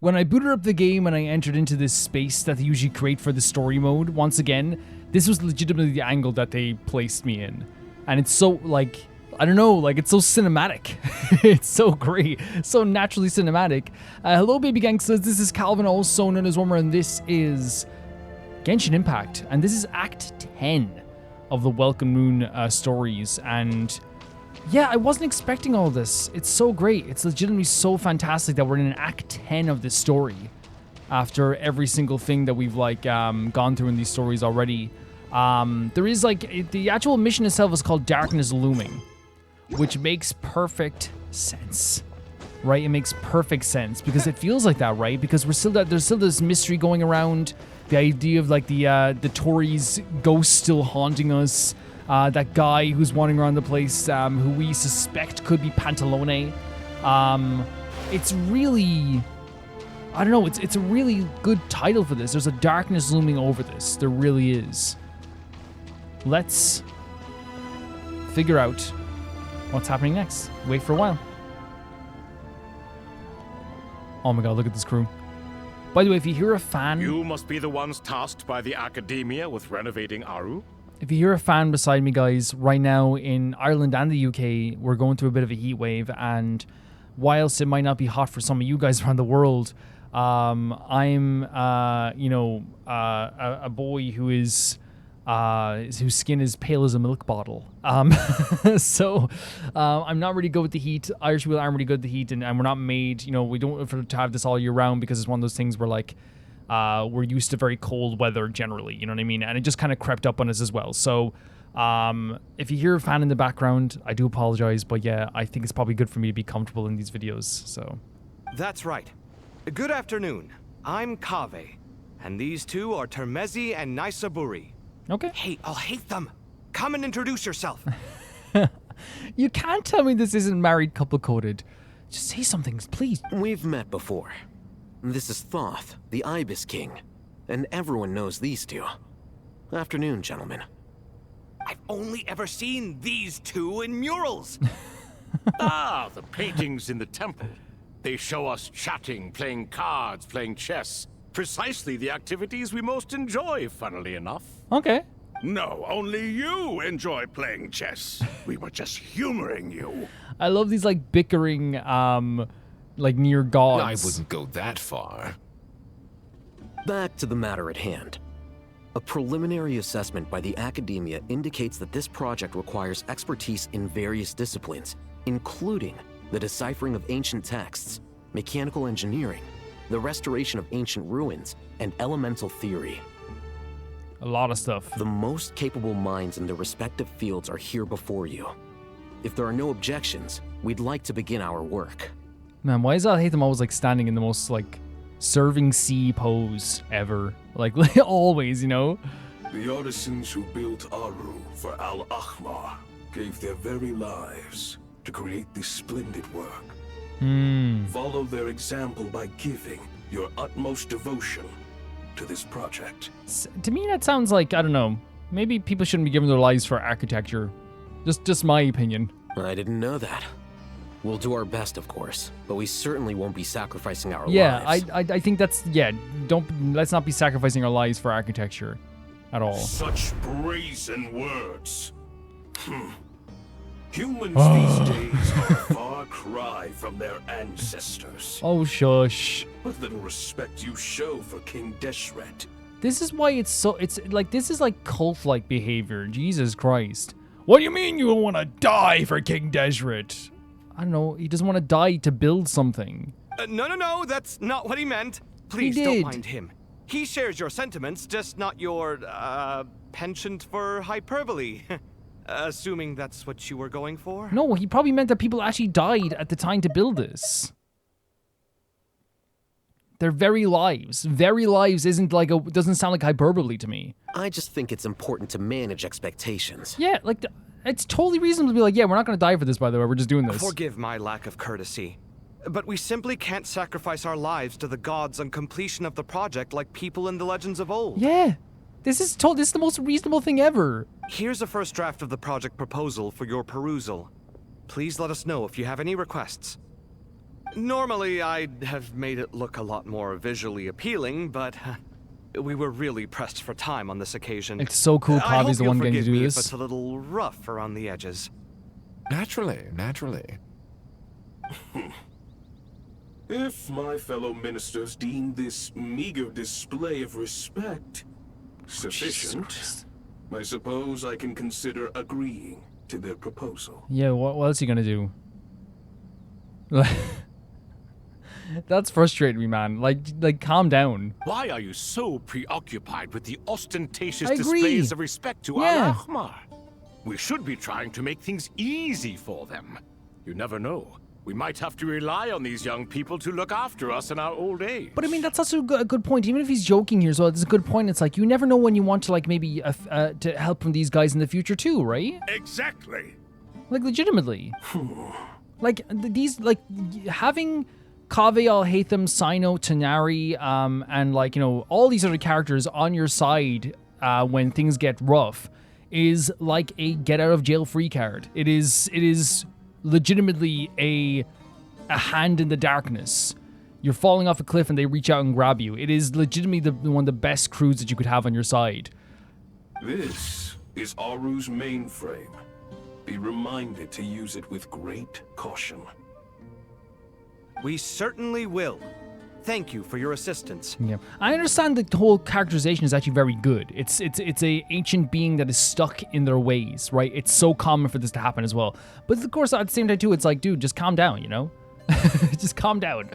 When I booted up the game and I entered into this space that they usually create for the story mode, once again, this was legitimately the angle that they placed me in. And it's so, like, I don't know, like, it's so cinematic. It's so great. So naturally cinematic. Hello, baby gangsters. This is Calvin, also known as Wormer, and this is Genshin Impact. And this is Act 10 of the Welkin Moon stories. And yeah, I wasn't expecting all this. It's so great. It's legitimately so fantastic that we're in Act 10 of this story after every single thing that we've, like, gone through in these stories already. There is, like, the actual mission itself is called Darkness Looming, which makes perfect sense, right? It makes perfect sense because it feels like that, right? Because there's still this mystery going around, the idea of, like, the Tories ghost still haunting us, that guy who's wandering around the place, who we suspect could be Pantalone. It's really, I don't know, it's a really good title for this. There's a darkness looming over this. There really is. Let's figure out what's happening next. Wait for a while. Oh my god, look at this crew. By the way, if you hear a fan... You must be the ones tasked by the Academia with renovating Aru? If you hear a fan beside me, guys, right now in Ireland and the UK, we're going through a bit of a heat wave, and whilst it might not be hot for some of you guys around the world, I'm, a boy who is... whose skin is pale as a milk bottle. So I'm not really good with the heat. Irish people aren't really good with the heat, and we're not made, we don't to have this all year round because it's one of those things where, like, we're used to very cold weather generally, you know what I mean? And it just kind of crept up on us as well. So if you hear a fan in the background, I do apologize, but yeah, I think it's probably good for me to be comfortable in these videos, so. That's right. Good afternoon. I'm Kaveh, and these two are Termezi and Naisaburi. Okay. Hey, I'll hate them. Come and introduce yourself. You can't tell me this isn't married couple coded. Just say something, please. We've met before. This is Thoth, the Ibis King, and everyone knows these two. Afternoon, gentlemen. I've only ever seen these two in murals. Ah, the paintings in the temple. They show us chatting, playing cards, playing chess. Precisely the activities we most enjoy, funnily enough. Okay. No, only you enjoy playing chess. We were just humoring you. I love these, like, bickering, like, near gods. I wouldn't go that far. Back to the matter at hand. A preliminary assessment by the Academia indicates that this project requires expertise in various disciplines, including the deciphering of ancient texts, mechanical engineering, the restoration of ancient ruins, and elemental theory. A lot of stuff. The most capable minds in their respective fields are here before you. If there are no objections, we'd like to begin our work. Man, why is Al-Haytham always, like, standing in the most, like, serving sea pose ever? Like, always, you know? The artisans who built Aru for Al-Ahmar gave their very lives to create this splendid work. Follow their example by giving your utmost devotion to this project. To me, that sounds like, I don't know, maybe people shouldn't be giving their lives for architecture. Just my opinion. I didn't know that. We'll do our best, of course, but we certainly won't be sacrificing our lives. Yeah, I think that's, let's not be sacrificing our lives for architecture at all. Such brazen words. Humans these days are a far cry from their ancestors. Oh, shush. What little respect you show for King Deshret. This is why it's like, this is like cult-like behavior. Jesus Christ. What do you mean you don't want to die for King Deshret? I don't know, he doesn't want to die to build something. No, that's not what he meant. Please don't mind him. He shares your sentiments, just not your, penchant for hyperbole. Assuming that's what you were going for? No, he probably meant that people actually died at the time to build this. Their very lives. Very lives isn't like doesn't sound like hyperbole to me. I just think it's important to manage expectations. Yeah, like, it's totally reasonable to be like, yeah, we're not going to die for this, by the way, we're just doing this. Forgive my lack of courtesy, but we simply can't sacrifice our lives to the gods on completion of the project like people in the legends of old. Yeah. This is the most reasonable thing ever. Here's a first draft of the project proposal for your perusal. Please let us know if you have any requests. Normally, I'd have made it look a lot more visually appealing, but we were really pressed for time on this occasion. It's so cool Kavi's the one getting to do If this. it's a little rough around the edges. Naturally, naturally. If my fellow ministers deem this meager display of respect sufficient, I suppose I can consider agreeing to their proposal. Yeah, what else are you gonna do? That's frustrating me, man. Like, calm down. Why are you so preoccupied with the ostentatious I agree. displays of respect to Yeah. Al-Ahmar? We should be trying to make things easy for them. You never know. We might have to rely on these young people to look after us in our old age. But I mean, that's also a good point. Even if he's joking here as well, it's a good point. It's like, you never know when you want to, like, maybe to help from these guys in the future too, right? Exactly. Like, legitimately. Like, these, like, having Kaveh, Al-Haytham, Sino, Tanari, and, like, you know, all these other characters on your side when things get rough is like a get-out-of-jail-free card. It is legitimately a hand in the darkness. You're falling off a cliff and they reach out and grab you. It is legitimately one of the best crews that you could have on your side. This is Aru's mainframe. Be reminded to use it with great caution. We certainly will. Thank you for your assistance. Yeah, I understand the whole characterization is actually very good. It's a ancient being that is stuck in their ways, right? It's so common for this to happen as well. But of course, at the same time too, it's like, dude, just calm down, you know? Just calm down.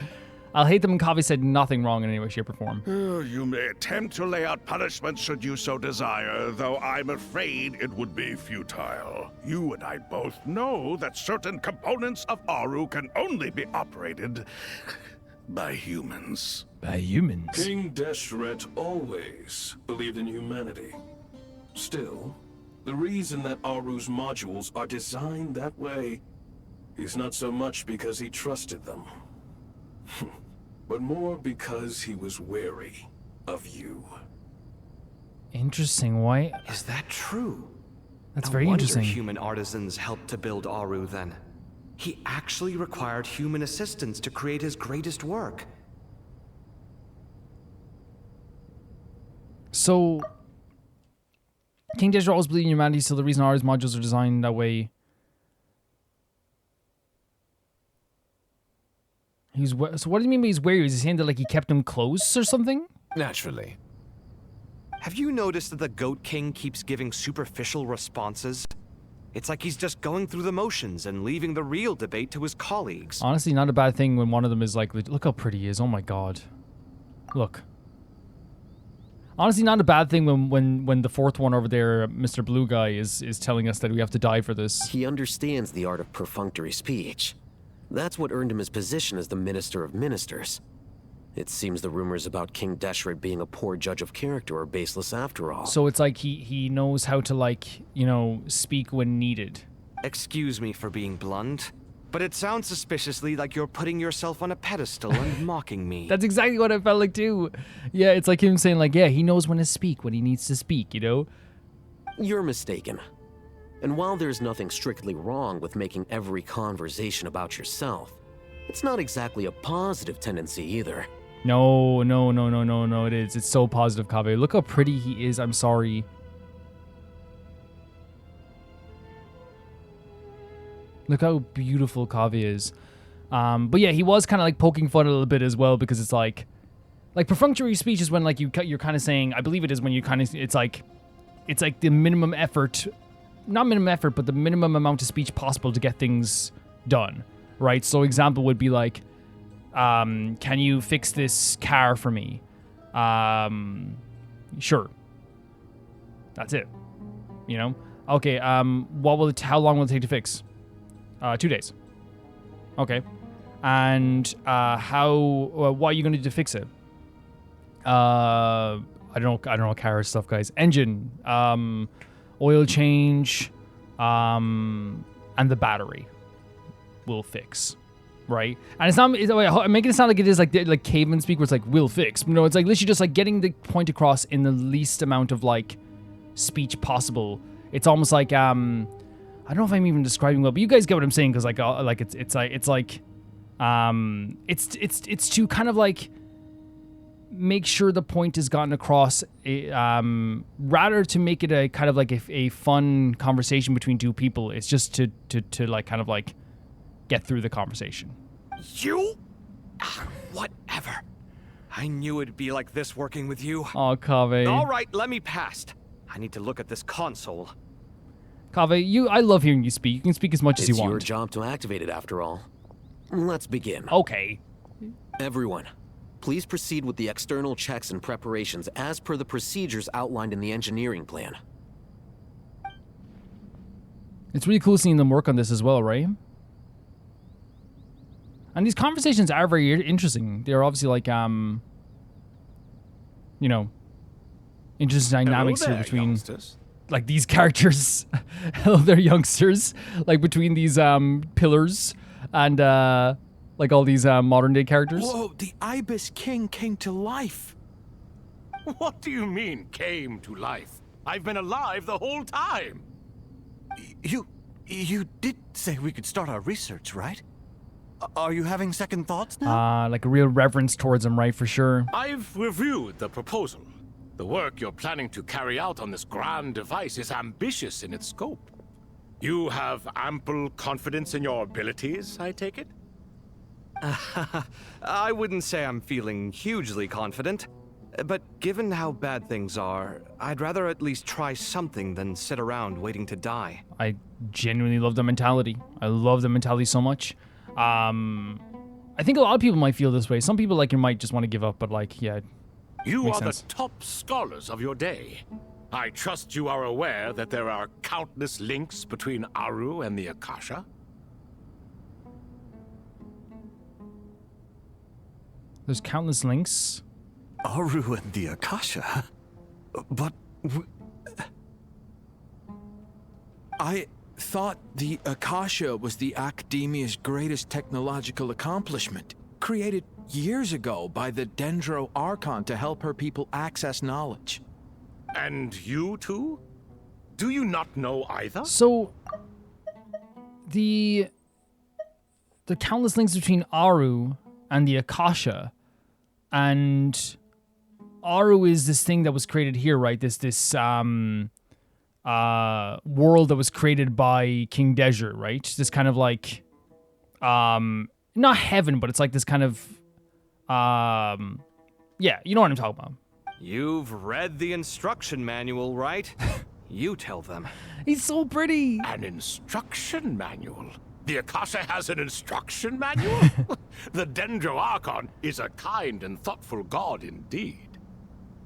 Al-Haytham and Kaveh said nothing wrong in any way, shape, or form. You may attempt to lay out punishment should you so desire, though I'm afraid it would be futile. You and I both know that certain components of Aru can only be operated by humans. By humans? King Deshret always believed in humanity. Still, the reason that Aru's modules are designed that way is not so much because he trusted them, but more because he was wary of you. Interesting. Why? Is that true? That's No very wonder interesting. Human artisans helped to build Aru then. He actually required human assistance to create his greatest work. So, King Deshret always believed in humanity, so the reason Aru's modules are designed that way. So what do you mean by he's wary? Is he saying that, like, he kept him close or something? Naturally. Have you noticed that the Goat King keeps giving superficial responses? It's like he's just going through the motions and leaving the real debate to his colleagues. Honestly, not a bad thing when one of them is like, look how pretty he is. Oh my god. Look. Honestly, not a bad thing when the fourth one over there, Mr. Blue Guy, is telling us that we have to die for this. He understands the art of perfunctory speech. That's what earned him his position as the Minister of Ministers. It seems the rumors about King Deshret being a poor judge of character are baseless after all. So it's like he knows how to, like, you know, speak when needed. Excuse me for being blunt, but it sounds suspiciously like you're putting yourself on a pedestal and mocking me. That's exactly what I felt like too. Yeah, it's like him saying, like, yeah, he knows when to speak, when he needs to speak, you know? You're mistaken. And while there's nothing strictly wrong with making every conversation about yourself, it's not exactly a positive tendency either. No, it is. It's so positive, Kaveh. Look how pretty he is. I'm sorry. Look how beautiful Kaveh is. But yeah, he was kind of like poking fun a little bit as well, because it's like perfunctory speech is when like you're kind of saying, I believe it is when you kind of, it's like the minimum effort, not minimum effort, but the minimum amount of speech possible to get things done, right? So example would be like, can you fix this car for me? Sure. That's it. You know? Okay, how long will it take to fix? 2 days. Okay. And, what are you going to do to fix it? I don't know car stuff, guys. Engine, oil change, and the battery will fix. Right, and I'm making it sound like it is like caveman speak, where it's like will fix. No, it's like literally just like getting the point across in the least amount of like speech possible. It's almost like I don't know if I'm even describing well, but you guys get what I'm saying, because like it's like It's to kind of like make sure the point is gotten across, rather to make it a kind of like a fun conversation between two people. It's just to like kind of like get through the conversation. You? Whatever. I knew it'd be like this working with you. Oh, Kaveh. All right, let me past. I need to look at this console. Kaveh, I love hearing you speak. You can speak as much as you want. It's your job to activate it, after all. Let's begin. Okay. Everyone, please proceed with the external checks and preparations as per the procedures outlined in the engineering plan. It's really cool seeing them work on this as well, right? And these conversations are very interesting. They're obviously like, you know, interesting dynamics here between youngsters. like these characters. Hello there, youngsters. Like between these pillars and like all these modern day characters. Whoa, the Ibis King came to life. What do you mean, came to life? I've been alive the whole time. You did say we could start our research, right? Are you having second thoughts now? Like a real reverence towards him, right? For sure. I've reviewed the proposal. The work you're planning to carry out on this grand device is ambitious in its scope. You have ample confidence in your abilities, I take it? I wouldn't say I'm feeling hugely confident, but given how bad things are, I'd rather at least try something than sit around waiting to die. I genuinely love the mentality. I love the mentality so much. I think a lot of people might feel this way. Some people like you might just want to give up, but like, yeah. You are sense. the top scholars of your day. I trust you are aware that there are countless links between Aru and the Akasha. There's countless links. Aru and the Akasha? But... I thought the Akasha was the Academia's greatest technological accomplishment, created years ago by the Dendro Archon to help her people access knowledge. And you too? Do you not know either? So the countless links between Aru and the Akasha, and Aru is this thing that was created here, right? This world that was created by King Dezhir, right? This kind of like not heaven, but it's like this kind of yeah, you know what I'm talking about. You've read the instruction manual, right? You tell them. He's so pretty. An instruction manual? The Akasha has an instruction manual? The Dendro Archon is a kind and thoughtful god indeed.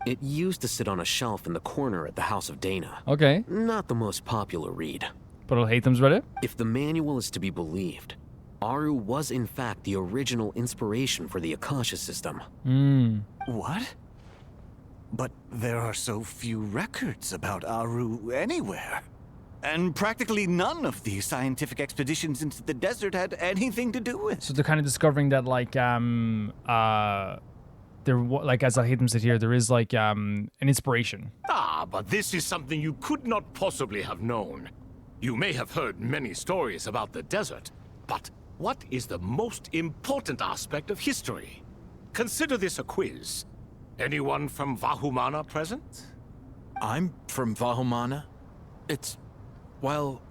It used to sit on a shelf in the corner at the House of Dana. Okay. Not the most popular read. But Al-Haytham's read it? If the manual is to be believed, Aru was in fact the original inspiration for the Akasha system. What? But there are so few records about Aru anywhere. And practically none of these scientific expeditions into the desert had anything to do with. So they're kind of discovering that like there, like as Al-Haytham said here, there is like an inspiration. Ah, but this is something you could not possibly have known. You may have heard many stories about the desert, but what is the most important aspect of history? Consider this a quiz. Anyone from Vahumana present? I'm from Vahumana. It's, well,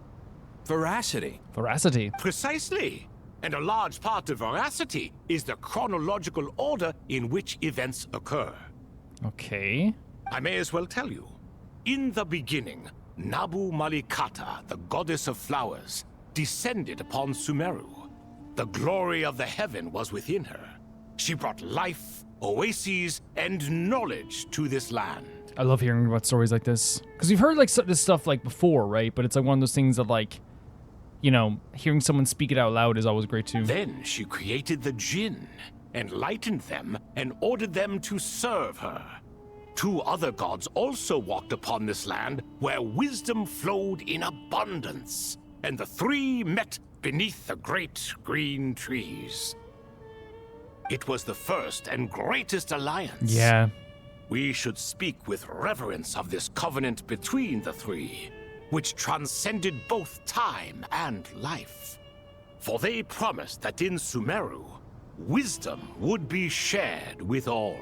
veracity. Veracity. Precisely. And a large part of veracity is the chronological order in which events occur. Okay. I may as well tell you. In the beginning, Nabu Malikata, the goddess of flowers, descended upon Sumeru. The glory of the heaven was within her. She brought life, oases, and knowledge to this land. I love hearing about stories like this. Because we've heard like this stuff like before, right? But it's like one of those things that like, you know, hearing someone speak it out loud is always great too. Then she created the Jinn, enlightened them, and ordered them to serve her. 2 other gods also walked upon this land where wisdom flowed in abundance, and the 3 met beneath the great green trees. It was the first and greatest alliance. Yeah. We should speak with reverence of this covenant between the 3, which transcended both time and life. For they promised that in Sumeru, wisdom would be shared with all.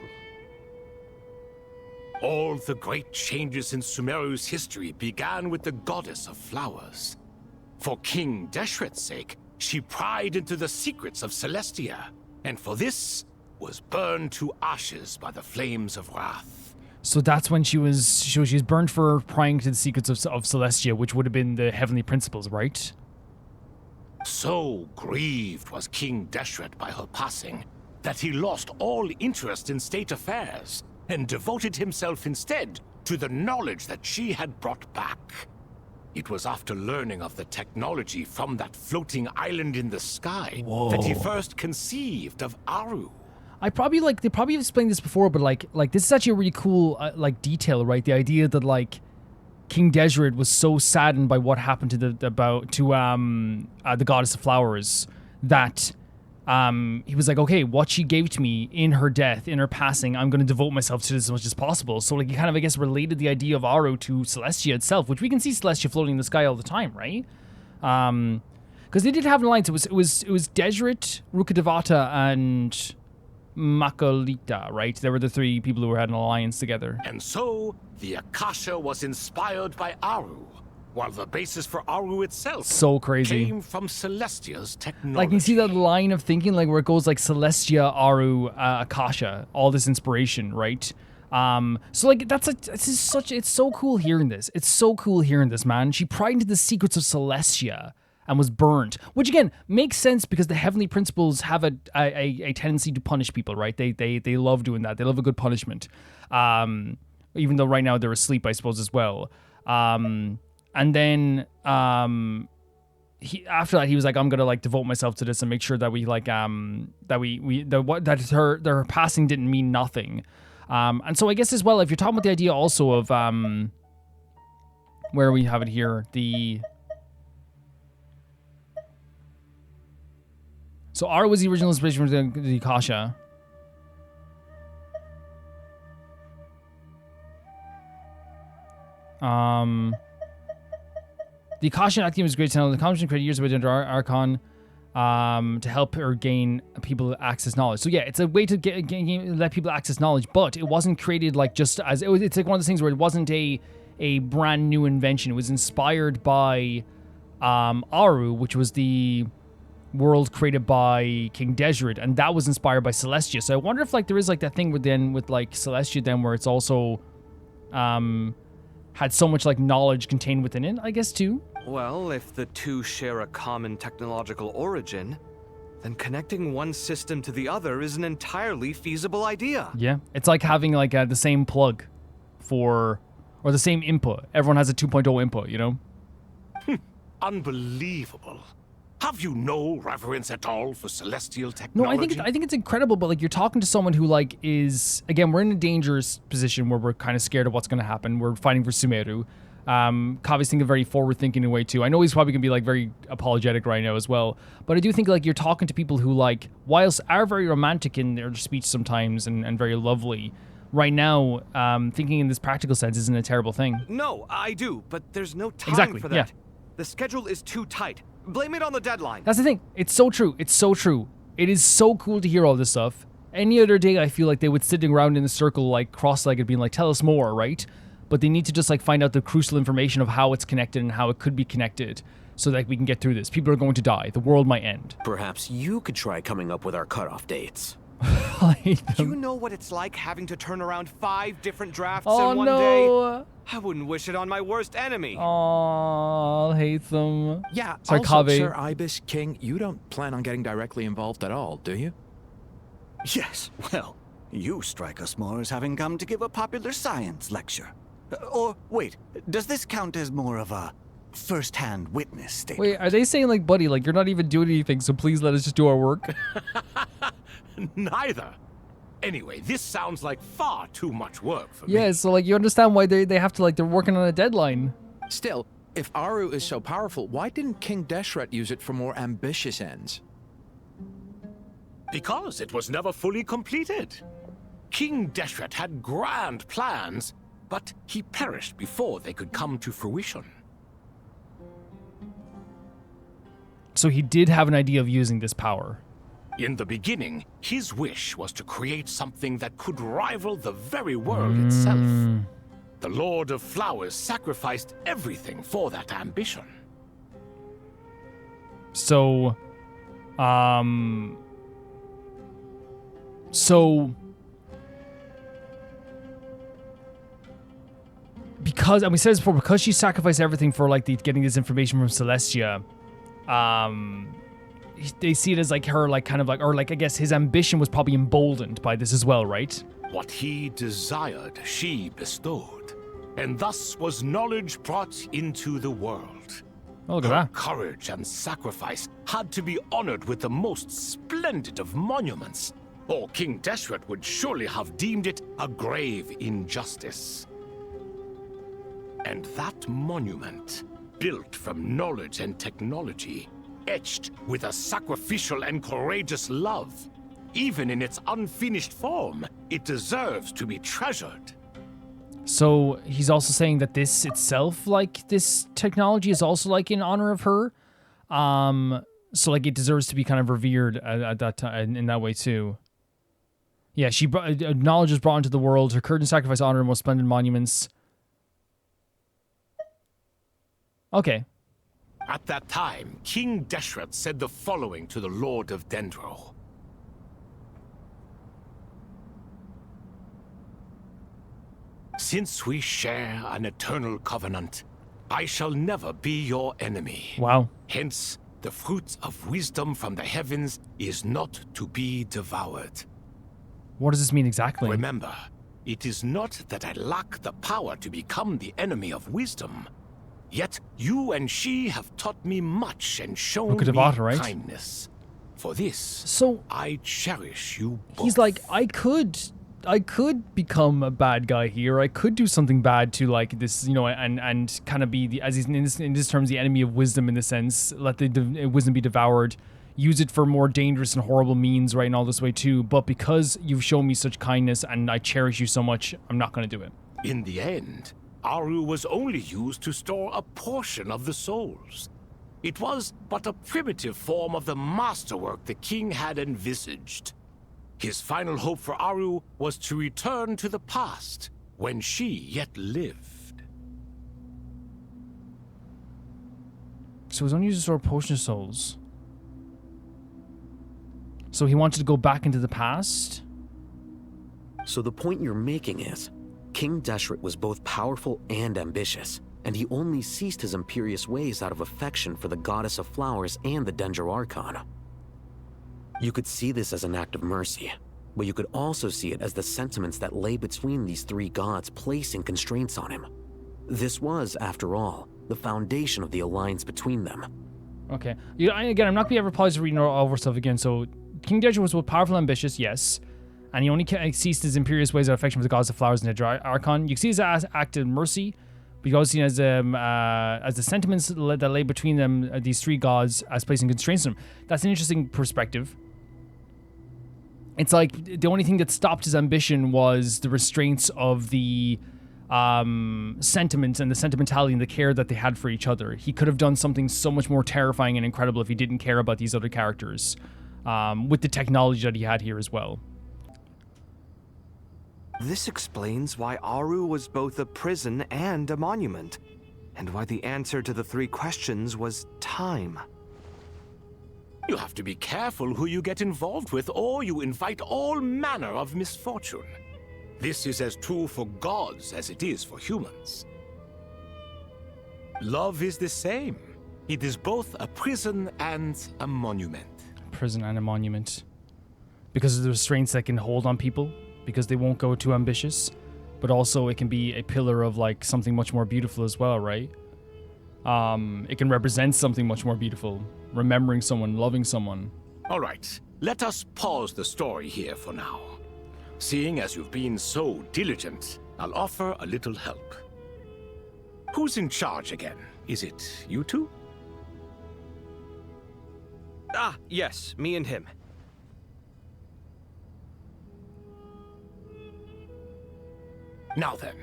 All the great changes in Sumeru's history began with the goddess of flowers. For King Deshret's sake, she pried into the secrets of Celestia, and for this was burned to ashes by the flames of wrath. So that's when she was burned for prying to the secrets of Celestia, which would have been the heavenly principles, right? So grieved was King Deshret by her passing that he lost all interest in state affairs and devoted himself instead to the knowledge that she had brought back. It was after learning of the technology from that floating island in the sky that he first conceived of Aru. They probably explained this before, but like this is actually a really cool detail, right? The idea that like King Deshret was so saddened by what happened to the goddess of flowers that he was like, okay, what she gave to me in her death, in her passing, I'm going to devote myself to this as much as possible. So like he kind of, I guess, related the idea of Aru to Celestia itself, which we can see Celestia floating in the sky all the time, right? Because they did have an alliance. It was Deshret, Rukkhadevata, and Makolita, right? They were the three people who had an alliance together. And so, the Akasha was inspired by Aru, while the basis for Aru itself so crazy came from Celestia's technology. Like, you see that line of thinking, like, where it goes, like, Celestia, Aru, Akasha, all this inspiration, right? So, like, it's so cool hearing this. It's so cool hearing this, man. She pried into the secrets of Celestia and was burned, which again makes sense because the heavenly principles have a tendency to punish people, right? They love doing that. They love a good punishment. Even though right now they're asleep, I suppose, as well. And then after that, he was like, I'm gonna like devote myself to this and make sure that we like that her passing didn't mean nothing. And so I guess as well, if you're talking about the idea also of where we have it here, so Aru was the original inspiration for the Akasha. The Akasha acting was great to know. The accomplishment created years ago under Archon to help her gain people access knowledge. So yeah, it's a way to let people access knowledge, but it wasn't created like just as it's like one of those things where it wasn't a brand new invention. It was inspired by Aru, which was the world created by King Deshret, and that was inspired by Celestia. So I wonder if like there is like that thing with like Celestia then where it's also had so much like knowledge contained within it, I guess, too. Well, if the two share a common technological origin, then connecting one system to the other is an entirely feasible idea. Yeah, it's like having like the same plug or the same input. Everyone has a 2.0 input, you know? Unbelievable. Have you no reverence at all for celestial No, technology? I think it's incredible, but like you're talking to someone who like is, again, we're in a dangerous position where we're kind of scared of what's going to happen. We're fighting for Sumeru. Kavi's thinking very forward-thinking in a way too. I know he's probably going to be like very apologetic right now as well, but I do think like you're talking to people who like, whilst are very romantic in their speech sometimes and very lovely, right now, thinking in this practical sense isn't a terrible thing. No, I do, but there's no time for that. Yeah. The schedule is too tight. Blame it on the deadline. That's the thing. It's so true. It's so true. It is so cool to hear all this stuff. Any other day, I feel like they would sit around in a circle, like cross-legged, being like, tell us more, right? But they need to just like find out the crucial information of how it's connected and how it could be connected so that we can get through this. People are going to die. The world might end. Perhaps you could try coming up with our cutoff dates. You know what it's like having to turn around 5 different drafts in one day? I wouldn't wish it on my worst enemy. Aww, hates them. Yeah, Sorry, also, Kaveh. Sir Ibis King, you don't plan on getting directly involved at all, do you? Yes, well, you strike us more as having come to give a popular science lecture. Or, wait, does this count as more of a first-hand witness statement? Wait, are they saying like, buddy, like you're not even doing anything, so please let us just do our work? Neither. Anyway, this sounds like far too much work for me. Yeah, so like you understand why they have to like, they're working on a deadline. Still, if Aru is so powerful, why didn't King Deshret use it for more ambitious ends? Because it was never fully completed. King Deshret had grand plans, but he perished before they could come to fruition. So he did have an idea of using this power. In the beginning, his wish was to create something that could rival the very world itself. The Lord of Flowers sacrificed everything for that ambition. So, because, and we said this before, because she sacrificed everything for like getting this information from Celestia, they see it as like her, like kind of like, or like I guess his ambition was probably emboldened by this as well, right? What he desired, she bestowed, and thus was knowledge brought into the world. Oh, look at Her that. courage and sacrifice had to be honored with the most splendid of monuments, or King Deshret would surely have deemed it a grave injustice. And that monument, built from knowledge and technology, etched with a sacrificial and courageous love, even in its unfinished form, it deserves to be treasured. So he's also saying that this itself, like this technology, is also like in honor of her. So like it deserves to be kind of revered at that time in that way too. Yeah, knowledge is brought into the world. Her courage and sacrifice honor most splendid monuments. Okay. At that time, King Deshret said the following to the Lord of Dendro. Since we share an eternal covenant, I shall never be your enemy. Wow. Hence, the fruit of wisdom from the heavens is not to be devoured. What does this mean exactly? Remember, it is not that I lack the power to become the enemy of wisdom. Yet you and she have taught me much and shown me right? kindness. For this, so I cherish you both. He's like, I could become a bad guy here. I could do something bad to like this, you know, and kind of be the, as he's in this terms, the enemy of wisdom in the sense, let the wisdom be devoured, use it for more dangerous and horrible means, right, in all this way too. But because you've shown me such kindness and I cherish you so much, I'm not going to do it. In the end, Aru was only used to store a portion of the souls. It was but a primitive form of the masterwork the king had envisaged. His final hope for Aru was to return to the past, when she yet lived. So he was only used to store a portion of souls. So he wanted to go back into the past? So the point you're making is, King Deshret was both powerful and ambitious, and he only ceased his imperious ways out of affection for the Goddess of Flowers and the Dendro Archon. You could see this as an act of mercy, but you could also see it as the sentiments that lay between these three gods placing constraints on him. This was, after all, the foundation of the alliance between them. Okay. Again, I'm not going to ever pause to read all of our stuff again. So, King Deshret was both powerful and ambitious, yes. And he only ceased his imperious ways of affection for the gods of flowers and the Archon. You can see his act of mercy, but you also see it as the sentiments that lay between them, these three gods, as placing constraints on him. That's an interesting perspective. It's like the only thing that stopped his ambition was the restraints of the sentiments and the sentimentality and the care that they had for each other. He could have done something so much more terrifying and incredible if he didn't care about these other characters, with the technology that he had here as well. This explains why Aru was both a prison and a monument, and why the answer to the three questions was time. You have to be careful who you get involved with, or you invite all manner of misfortune. This is as true for gods as it is for humans. Love is the same. It is both a prison and a monument. Prison and a monument. Because of the restraints that can hold on people, because they won't go too ambitious, but also it can be a pillar of like something much more beautiful as well, right? It can represent something much more beautiful. Remembering someone, loving someone. All right, let us pause the story here for now. Seeing as you've been so diligent, I'll offer a little help. Who's in charge again? Is it you two? Ah, yes, me and him. Now then,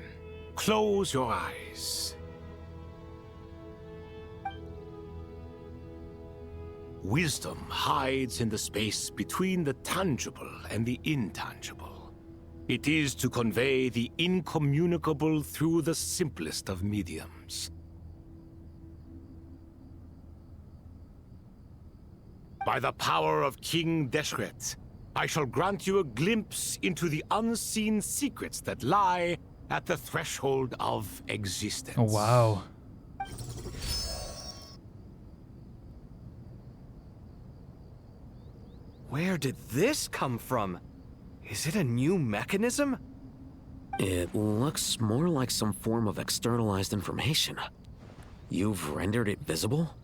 close your eyes. Wisdom hides in the space between the tangible and the intangible. It is to convey the incommunicable through the simplest of mediums. By the power of King Deshret, I shall grant you a glimpse into the unseen secrets that lie at the threshold of existence. Oh, wow. Where did this come from? Is it a new mechanism? It looks more like some form of externalized information. You've rendered it visible?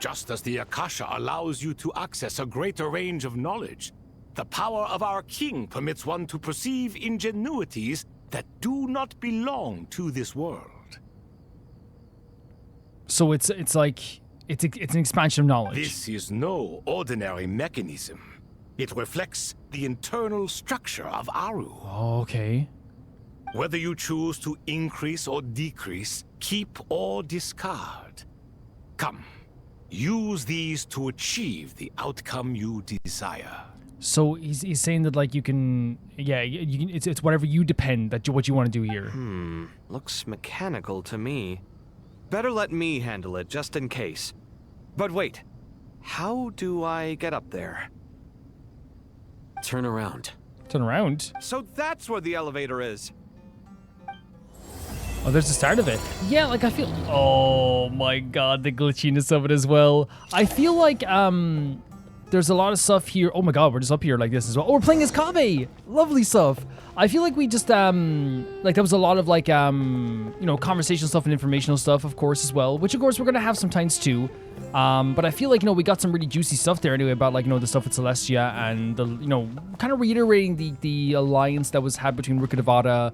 Just as the Akasha allows you to access a greater range of knowledge, the power of our king permits one to perceive ingenuities that do not belong to this world. So it's like it's an expansion of knowledge. This is no ordinary mechanism. It reflects the internal structure of Aru. Oh, okay. Whether you choose to increase or decrease, keep or discard. Come, use these to achieve the outcome you desire. So he's saying that like you can, yeah, you can, it's whatever you depend that what you want to do here. Looks mechanical to me. Better let me handle it just in case. But wait, how do I get up there? Turn around. Turn around. So that's where the elevator is. Oh, there's the start of it. Yeah, like I feel. Oh my god, the glitchiness of it as well. I feel like there's a lot of stuff here. Oh my god, we're just up here like this as well. Oh, we're playing as Kaveh. Lovely stuff. I feel like we just like there was a lot of like you know, conversational stuff and informational stuff, of course, as well, which of course we're gonna have sometimes too. But I feel like, you know, we got some really juicy stuff there anyway about, like, you know, the stuff with Celestia and the, you know, kind of reiterating the alliance that was had between Rukkhadevata,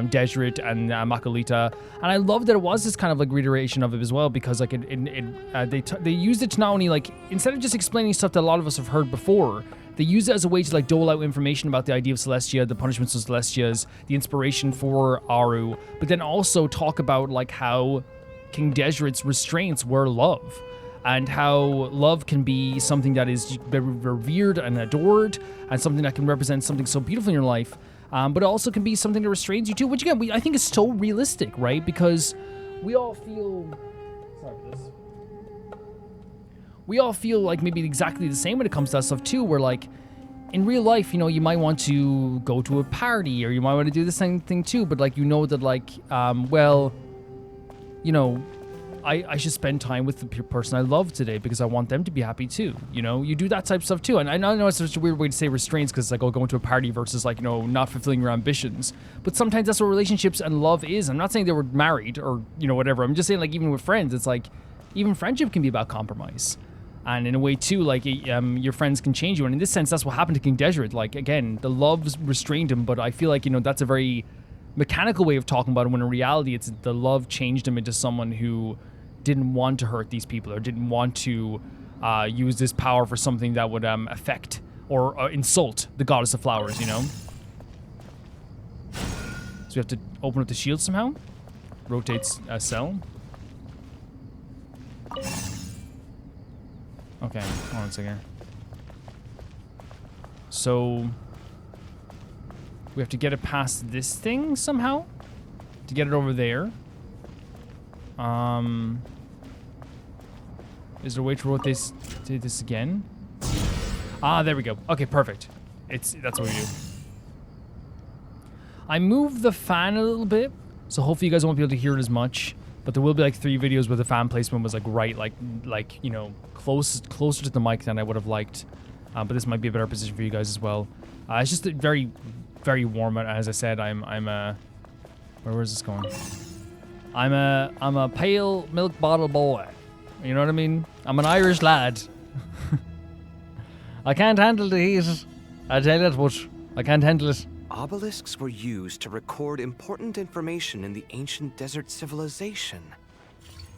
Deshret and Makulita. And I love that it was this kind of like reiteration of it as well, because like they used it to not only like, instead of just explaining stuff that a lot of us have heard before, they used it as a way to like dole out information about the idea of Celestia, the punishments of Celestias, the inspiration for Aru, but then also talk about like how King Deshret's restraints were love, and how love can be something that is revered and adored, and something that can represent something so beautiful in your life, but it also can be something that restrains you too, which again, I think is so realistic, right? Because we all feel... Sorry for this. We all feel like maybe exactly the same when it comes to that stuff too, where like, in real life, you know, you might want to go to a party, or you might want to do the same thing too, but like, you know that like, well, you know, I should spend time with the person I love today because I want them to be happy too. You know, you do that type of stuff too. And I know it's such a weird way to say restraints because it's like, oh, going to a party versus like, you know, not fulfilling your ambitions. But sometimes that's what relationships and love is. I'm not saying they were married or, you know, whatever. I'm just saying like even with friends, it's like even friendship can be about compromise. And in a way too, like your friends can change you. And in this sense, that's what happened to King Deshret. Like, again, the love restrained him, but I feel like, you know, that's a very mechanical way of talking about it, when in reality, it's the love changed him into someone who didn't want to hurt these people, or didn't want to use this power for something that would affect or insult the goddess of flowers, you know? So we have to open up the shield somehow. Rotates cell. Okay, hold on a second. So we have to get it past this thing somehow to get it over there. Is there a way to rotate this again? Ah, there we go. Okay, perfect. That's what we do. I moved the fan a little bit, so hopefully you guys won't be able to hear it as much. But there will be like 3 videos where the fan placement was like right, like you know, closer to the mic than I would have liked. But this might be a better position for you guys as well. It's just very, very warm. As I said, where is this going? I'm a pale milk bottle boy. You know what I mean? I'm an Irish lad. I can't handle the heat. I tell you that much. I can't handle it. Obelisks were used to record important information in the ancient desert civilization.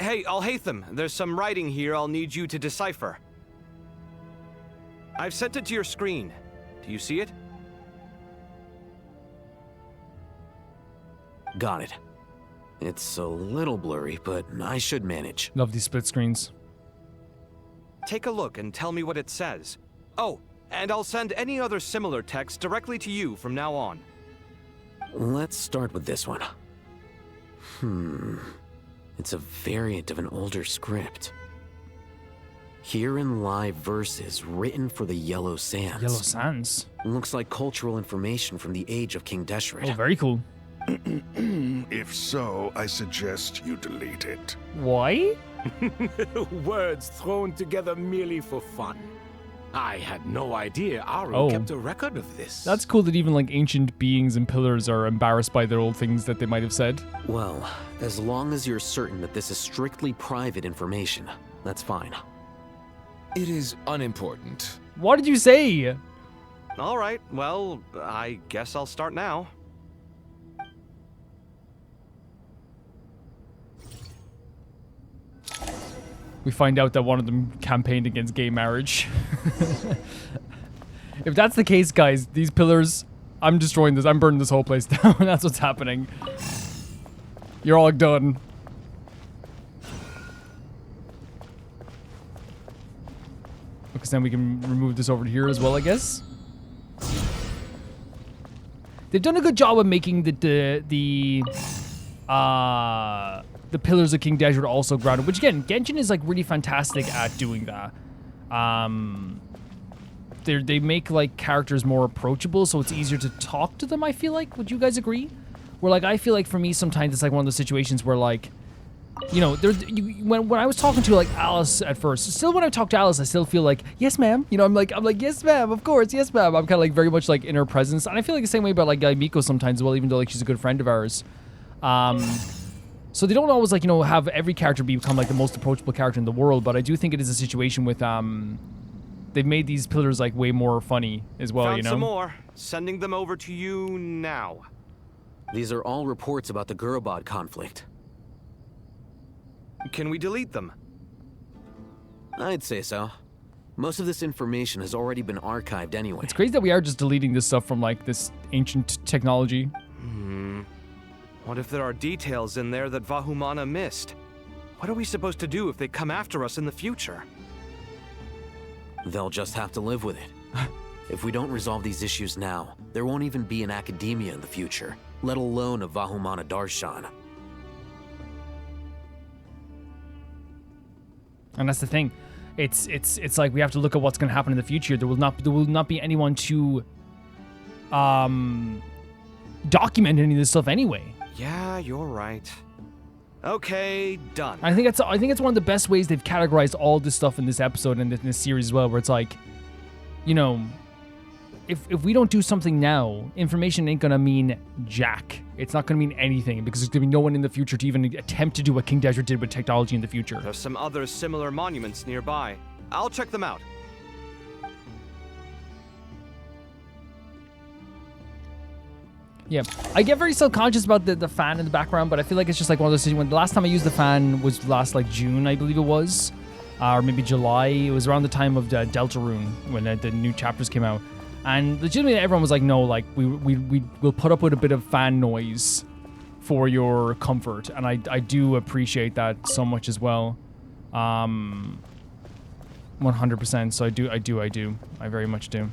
Hey, Al-Haytham, there's some writing here I'll need you to decipher. I've sent it to your screen. Do you see it? Got it. It's a little blurry, but I should manage. Love these split screens. Take a look and tell me what it says. Oh, and I'll send any other similar text directly to you from now on. Let's start with this one. It's a variant of an older script. Herein lie verses written for the Yellow Sands. Yellow Sands. Looks like cultural information from the age of King Deshret. Oh, very cool. If so, I suggest you delete it. Why? Words thrown together merely for fun. I had no idea Aru kept a record of this. That's cool that even like ancient beings and pillars are embarrassed by their old things that they might have said. Well, as long as you're certain that this is strictly private information, that's fine. It is unimportant. What did you say? All right, well, I guess I'll start now. We find out that one of them campaigned against gay marriage. If that's the case, guys, these pillars, I'm destroying this. I'm burning this whole place down. That's what's happening. You're all done. Because then we can remove this over here as well, I guess. They've done a good job of making the pillars of King Deshret also grounded, which again, Genshin is like really fantastic at doing that. They make like characters more approachable, so it's easier to talk to them, I feel like. Would you guys agree? Where like, I feel like for me sometimes it's like one of those situations where like, you know, when I was talking to like Alice at first, still when I talk to Alice, I still feel like, yes ma'am, you know, I'm like, yes ma'am, of course, yes ma'am. I'm kind of like very much like in her presence, and I feel like the same way about like Miko sometimes as well, even though like she's a good friend of ours. So they don't always like, you know, have every character become like the most approachable character in the world, but I do think it is a situation with they've made these pillars like way more funny as well. Found you know. some more. Sending them over to you now. These are all reports about the Gurubad conflict. Can we delete them? I'd say so. Most of this information has already been archived anyway. It's crazy that we are just deleting this stuff from like this ancient technology. What if there are details in there that Vahumana missed? What are we supposed to do if they come after us in the future? They'll just have to live with it. If we don't resolve these issues now, there won't even be an academia in the future, let alone a Vahumana Darshan. And that's the thing. It's like we have to look at what's going to happen in the future. There will not be anyone to document any of this stuff anyway. Yeah, you're right. Okay, done. I think it's one of the best ways they've categorized all this stuff in this episode and in this series as well, where it's like, you know, if we don't do something now, information ain't gonna mean jack. It's not gonna mean anything because there's gonna be no one in the future to even attempt to do what King Deshret did with technology in the future. There's some other similar monuments nearby. I'll check them out. Yeah, I get very self-conscious about the fan in the background, but I feel like it's just like one of those things. When the last time I used the fan was last like June, I believe it was, or maybe July. It was around the time of Deltarune when the new chapters came out, and legitimately everyone was like, "No, like we'll put up with a bit of fan noise for your comfort," and I do appreciate that so much as well. 100%. So I very much do.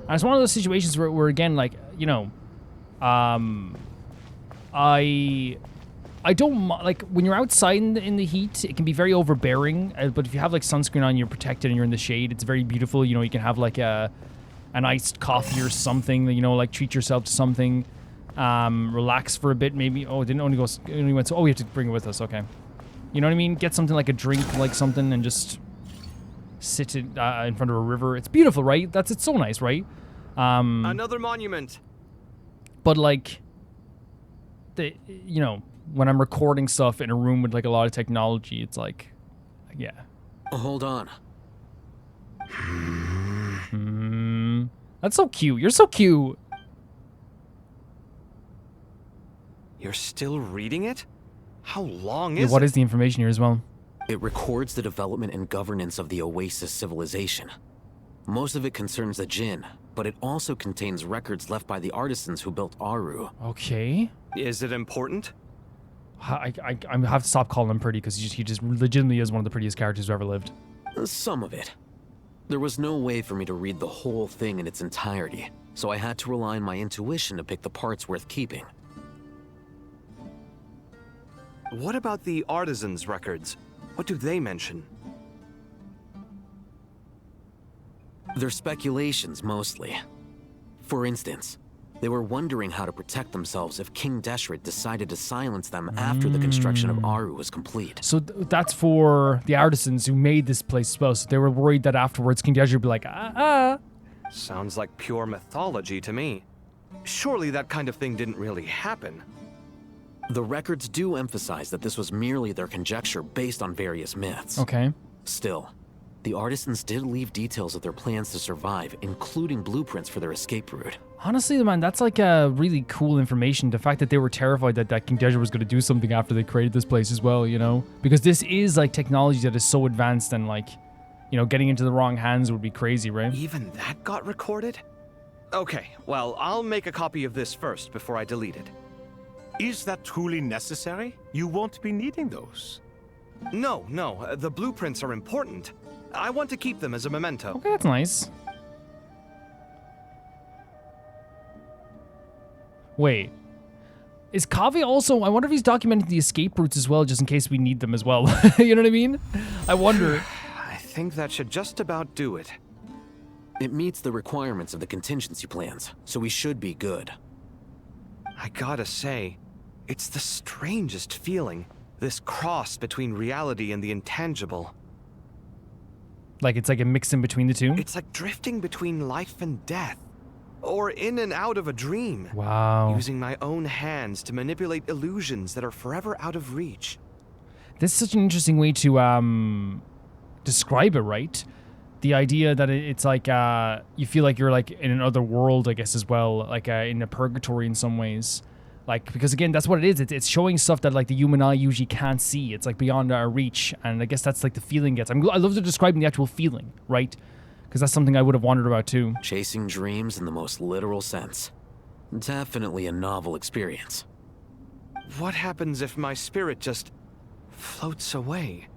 And it's one of those situations where again, like, you know, I don't like when you're outside in the heat, it can be very overbearing. But if you have like sunscreen on, you're protected and you're in the shade. It's very beautiful. You know, you can have like an iced coffee or something. You know, like treat yourself to something. Relax for a bit, maybe. Oh, it only went. So, oh, we have to bring it with us. Okay, you know what I mean? Get something like a drink, like something, and just sit in front of a river. It's beautiful, right? It's so nice, right? Another monument. But like, you know, when I'm recording stuff in a room with like a lot of technology, it's like, yeah. Hold on. That's so cute. You're so cute. You're still reading it? How long is it? What is the information here as well? It records the development and governance of the Oasis civilization. Most of it concerns the Jinn, but it also contains records left by the artisans who built Aru. Okay. Is it important? I have to stop calling him pretty because he just legitimately is one of the prettiest characters who ever lived. Some of it. There was no way for me to read the whole thing in its entirety, so I had to rely on my intuition to pick the parts worth keeping. What about the artisans' records? What do they mention? They're speculations, mostly. For instance, they were wondering how to protect themselves if King Deshret decided to silence them after the construction of Aru was complete. So that's for the artisans who made this place as well. So they were worried that afterwards King Deshret would be like, Sounds like pure mythology to me. Surely that kind of thing didn't really happen. The records do emphasize that this was merely their conjecture based on various myths. Okay. Still, the artisans did leave details of their plans to survive, including blueprints for their escape route. Honestly, man, that's like really cool information. The fact that they were terrified that King Deshret was going to do something after they created this place as well, you know? Because this is like technology that is so advanced and like, you know, getting into the wrong hands would be crazy, right? Even that got recorded? Okay, well, I'll make a copy of this first before I delete it. Is that truly necessary? You won't be needing those. No, the blueprints are important. I want to keep them as a memento. Okay, that's nice. Wait. Is Kaveh also... I wonder if he's documenting the escape routes as well, just in case we need them as well. You know what I mean? I wonder. I think that should just about do it. It meets the requirements of the contingency plans, so we should be good. I gotta say, it's the strangest feeling. This cross between reality and the intangible. Like it's like a mix in between the two? It's like drifting between life and death. Or in and out of a dream. Wow. Using my own hands to manipulate illusions that are forever out of reach. This is such an interesting way to describe it, right? The idea that it's like you feel like you're like in another world, I guess, as well, like in a purgatory in some ways. Like, because again, that's what it is. It's showing stuff that like the human eye usually can't see. It's like beyond our reach, and I guess that's like the feeling gets. I love to describing the actual feeling, right? Because that's something I would have wondered about too. Chasing dreams in the most literal sense. Definitely a novel experience. What happens if my spirit just floats away?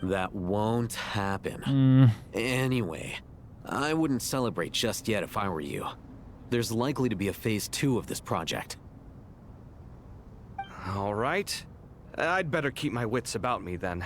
That won't happen. Anyway, I wouldn't celebrate just yet if I were you. There's likely to be a phase 2 of this project. All right. I'd better keep my wits about me then.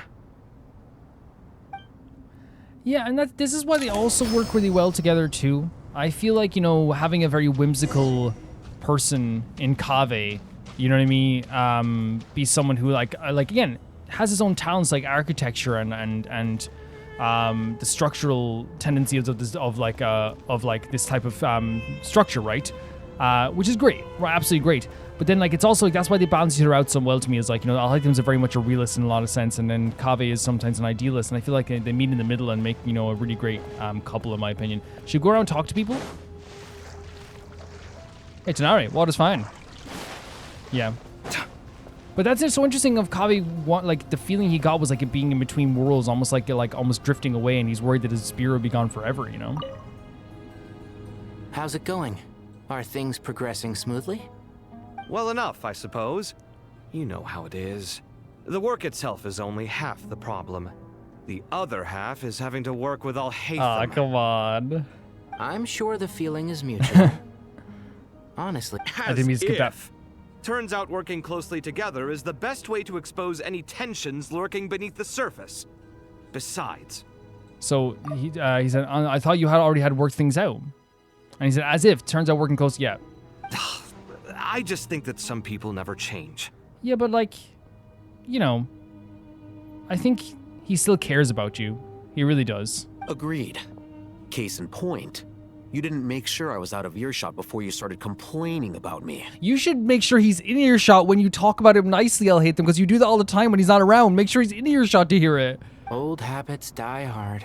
Yeah, and this is why they also work really well together too. I feel like, you know, having a very whimsical person in Kaveh, you know what I mean, be someone who like again has his own talents like architecture and the structural tendency of this type of structure, right? Which is great, right? Absolutely great. But then like it's also like that's why they balance each other out so well to me. Is like, you know, Alhaitham's very much a realist in a lot of sense, and then Kaveh is sometimes an idealist, and I feel like they meet in the middle and make, you know, a really great couple in my opinion. Should we go around and talk to people? Hey Tanari, water's fine. Yeah. But that's so interesting of Kaveh, like the feeling he got was like it being in between worlds, almost like almost drifting away, and he's worried that his spirit would be gone forever, you know? How's it going? Are things progressing smoothly? Well enough, I suppose. You know how it is. The work itself is only half the problem. The other half is having to work with Alhaitham. Ah, come on. I'm sure the feeling is mutual. Honestly. I didn't mean to skip that. Turns out working closely together is the best way to expose any tensions lurking beneath the surface. Besides. So he said, I thought you had already had worked things out. And he said, as if. Turns out working close, yeah. I just think that some people never change. Yeah, but like, you know, I think he still cares about you. He really does. Agreed. Case in point, you didn't make sure I was out of earshot before you started complaining about me. You should make sure he's in earshot when you talk about him nicely, Alhaitham, because you do that all the time when he's not around. Make sure he's in earshot to hear it. Old habits die hard.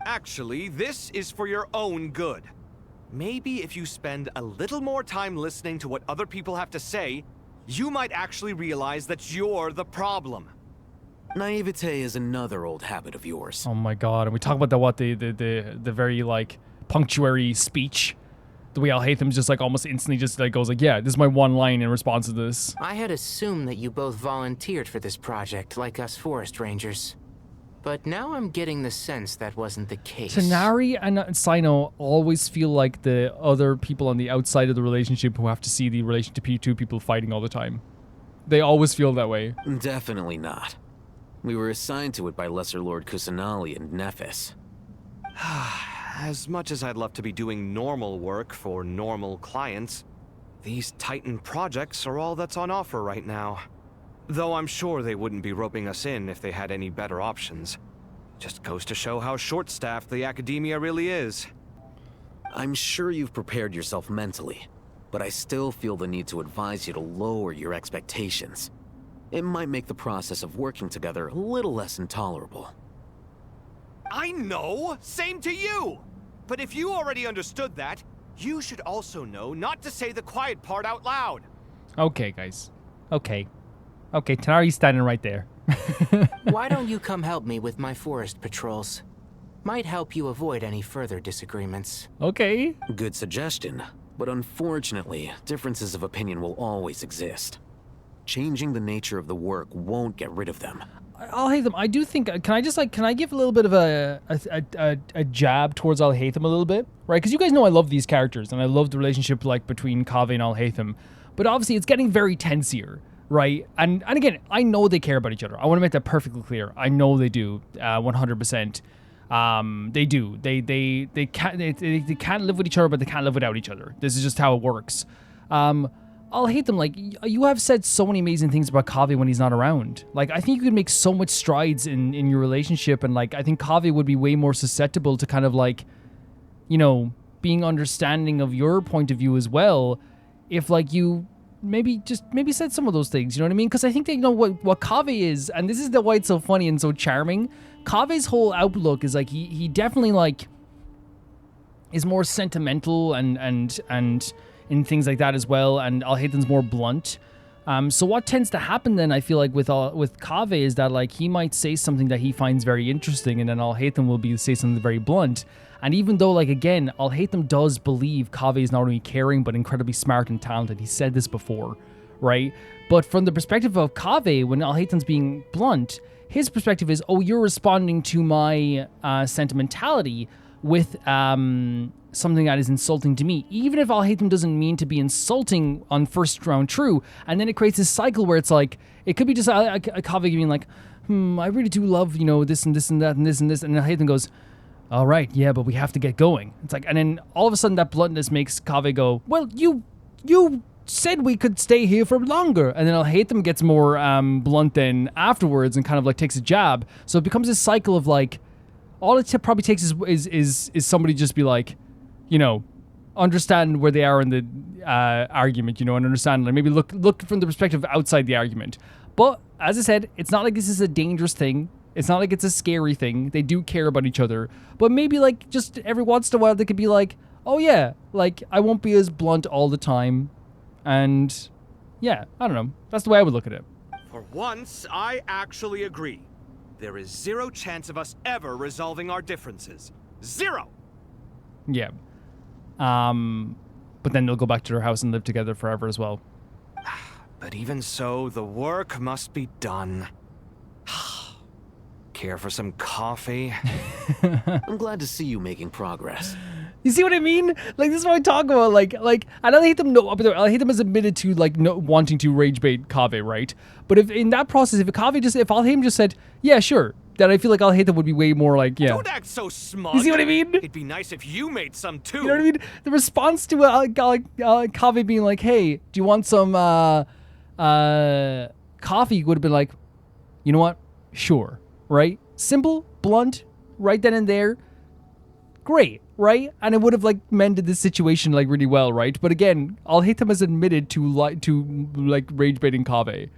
Actually, this is for your own good. Maybe if you spend a little more time listening to what other people have to say, you might actually realize that you're the problem. Naivete is another old habit of yours. Oh my god, and we talk about the very like punctuary speech. the way Al-Haytham's just like almost instantly just like goes like, yeah, this is my one line in response to this. I had assumed that you both volunteered for this project like us forest rangers. But now I'm getting the sense that wasn't the case. Tanari and Sino always feel like the other people on the outside of the relationship who have to see the relationship of two people fighting all the time. They always feel that way. Definitely not. We were assigned to it by Lesser Lord Kusanali and Nephis. As much as I'd love to be doing normal work for normal clients, these Titan projects are all that's on offer right now. Though I'm sure they wouldn't be roping us in if they had any better options. Just goes to show how short-staffed the academia really is. I'm sure you've prepared yourself mentally, but I still feel the need to advise you to lower your expectations. It might make the process of working together a little less intolerable. I know! Same to you! But if you already understood that, you should also know not to say the quiet part out loud. Okay, guys. Okay. Okay, Tanari's standing right there. Why don't you come help me with my forest patrols? Might help you avoid any further disagreements. Okay. Good suggestion, but unfortunately, differences of opinion will always exist. Changing the nature of the work won't get rid of them. Al-Haytham, I do think, can I give a little bit of a jab towards Al-Haytham a little bit? Right, because you guys know I love these characters, and I love the relationship like between Kaveh and Al-Haytham, but obviously it's getting very tense here. Right, and again, I know they care about each other. I want to make that perfectly clear. I know they do, 100%. They do. They can't live with each other, but they can't live without each other. This is just how it works. I'll hate them. Like, you have said so many amazing things about Kaveh when he's not around. Like, I think you could make so much strides in your relationship, and like, I think Kaveh would be way more susceptible to kind of like, you know, being understanding of your point of view as well, if like you maybe said some of those things, you know what I mean? Because I think they know what Kaveh is, and this is why it's so funny and so charming. Kaveh's whole outlook is like he definitely like is more sentimental and in things like that as well, and Al-Haytham's more blunt. So what tends to happen then, I feel like with Kaveh, is that like he might say something that he finds very interesting, and then Al-Haytham will say something very blunt. And even though, like, again, Al-Haytham does believe Kaveh is not only caring, but incredibly smart and talented. He said this before, right? But from the perspective of Kaveh, when Al-Haytham's being blunt, his perspective is, oh, you're responding to my sentimentality with something that is insulting to me. Even if Al-Haytham doesn't mean to be insulting on first round true, and then it creates this cycle where it's like, it could be just Kaveh being like, I really do love, you know, this and this and that and this and this, and Al-Haytham goes, all right, yeah, but we have to get going. It's like, and then all of a sudden that bluntness makes Kaveh go, well, you said we could stay here for longer. And then Al-Haytham gets more blunt then afterwards and kind of like takes a jab. So it becomes this cycle of like, all it probably takes is somebody just be like, you know, understand where they are in the argument, you know, and understand, like maybe look from the perspective outside the argument. But as I said, it's not like this is a dangerous thing. It's not like it's a scary thing. They do care about each other. But maybe like just every once in a while they could be like, oh yeah, like I won't be as blunt all the time. And yeah, I don't know. That's the way I would look at it. For once, I actually agree. There is zero chance of us ever resolving our differences. Zero! Yeah. But then they'll go back to their house and live together forever as well. But even so, the work must be done. Care for some coffee? I'm glad to see you making progress. You see what I mean? Like, this is what I talk about. Like, I don't hate them. No, Al-Haytham has admitted to like wanting to rage bait Kaveh, right? But if in that process, if Al-Haytham just said, yeah, sure, then I feel like Al-Haytham would be way more like, yeah. Don't act so smug. You see what I mean? It'd be nice if you made some too. You know what I mean? The response to Kaveh being like, hey, do you want some coffee? Would have been like, you know what? Sure. Right? Simple, blunt, right then and there. Great, right? And it would have like mended the situation like really well, right? But again, Al-Haytham has admitted to rage baiting Kaveh.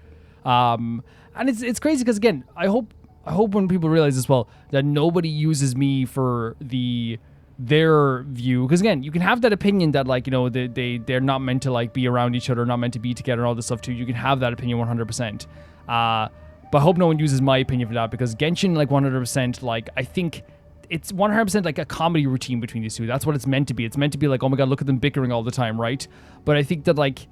And it's crazy because again, I hope when people realize as well that nobody uses me for their view, because again, you can have that opinion that like, you know, they're not meant to like be around each other, not meant to be together and all this stuff too. You can have that opinion 100%. But I hope no one uses my opinion for that, because Genshin, like 100%, like I think it's 100% like a comedy routine between these two. That's what it's meant to be. It's meant to be like, oh my god, look at them bickering all the time, right? But I think that like,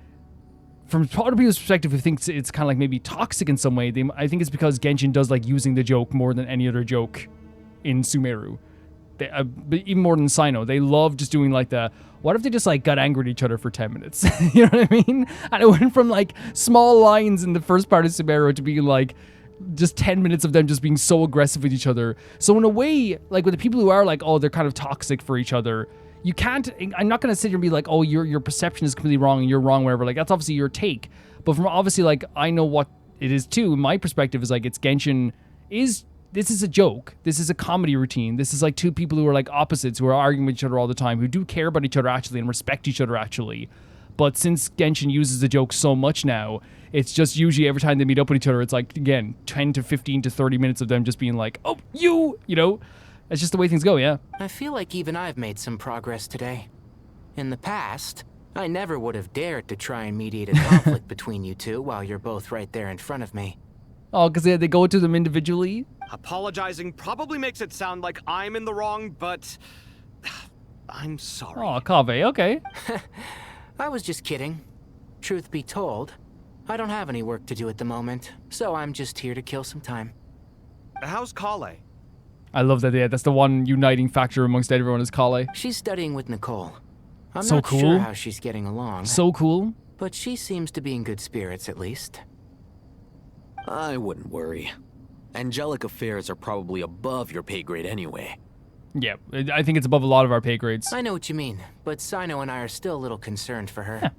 from other people's perspective who thinks it's kind of like maybe toxic in some way, I think it's because Genshin does like using the joke more than any other joke in Sumeru. But even more than Sino, they love just doing like what if they just like got angry at each other for 10 minutes? You know what I mean? And it went from like small lines in the first part of Sumeru to being like just 10 minutes of them just being so aggressive with each other. So in a way, like with the people who are like, oh, they're kind of toxic for each other, you can't, I'm not going to sit here and be like, oh, your perception is completely wrong and you're wrong, whatever. Like, that's obviously your take. But from obviously, like, I know what it is too. My perspective is like, it's Genshin this is a joke. This is a comedy routine. This is like two people who are like opposites, who are arguing with each other all the time, who do care about each other actually and respect each other actually. But since Genshin uses the joke so much now, it's just usually every time they meet up with each other, it's like, again, 10 to 15 to 30 minutes of them just being like, oh, you know? It's just the way things go, yeah. I feel like even I've made some progress today. In the past, I never would have dared to try and mediate a conflict between you two while you're both right there in front of me. Oh, because they go to them individually? Apologizing probably makes it sound like I'm in the wrong, but I'm sorry. Oh, Kaveh, okay. I was just kidding. Truth be told, I don't have any work to do at the moment, so I'm just here to kill some time. How's Kale? I love that, yeah, that's the one uniting factor amongst everyone is Kale. She's studying with Nicole. I'm so not cool. sure how she's getting along. So cool. But she seems to be in good spirits, at least. I wouldn't worry. Angelic affairs are probably above your pay grade anyway. Yeah, I think it's above a lot of our pay grades. I know what you mean, but Sino and I are still a little concerned for her.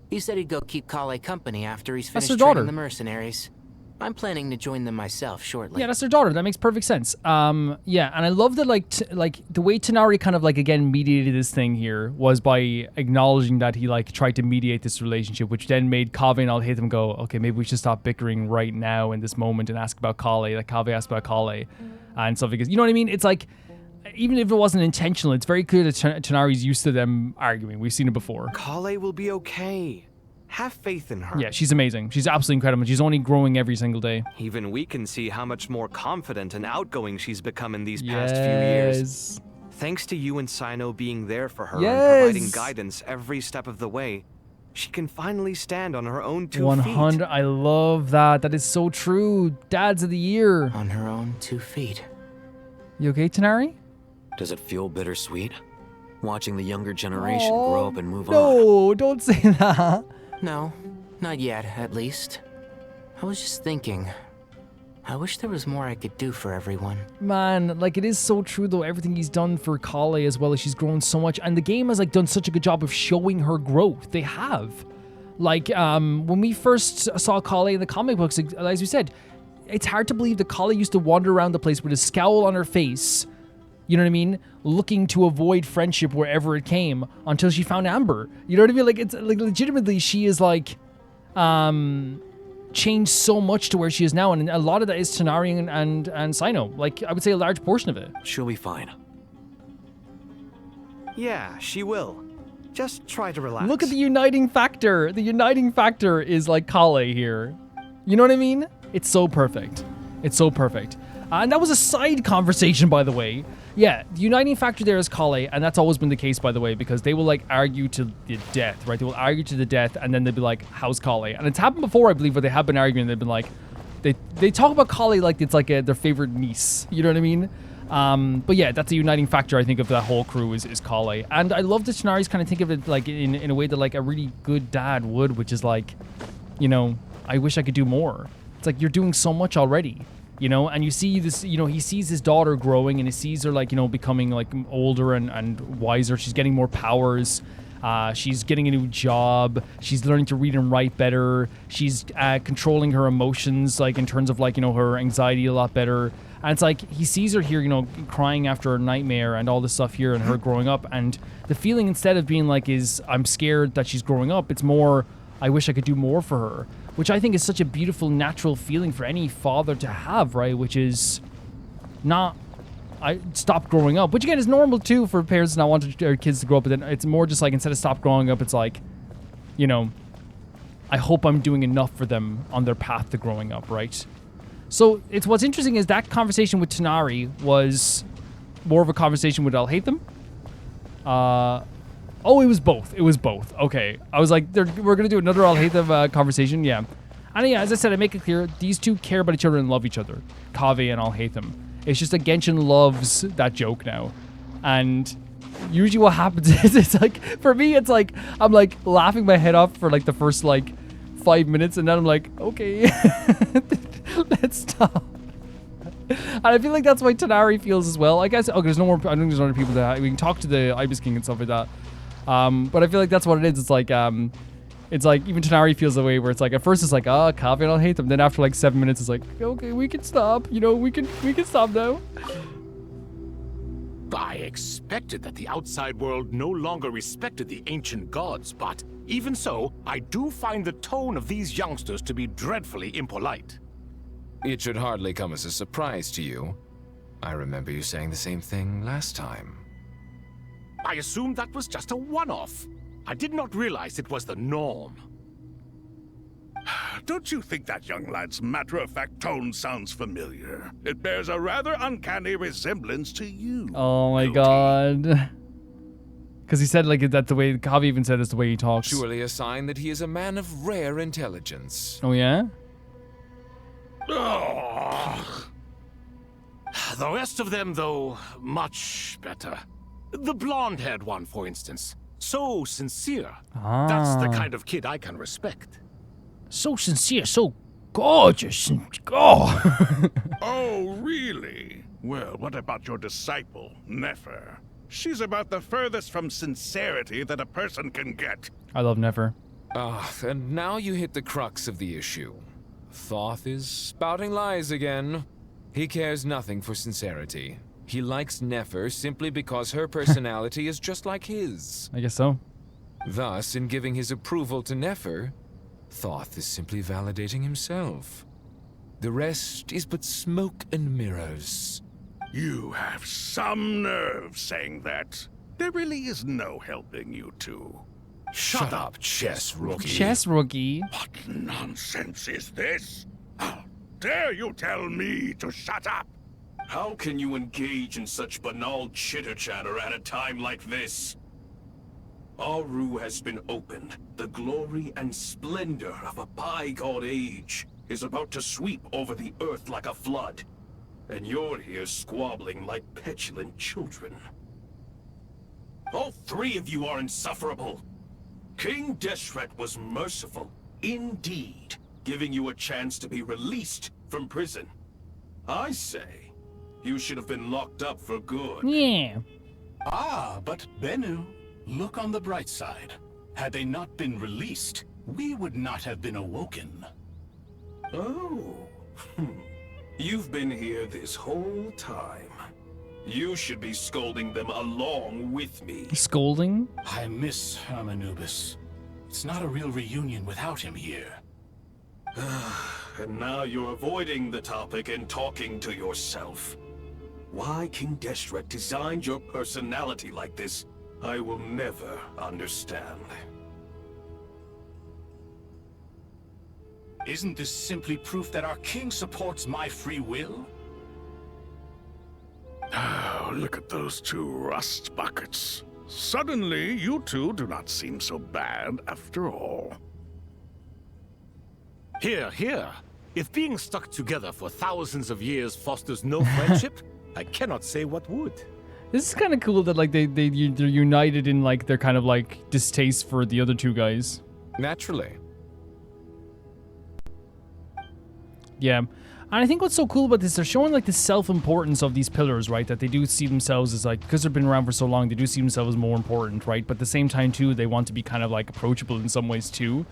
He said he'd go keep Kale company after he's finished training the mercenaries. I'm planning to join them myself shortly. Yeah, that's their daughter. That makes perfect sense. Yeah, and I love that, like, the way Tighnari kind of, like, again, mediated this thing here was by acknowledging that he, like, tried to mediate this relationship, which then made Kaveh and Alhaitham go, okay, maybe we should stop bickering right now in this moment and ask about Kale. Like, Kaveh asked about Kale and stuff, because, you know what I mean? It's like, even if it wasn't intentional, it's very clear that Tighnari's used to them arguing. We've seen it before. Kale will be okay. Have faith in her. Yeah, she's amazing. She's absolutely incredible. She's only growing every single day. Even we can see how much more confident and outgoing she's become in these past few years. Thanks to you and Sino being there for her and providing guidance every step of the way, she can finally stand on her own 2 feet. 100. I love that. That is so true. Dads of the year. On her own 2 feet. You okay, Tighnari? Does it feel bittersweet? Watching the younger generation grow up and move on. No, don't say that. No, not yet, at least. I was just thinking, I wish there was more I could do for everyone. Man, like, it is so true, though, everything he's done for Kale as well, as she's grown so much, and the game has, like, done such a good job of showing her growth. They have. Like, when we first saw Kale in the comic books, as we said, it's hard to believe that Kale used to wander around the place with a scowl on her face, you know what I mean? Looking to avoid friendship wherever it came until she found Amber. You know what I mean? Like, it's like legitimately she is like changed so much to where she is now, and a lot of that is Tighnari and Sino. Like, I would say a large portion of it. She'll be fine. Yeah, she will. Just try to relax. Look at the uniting factor. The uniting factor is like Kale here. You know what I mean? It's so perfect. It's so perfect. And that was a side conversation, by the way. Yeah, the uniting factor there is Kale, and that's always been the case, by the way, because they will, like, argue to the death, right? They will argue to the death, and then they'll be like, how's Kale? And it's happened before, I believe, where they have been arguing, they've been like, they talk about Kale like it's like their favorite niece, you know what I mean? But yeah, that's a uniting factor, I think, of that whole crew is Kale. And I love that Tighnari's kind of think of it, like, in a way that, like, a really good dad would, which is like, you know, I wish I could do more. It's like, you're doing so much already. You know, and you see this, you know, he sees his daughter growing and he sees her, like, you know, becoming, like, older and wiser. She's getting more powers. She's getting a new job. She's learning to read and write better. She's controlling her emotions, like, in terms of, like, you know, her anxiety a lot better. And it's like, he sees her here, you know, crying after a nightmare and all this stuff here and her growing up. And the feeling, instead of being like, I'm scared that she's growing up, it's more, I wish I could do more for her. Which I think is such a beautiful, natural feeling for any father to have, right? Which is not, stop growing up. Which, again, is normal, too, for parents to not want their kids to grow up. But then it's more just like, instead of stop growing up, it's like, you know, I hope I'm doing enough for them on their path to growing up, right? So what's interesting is that conversation with Tighnari was more of a conversation with Alhaitham. Oh, it was both. It was both. Okay. I was like, we're going to do another Alhaitham conversation. Yeah. And yeah, as I said, I make it clear, these two care about each other and love each other. Kaveh and Alhaitham. It's just that Genshin loves that joke now. And usually what happens is, it's like, for me, it's like, I'm like laughing my head off for like the first like 5 minutes. And then I'm like, okay, let's stop. And I feel like that's why Tanari feels as well. I guess, okay, there's no more, I think there's other people that, we can talk to the Ibis King and stuff like that. But I feel like that's what it is. It's like even Tanari feels the way where it's like, at first it's like, Kaveh and I'll hate them. Then after like 7 minutes, it's like, okay, we can stop. You know, we can stop now. I expected that the outside world no longer respected the ancient gods, but even so, I do find the tone of these youngsters to be dreadfully impolite. It should hardly come as a surprise to you. I remember you saying the same thing last time. I assumed that was just a one-off. I did not realize it was the norm. Don't you think that young lad's matter-of-fact tone sounds familiar? It bears a rather uncanny resemblance to you. Oh my god. Because he said like that the way, Kaveh even said it's the way he talks. Surely a sign that he is a man of rare intelligence. Oh yeah? Ugh. The rest of them, though, much better. The blonde-haired one, for instance. So sincere. That's the kind of kid I can respect. So sincere, so gorgeous. Oh. Oh, really? Well, what about your disciple, Nefer? She's about the furthest from sincerity that a person can get. I love Nefer. And now you hit the crux of the issue. Thoth is spouting lies again. He cares nothing for sincerity. He likes Nefer simply because her personality is just like his. I guess so. Thus, in giving his approval to Nefer, Thoth is simply validating himself. The rest is but smoke and mirrors. You have some nerve saying that. There really is no helping you two. Shut up, chess rookie. Chess rookie? What nonsense is this? How dare you tell me to shut up? How can you engage in such banal chitter-chatter at a time like this? Aru has been opened. The glory and splendor of a bygone age is about to sweep over the earth like a flood. And you're here squabbling like petulant children. All three of you are insufferable. King Deshret was merciful, indeed, giving you a chance to be released from prison. I say, you should have been locked up for good. Yeah. Ah, but Bennu, look on the bright side. Had they not been released, we would not have been awoken. Oh. You've been here this whole time. You should be scolding them along with me. Scolding? I miss Hermanubis. It's not a real reunion without him here. And now you're avoiding the topic and talking to yourself. Why King Deshret designed your personality like this, I will never understand. Isn't this simply proof that our king supports my free will? Oh, look at those two rust buckets. Suddenly, you two do not seem so bad after all. Here, here. If being stuck together for thousands of years fosters no friendship, I cannot say what would. This is kind of cool that like they're united in like their kind of like distaste for the other two guys. Naturally. Yeah. And I think what's so cool about this, they're showing like the self-importance of these pillars, right? That they do see themselves as like, because they've been around for so long, they do see themselves as more important, right? But at the same time too, they want to be kind of like approachable in some ways too.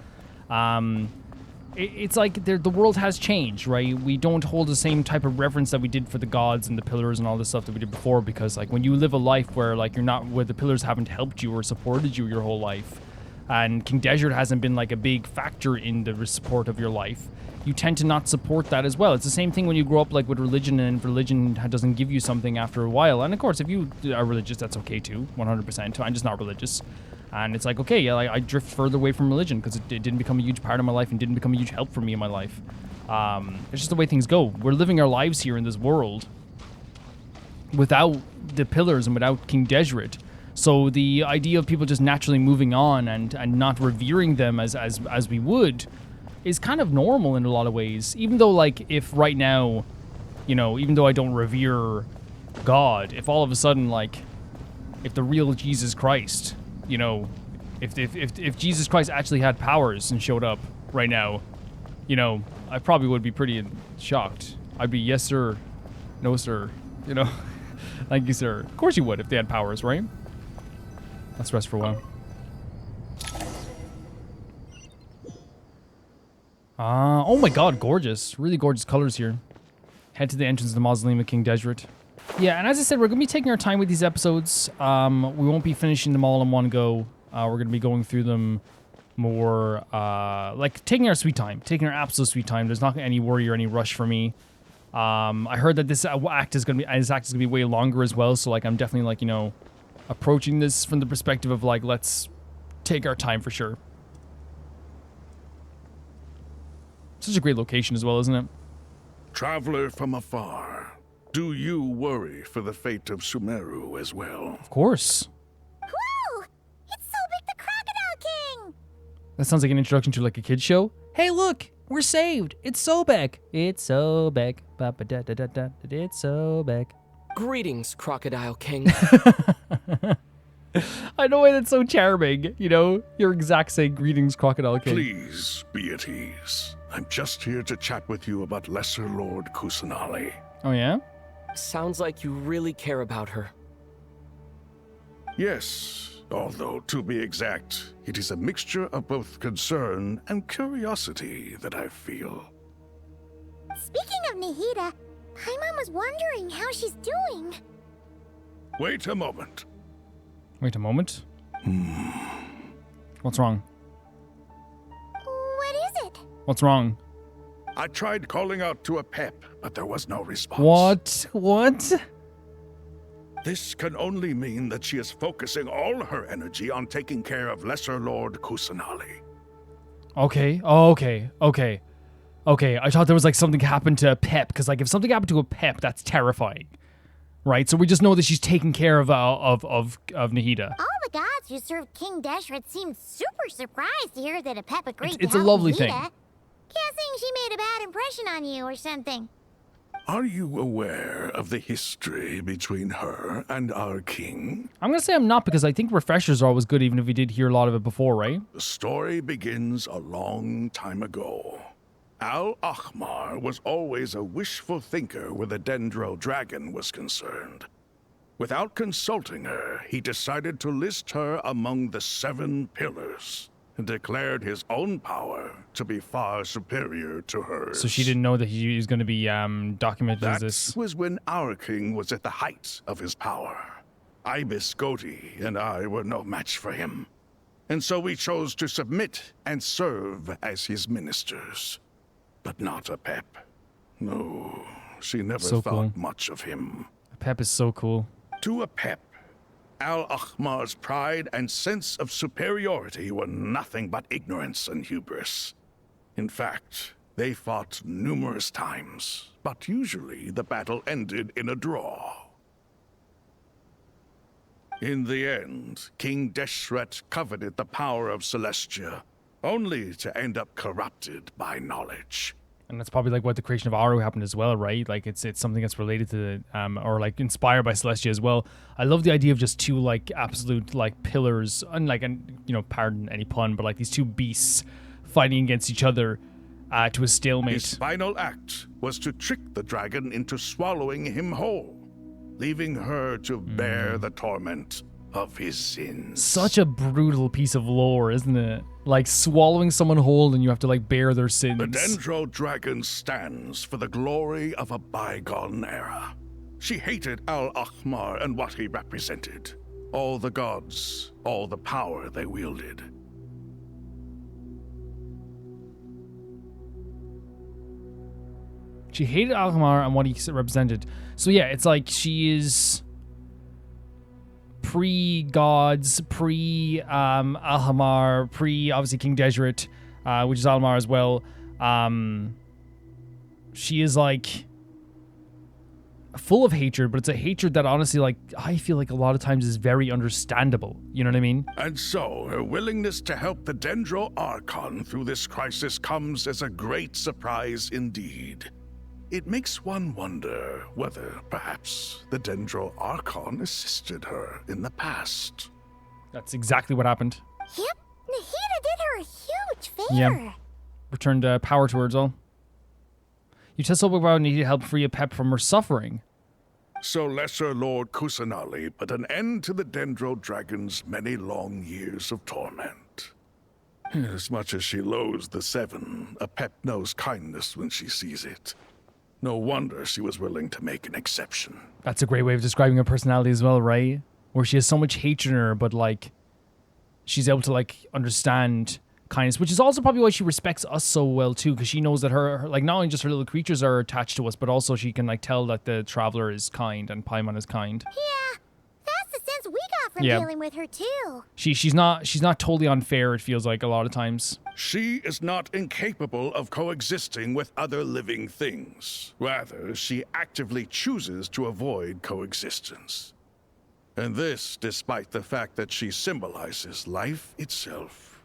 It's like the world has changed, right? We don't hold the same type of reverence that we did for the gods and the pillars and all this stuff that we did before, because like when you live a life where like you're not, where the pillars haven't helped you or supported you your whole life, and King Deshret hasn't been like a big factor in the support of your life, you tend to not support that as well. It's the same thing when you grow up like with religion, and religion doesn't give you something after a while. And of course, if you are religious, that's okay too, 100%. I'm just not religious. And it's like, okay, yeah, like I drift further away from religion because it didn't become a huge part of my life and didn't become a huge help for me in my life. It's just the way things go. We're living our lives here in this world. without the pillars and without King Deseret. So the idea of people just naturally moving on and not revering them as we would is kind of normal in a lot of ways. Even though, like, if right now, you know, even though I don't revere God, if all of a sudden, like, if the real Jesus Christ, you know, if Jesus Christ actually had powers and showed up right now, you know, I probably would be pretty shocked. I'd be, yes, sir, no, sir, you know. Thank you, sir. Of course you would if they had powers, right? Let's rest for a while. Oh my god, gorgeous. Really gorgeous colors here. Head to the entrance of the Mausoleum of King Deseret. Yeah, and as I said, we're going to be taking our time with these episodes. We won't be finishing them all in one go. We're going to be going through them more, like, taking our sweet time. Taking our absolute sweet time. There's not any worry or any rush for me. I heard that this act is going to be way longer as well, so, like, I'm definitely, like, you know, approaching this from the perspective of, like, let's take our time for sure. Such a great location as well, isn't it? Traveler from afar, do you worry for the fate of Sumeru as well? Of course. Whoa! It's Sobek the Crocodile King! That sounds like an introduction to, like, a kid's show. Hey, look! We're saved! It's Sobek! It's Sobek. Ba-ba-da-da-da-da. It's Sobek. Greetings, Crocodile King. I know why that's so charming, you know? Your exact saying, greetings, Crocodile King. Please be at ease. I'm just here to chat with you about Lesser Lord Kusanali. Oh, yeah? Sounds like you really care about her. Yes, although to be exact, it is a mixture of both concern and curiosity that I feel. Speaking of Nahida, Paimon was wondering how she's doing. Wait a moment. Wait a moment? What's wrong? What is it? What's wrong? I tried calling out to a pep, but there was no response. What? This can only mean that she is focusing all her energy on taking care of Lesser Lord Kusanali. Okay. Oh, okay. I thought there was, like, something happened to a pep, because, like, if something happened to a pep, that's terrifying. Right? So we just know that she's taking care of Nahida. All the gods who serve King Deseret seemed super surprised to hear that a pep agreed It's to a help lovely Nahida. thing. Guessing she made a bad impression on you or something. Are you aware of the history between her and our king? I'm going to say I'm not, because I think refreshers are always good, even if we did hear a lot of it before, right? The story begins a long time ago. Al-Ahmar was always a wishful thinker where the Dendro dragon was concerned. Without consulting her, he decided to list her among the 7 pillars and declared his own power to be far superior to hers. So she didn't know that he was going to be documented as this. That was when our king was at the height of his power. Ibis Goti and I were no match for him. And so we chose to submit and serve as his ministers. But not a pep. No, she never thought much of him. A pep is so cool. To a pep, Al-Ahmar's pride and sense of superiority were nothing but ignorance and hubris. In fact, they fought numerous times, but usually the battle ended in a draw. In the end, King Deseret coveted the power of Celestia, only to end up corrupted by knowledge. And that's probably like what the creation of Aru happened as well, right? Like it's something that's related to the, or like inspired by Celestia as well. I love the idea of just 2 like absolute like pillars, unlike, and you know, pardon any pun, but like these 2 beasts fighting against each other to a stalemate. His final act was to trick the dragon into swallowing him whole, leaving her to bear the torment of his sins. Such a brutal piece of lore, isn't it? Like swallowing someone whole and you have to like bear their sins. The Dendro dragon stands for the glory of a bygone era. She hated Al-Ahmar and what he represented. All the gods, all the power they wielded. She hated Al-Ahmar and what he represented. So yeah, it's like she is pre-gods, pre-Al-Ahmar, obviously King Deseret, which is Al-Ahmar as well. She is like full of hatred, but it's a hatred that honestly, like, I feel like a lot of times is very understandable. You know what I mean? And so, her willingness to help the Dendro Archon through this crisis comes as a great surprise indeed. It makes one wonder whether, perhaps, the Dendro Archon assisted her in the past. That's exactly what happened. Yep, Nahida did her a huge favor. Yeah. Returned power to her as well. You tell someone about needed help free a Pep from her suffering. So Lesser Lord Kusanali put an end to the Dendro Dragon's many long years of torment. As much as she loathes the Seven, a Pep knows kindness when she sees it. No wonder she was willing to make an exception. That's a great way of describing her personality as well, right? Where she has so much hatred in her, but like, she's able to like understand kindness, which is also probably why she respects us so well too, because she knows that her like not only just her little creatures are attached to us, but also she can like tell that the Traveler is kind and Paimon is kind. Yeah, that's the sense we got from dealing with her too. She's not totally unfair, it feels like a lot of times. She is not incapable of coexisting with other living things. Rather, she actively chooses to avoid coexistence. And this despite the fact that she symbolizes life itself.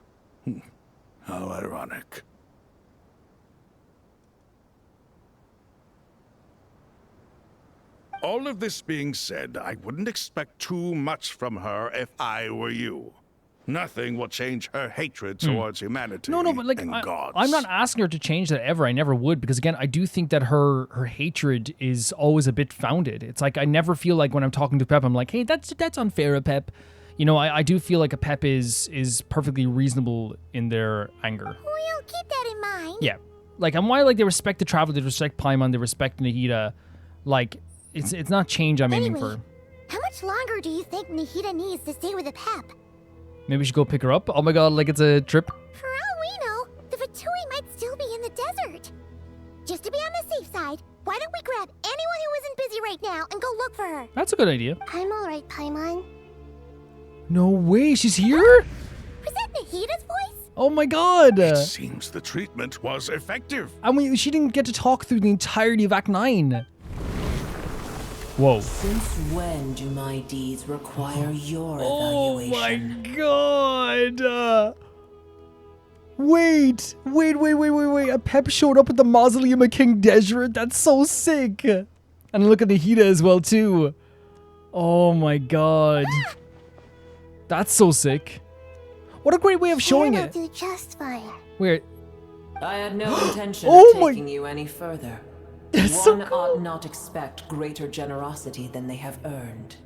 How ironic. All of this being said, I wouldn't expect too much from her if I were you. Nothing will change her hatred towards humanity No, but like, and gods. I'm not asking her to change that ever. I never would, because again, I do think that her hatred is always a bit founded. It's like I never feel like when I'm talking to Pep, I'm like, hey, that's unfair, Pep. You know, I do feel like a Pep is perfectly reasonable in their anger. We'll keep that in mind. Yeah, like and why like they respect the Traveler, they respect Paimon, they respect Nahida. Like it's not change I'm aiming for. How much longer do you think Nahida needs to stay with a Pep? Maybe we should go pick her up. Oh my god, like it's a trip. For all we know, the Fatui might still be in the desert. Just to be on the safe side, why don't we grab anyone who isn't busy right now and go look for her? That's a good idea. I'm alright, Paimon. No way, she's here? Was that Nahida's voice? Oh my god. It seems the treatment was effective. I mean, she didn't get to talk through the entirety of Act 9. Whoa. Since when do my deeds require your Oh evaluation? my god. Wait. A Pep showed up at the mausoleum of King Deseret. That's so sick. And look at Nahida as well too. Oh my god. That's so sick. What a great way of showing it. Do just fine. Wait. I had no intention Oh of my- taking you any further. That's One so cool. ought not expect greater generosity than they have earned.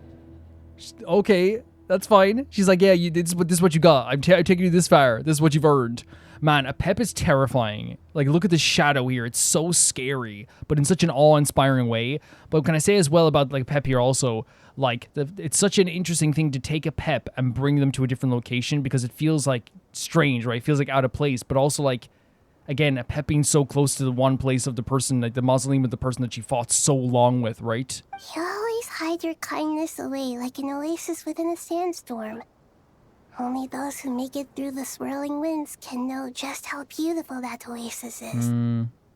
Okay, that's fine. She's like, yeah, this is what you got. I'm taking you this far. This is what you've earned. Man, a Pep is terrifying. Like, look at the shadow here. It's so scary, but in such an awe-inspiring way. But can I say as well about like Pep here also, like it's such an interesting thing to take a Pep and bring them to a different location because it feels like strange, right? It feels like out of place, but also like, again, a Pep being so close to the one place of the person, like the mausoleum of the person that she fought so long with, right? You always hide your kindness away like an oasis within a sandstorm. Only those who make it through the swirling winds can know just how beautiful that oasis is.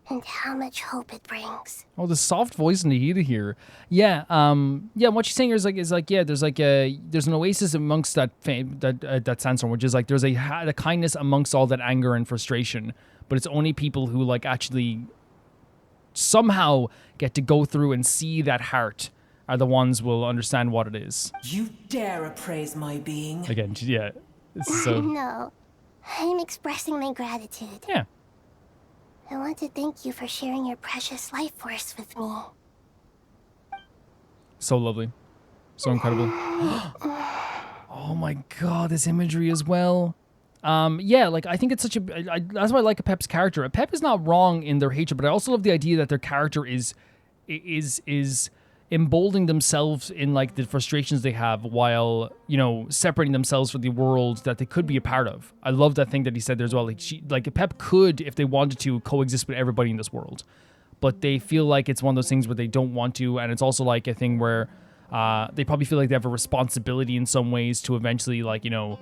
And how much hope it brings. Oh, the soft voice in Nahida here. Yeah, what she's saying here is like, yeah, there's an oasis amongst that sandstorm, which is like there's a kindness amongst all that anger and frustration, but it's only people who like actually somehow get to go through and see that heart are the ones will understand what it is. You dare appraise my being? Again, yeah, this is so. No, I'm expressing my gratitude. Yeah. I want to thank you for sharing your precious life force with me. So lovely. So incredible. Oh my god, this imagery as well. Yeah, like I think it's such a that's why I like a Pep's character. A Pep is not wrong in their hatred, but I also love the idea that their character is emboldening themselves in like the frustrations they have while, you know, separating themselves from the world that they could be a part of. I love that thing that he said there as well. Like a Pep could, if they wanted to, coexist with everybody in this world. But they feel like it's one of those things where they don't want to, and it's also like a thing where they probably feel like they have a responsibility in some ways to eventually, like, you know,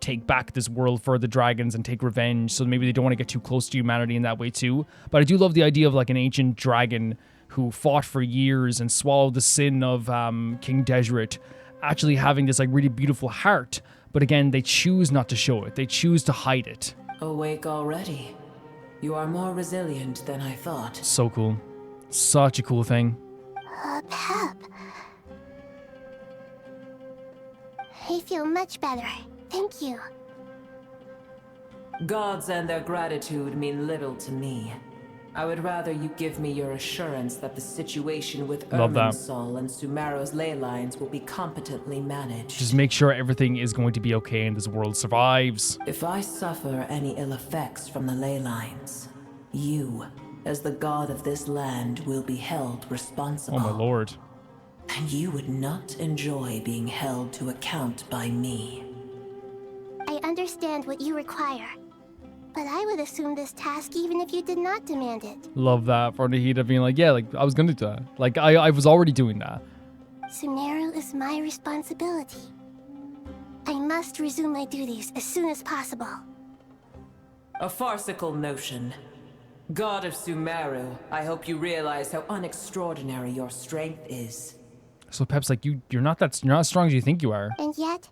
take back this world for the dragons and take revenge, so maybe they don't want to get too close to humanity in that way too. But I do love the idea of like an ancient dragon who fought for years and swallowed the sin of King Deseret, actually having this like really beautiful heart. But again, they choose not to show it. They choose to hide it. Awake already? You are more resilient than I thought. So cool. Such a cool thing. Pep. I feel much better. Thank you. Gods and their gratitude mean little to me. I would rather you give me your assurance that the situation with Irminsul and Sumeru's ley lines will be competently managed. Just make sure everything is going to be okay and this world survives. If I suffer any ill effects from the ley lines, you, as the god of this land, will be held responsible. Oh my lord. And you would not enjoy being held to account by me. I understand what you require. But I would assume this task even if you did not demand it. Love that for Nahida being like, yeah, like I was gonna do that. Like I was already doing that. Sumeru is my responsibility. I must resume my duties as soon as possible. A farcical notion. God of Sumeru, I hope you realize how unextraordinary your strength is. So Pep's like, you're not as strong as you think you are. And yet,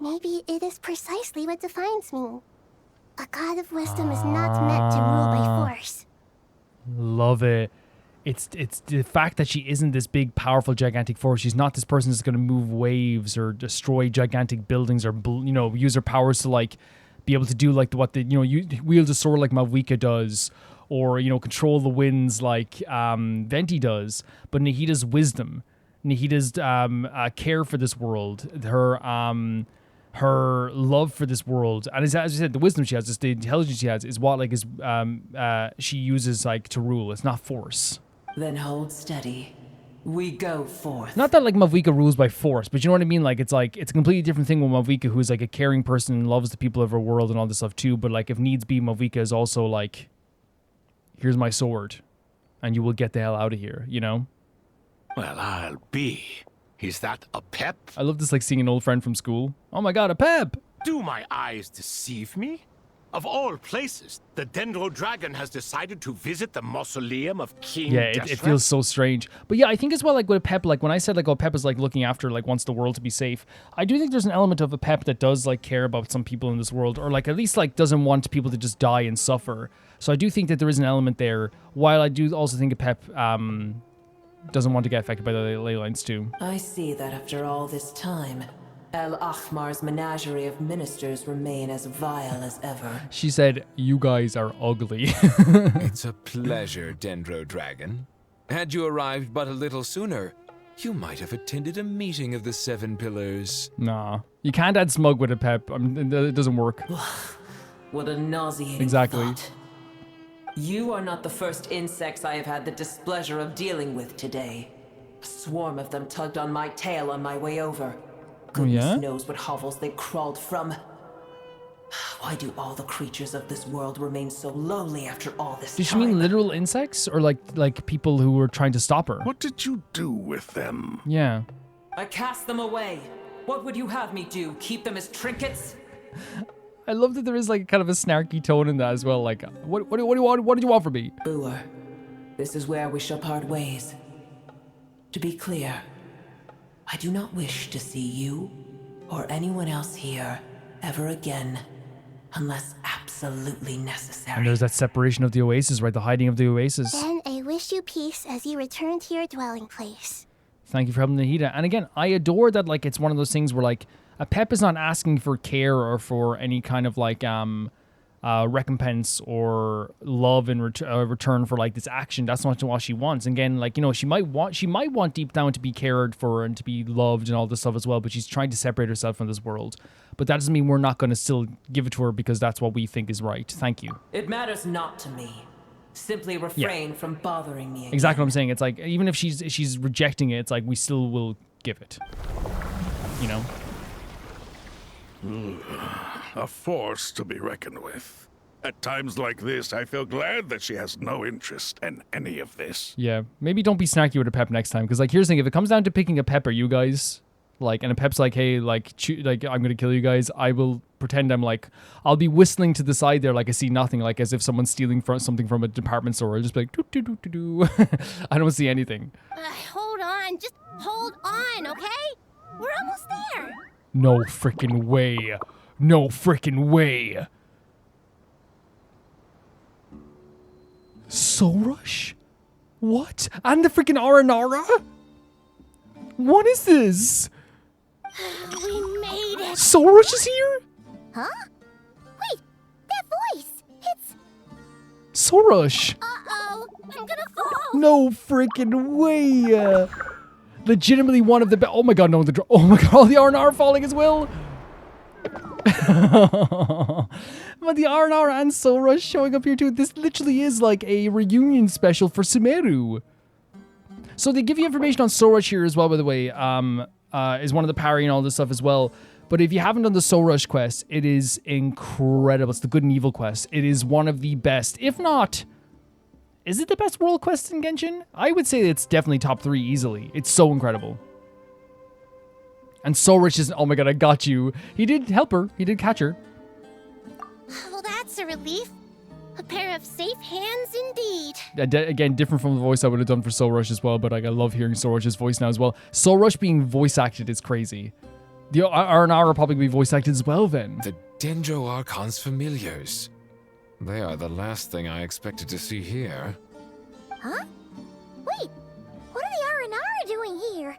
maybe it is precisely what defines me. A god of wisdom is not meant to rule by force. Love it. It's the fact that she isn't this big, powerful, gigantic force. She's not this person that's going to move waves or destroy gigantic buildings or, use her powers to, like, be able to do, like, wield a sword like Malvika does or, control the winds like Venti does. But Nahida's wisdom, Nahida's care for this world, her love for this world, and as you said, the wisdom she has, the intelligence she has, is what she uses like to rule. It's not force. Then hold steady. We go forth. Not that like Malvika rules by force, but you know what I mean. Like it's a completely different thing with Malvika, who is like a caring person and loves the people of her world and all this stuff too. But like if needs be, Malvika is also like, here's my sword, and you will get the hell out of here. Well, I'll be. Is that a Pep? I love this, like, seeing an old friend from school. Oh my god, a Pep! Do my eyes deceive me? Of all places, the Dendro Dragon has decided to visit the mausoleum of King Deseret? It feels so strange. But yeah, I think as well, like, with a Pep, like, when I said, like, oh, Pep is, like, looking after, like, wants the world to be safe, I do think there's an element of a Pep that does, like, care about some people in this world, or, like, at least, like, doesn't want people to just die and suffer. So I do think that there is an element there, while I do also think a Pep, doesn't want to get affected by the ley lines too. I see that after all this time, El Ahmar's menagerie of ministers remain as vile as ever. She said, you guys are ugly. It's a pleasure, Dendro Dragon. Had you arrived but a little sooner, you might have attended a meeting of the Seven Pillars. Nah, you can't add smug with a Pep. It doesn't work. What a nauseating thought. You are not the first insects I have had the displeasure of dealing with today. A swarm of them tugged on my tail on my way over. Goodness knows what hovels they crawled from. Why do all the creatures of this world remain so lowly after all this time? Did she mean literal insects or like people who were trying to stop her? What did you do with them? Yeah. I cast them away. What would you have me do? Keep them as trinkets? I love that there is like kind of a snarky tone in that as well. Like, what do you want? What did you want from me? Booer, this is where we shall part ways. To be clear, I do not wish to see you or anyone else here ever again, unless absolutely necessary. And there's that separation of the oasis, right? The hiding of the oasis. Then I wish you peace as you return to your dwelling place. Thank you for helping Nahida. And again, I adore that. Like, it's one of those things where like a Pep is not asking for care or for any kind of like recompense or love in return for like this action. That's not what she wants. And again, like, she might want deep down to be cared for and to be loved and all this stuff as well, but she's trying to separate herself from this world. But that doesn't mean we're not going to still give it to her because that's what we think is right. Thank you. It matters not to me. Simply refrain from bothering me again. Exactly what I'm saying. It's like, even if she's rejecting it, it's like we still will give it. A force to be reckoned with. At times like this, I feel glad that she has no interest in any of this. Yeah, maybe don't be snacky with a Pep next time, because like here's the thing: if it comes down to picking a Pep, are you guys like, and a Pep's like, hey, like I'm gonna kill you guys, I will pretend I'm like, I'll be whistling to the side there like I see nothing, like as if someone's stealing something from a department store. I'll just be like, doo doo doo doo doo. I don't see anything. Hold on, just hold on, okay? We're almost there. No freaking way. No freaking way. Soul Rush? What? And the freaking Aranara? What is this? We made it. Soul Rush is here? Huh? Wait, that voice. It's Soul Rush. Uh-oh, I'm gonna fall. No freaking way. Legitimately one of the best. Oh my god, no. Oh my god, all the R&R falling as well. But the R&R and Soul Rush showing up here too. This literally is like a reunion special for Sumeru. So they give you information on Soul Rush here as well, by the way. Is one of the parry and all this stuff as well. But if you haven't done the Soul Rush quest, it is incredible. It's the Good and Evil quest. It is one of the best, if not... Is it the best world quest in Genshin? I would say it's definitely top 3 easily. It's so incredible. And Soul Rush is... Oh my god, I got you. He did help her. He did catch her. Well, that's a relief. A pair of safe hands indeed. Again, different from the voice I would have done for Soul Rush as well, but like, I love hearing Soul Rush's voice now as well. Soul Rush being voice acted is crazy. The R&R will probably be voice acted as well then. The Dendro Archon's familiars. They are the last thing I expected to see here. Huh? Wait, what are the R&R doing here?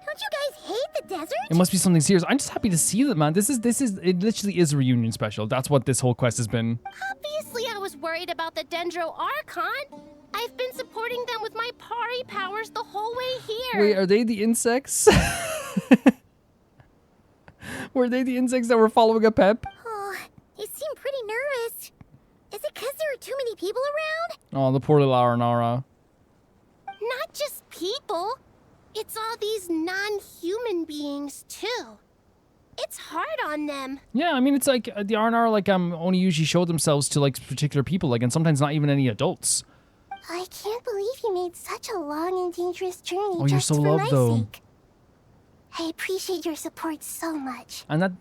Don't you guys hate the desert? It must be something serious. I'm just happy to see that, man. It literally is a reunion special. That's what this whole quest has been. Obviously, I was worried about the Dendro Archon. I've been supporting them with my Pari powers the whole way here. Wait, are they the insects? Were they the insects that were following a Pep? Oh, they seem pretty nervous. Is it because there are too many people around? Oh, the poor little Aranara. Not just people. It's all these non-human beings, too. It's hard on them. Yeah, I mean, it's like the R&R like only usually show themselves to like particular people, like, and sometimes not even any adults. I can't believe you made such a long and dangerous journey you're just so for loved, my though. sake. I appreciate your support so much. And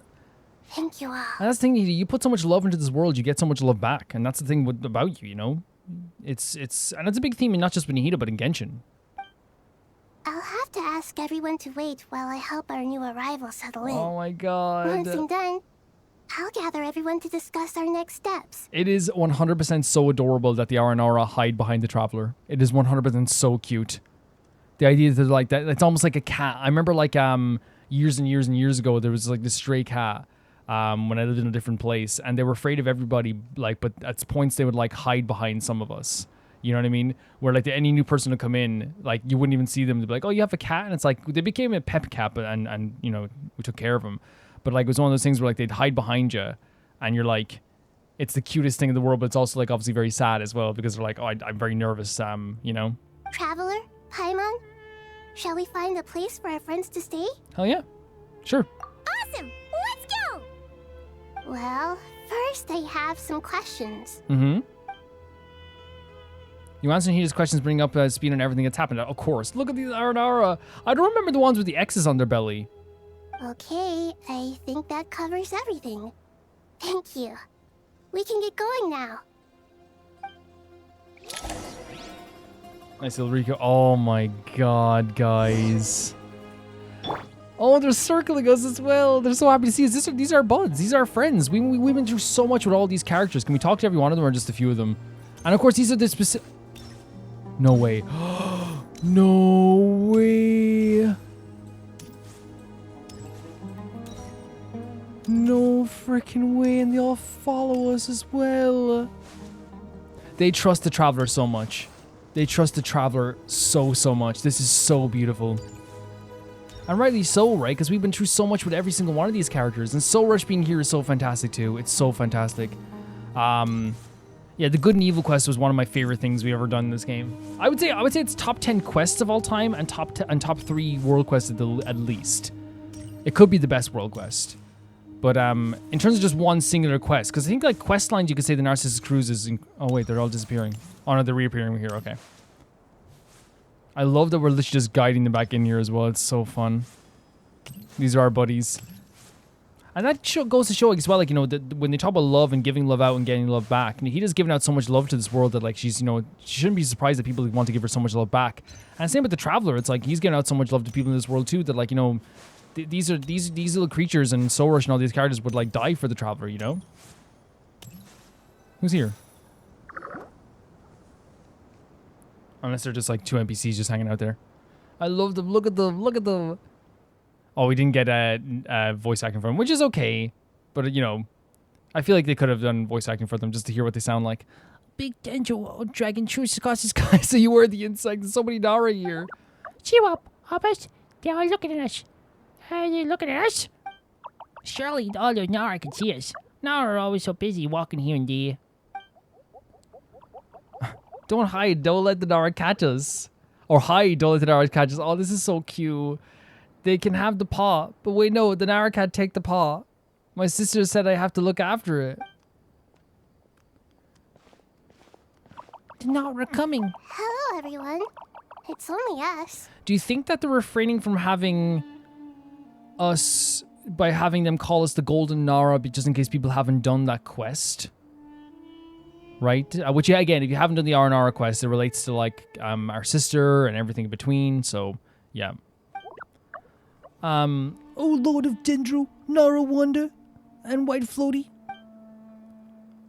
Thank you all. And that's the thing, you put so much love into this world, you get so much love back, and that's the thing about you, you know? It's a big theme, not just in Nihida, but in Genshin. I'll have to ask everyone to wait while I help our new arrival settle in. Oh my god. Once I'm done, I'll gather everyone to discuss our next steps. It is 100% so adorable that the Aranara hide behind the Traveler. It is 100% so cute. The idea that like that, it's almost like a cat. I remember like years and years and years ago, there was like this stray cat when I lived in a different place, and they were afraid of everybody, like, but at points they would like hide behind some of us. You know what I mean? Where like any new person to come in, like you wouldn't even see them. They'd be like, "Oh, you have a cat," and it's like they became a pep cat, and you know, we took care of them. But like it was one of those things where like they'd hide behind you, and you're like, it's the cutest thing in the world, but it's also like obviously very sad as well because they're like, "Oh, I'm very nervous," you know. Traveler, Paimon, shall we find a place for our friends to stay? Hell yeah, sure. Awesome, let's go. Well, first I have some questions. Mm-hmm. You answer Nihida's questions, bring up speed and everything that's happened. Of course. Look at these Aranara. I don't remember the ones with the X's on their belly. Okay, I think that covers everything. Thank you. We can get going now. Nice little Rico. Oh my god, guys. Oh, they're circling us as well. They're so happy to see us. These are buds. These are friends. We've been through so much with all these characters. Can we talk to every one of them or just a few of them? And of course, these are the specific... No way. No way. No freaking way. And they all follow us as well. They trust the Traveler so much. They trust the Traveler so much. This is so beautiful. And rightly so, right? Because we've been through so much with every single one of these characters. And Soul Rush being here is so fantastic too. It's so fantastic. Yeah, the Good and Evil quest was one of my favorite things we've ever done in this game. I would say it's top 10 quests of all time and top 3 world quests at least. It could be the best world quest. But in terms of just one singular quest, because I think like quest lines you could say the Narcissus Cruise is... Oh wait, they're all disappearing. Oh no, they're reappearing here, okay. I love that we're literally just guiding them back in here as well. It's so fun. These are our buddies. And that goes to show as well, like, you know, that when they talk about love and giving love out and getting love back, and he just giving out so much love to this world that, like, she's, you know, she shouldn't be surprised that people want to give her so much love back. And same with the Traveler. It's like he's giving out so much love to people in this world too that, like, you know, these little creatures and Soul Rush and all these characters would, like, die for the Traveler, you know? Who's here? Unless they're just, like, 2 NPCs just hanging out there. I love them. Look at them. Look at them. Oh, we didn't get a voice acting for them, which is okay. But, you know, I feel like they could have done voice acting for them just to hear what they sound like. Big Dendro dragon shoots across the sky, so you were the insect. There's so many Nara here. Cheer up, Hoppers. They're all looking at us. Are they looking at us? Surely all those Nara can see us. Nara are always so busy walking here and there. Don't hide. Don't let the Nara catch us. Or hide. Don't let the Nara catch us. Oh, this is so cute. They can have the paw. But wait, no. The Nara can't take the paw. My sister said I have to look after it. The Nara are coming. Hello, everyone. It's only us. Do you think that they're refraining from having us by having them call us the Golden Nara just in case people haven't done that quest? Right? Which, yeah, again, if you haven't done the R&R quest, it relates to, like, our sister and everything in between. So, yeah. Oh, Lord of Dendro, Nara Wonder, and White Floaty.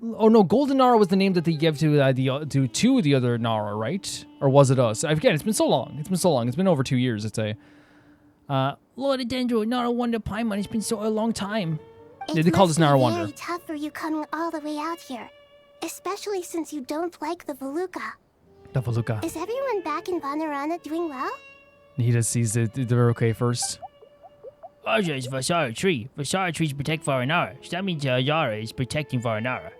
Oh, no, Golden Nara was the name that they gave to the other Nara, right? Or was it us? Again, it's been so long. It's been so long. It's been over 2 years, I'd say. Lord of Dendro, Nara Wonder, Paimon, it's been so a long time. Yeah, they call this Nara Wonder. It's very tough for you coming all the way out here. Especially since you don't like the Voluka. The Voluka. Is everyone back in Vanarana doing well? He just sees that they're okay first. Aja is Vasara Tree. Vasara Trees protect Varanara. So that means Yara is protecting Varanara.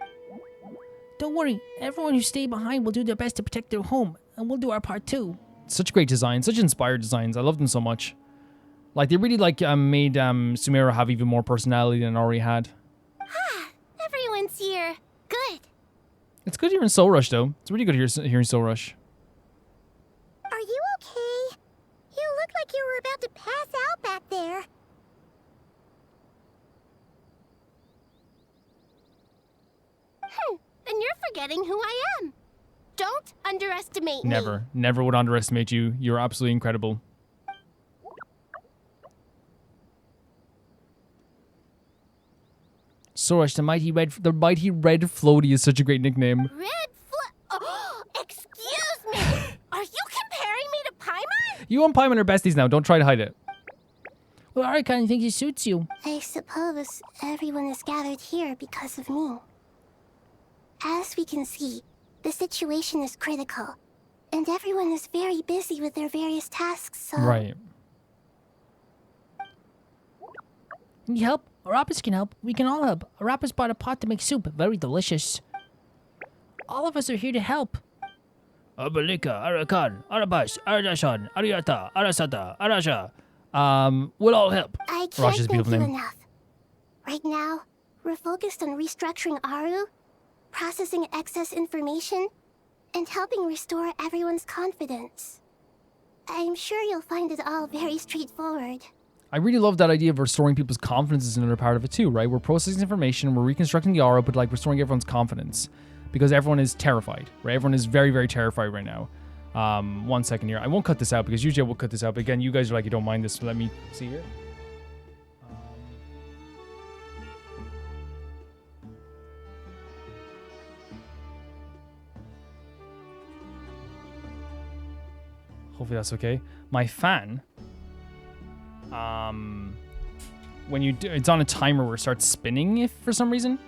Don't worry, everyone who stayed behind will do their best to protect their home, and we'll do our part too. Such great designs, such inspired designs. I love them so much. Like, they really, like, made Sumeru have even more personality than it already had. Ah, everyone's here. Good. It's good hearing Soul Rush, though. It's really good hearing Soul Rush. Are you okay? You look like you were about to pass out back there. Then you're forgetting who I am. Don't underestimate me. Never. Never would underestimate you. You're absolutely incredible. Soul Rush, the mighty red floaty is such a great nickname. Oh, excuse me. Are you comparing me to Paimon? You and Paimon are besties now. Don't try to hide it. Well, I kind of think it suits you. I suppose everyone is gathered here because of me. As we can see, the situation is critical, and everyone is very busy with their various tasks, so... Right. Need help? Arapis can help. We can all help. Arapis bought a pot to make soup. Very delicious. All of us are here to help. Abalika, Arakan, Arabas, Aradashan, Ariata, Arasata, Arasha. We'll all help. I can't thank you enough. Right now, we're focused on restructuring Aru, processing excess information, and helping restore everyone's confidence. I'm sure you'll find it all very straightforward. I really love that idea of restoring people's confidence is another part of it too, right? We're processing information, we're reconstructing the aura, but like restoring everyone's confidence. Because everyone is terrified, right? Everyone is very, very terrified right now. 1 second here. I won't cut this out because usually I will cut this out. But again, you guys are like, you don't mind this, so let me see here. Hopefully that's okay. My fan, when you do, it's on a timer where it starts spinning if for some reason.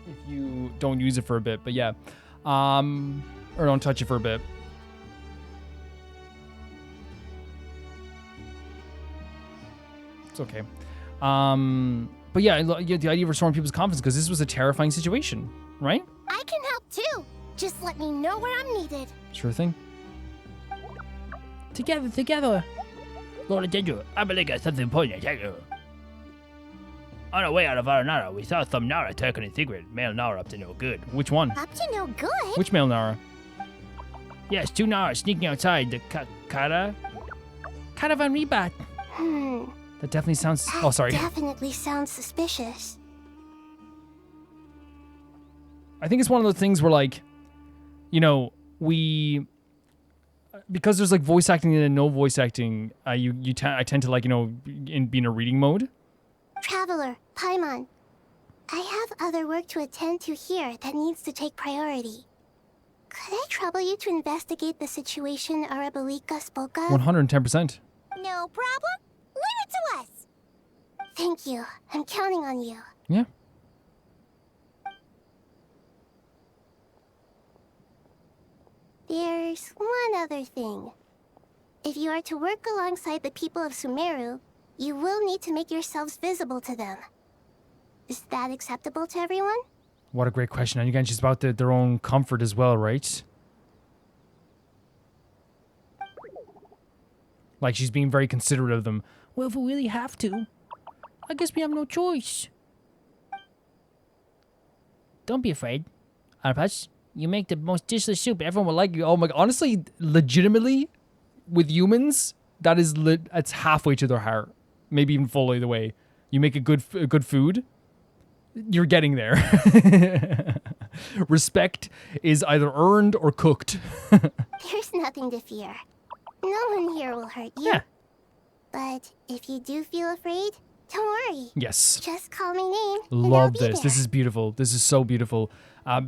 If you don't use it for a bit, but yeah. Or don't touch it for a bit. It's okay. But yeah, the idea of restoring people's confidence, because this was a terrifying situation, right? I can help too. Just let me know where I'm needed. Sure thing. Together. Lord of Dendro, I believe I got something important to tell you. On our way out of Aranara, we saw some Nara talking in secret. Male Nara up to no good. Which one? Up to no good? Which male Nara? Yes, 2 Nara sneaking outside the Caravan Rebat. That definitely sounds... That oh, sorry. definitely sounds suspicious. I think it's one of those things where, like, you know, because there's, like, voice acting and no voice acting, I tend to, like, you know, be in a reading mode. Traveler, Paimon, I have other work to attend to here that needs to take priority. Could I trouble you to investigate the situation Arabalika spoke of? 110%. No problem. Leave it to us. Thank you. I'm counting on you. Yeah. There's one other thing. If you are to work alongside the people of Sumeru, you will need to make yourselves visible to them. Is that acceptable to everyone? What a great question. And again, she's about their own comfort as well, right? Like, she's being very considerate of them. Well, if we really have to, I guess we have no choice. Don't be afraid. Arpas, you make the most dishless soup. Everyone will like you. Oh my god. Honestly, legitimately, with humans, that is it's halfway to their heart. Maybe even fully the way. You make a good food, you're getting there. Respect is either earned or cooked. There's nothing to fear. No one here will hurt you. Yeah. But if you do feel afraid, don't worry. Yes. Just call my name. Love this. This is beautiful. This is so beautiful.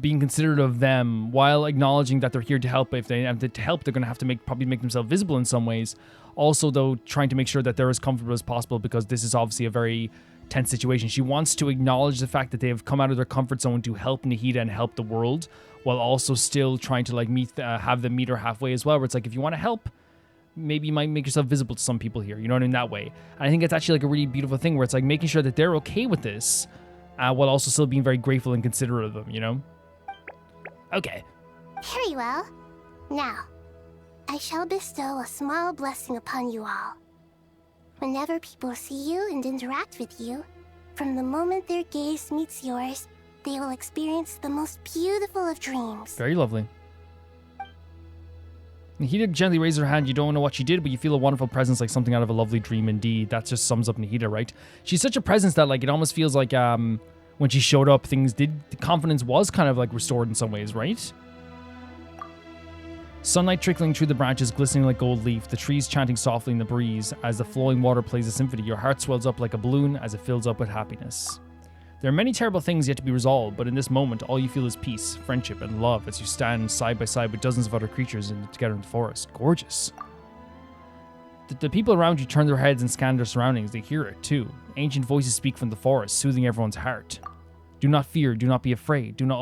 Being considerate of them while acknowledging that they're here to help. If they have to help, they're going to have to probably make themselves visible in some ways. Also, though, trying to make sure that they're as comfortable as possible because this is obviously a very tense situation. She wants to acknowledge the fact that they have come out of their comfort zone to help Nahida and help the world, while also still trying to like have them meet her halfway as well. Where it's like, if you want to help, maybe you might make yourself visible to some people here. You know what I mean? That way. And I think it's actually like a really beautiful thing where it's like making sure that they're okay with this, while also still being very grateful and considerate of them. You know? Okay. Very well. Now, I shall bestow a small blessing upon you all. Whenever people see you and interact with you, from the moment their gaze meets yours, they will experience the most beautiful of dreams. Very lovely. Nahida gently raises her hand. You don't know what she did, but you feel a wonderful presence, like something out of a lovely dream indeed. That just sums up Nahida, right? She's such a presence that like it almost feels like when she showed up, the confidence was kind of like restored in some ways, right? Sunlight trickling through the branches, glistening like gold leaf, the trees chanting softly in the breeze. As the flowing water plays a symphony, your heart swells up like a balloon as it fills up with happiness. There are many terrible things yet to be resolved, but in this moment, all you feel is peace, friendship, and love as you stand side by side with dozens of other creatures together in the forest. Gorgeous. The people around you turn their heads and scan their surroundings. They hear it, too. Ancient voices speak from the forest, soothing everyone's heart. Do not fear, do not be afraid, do not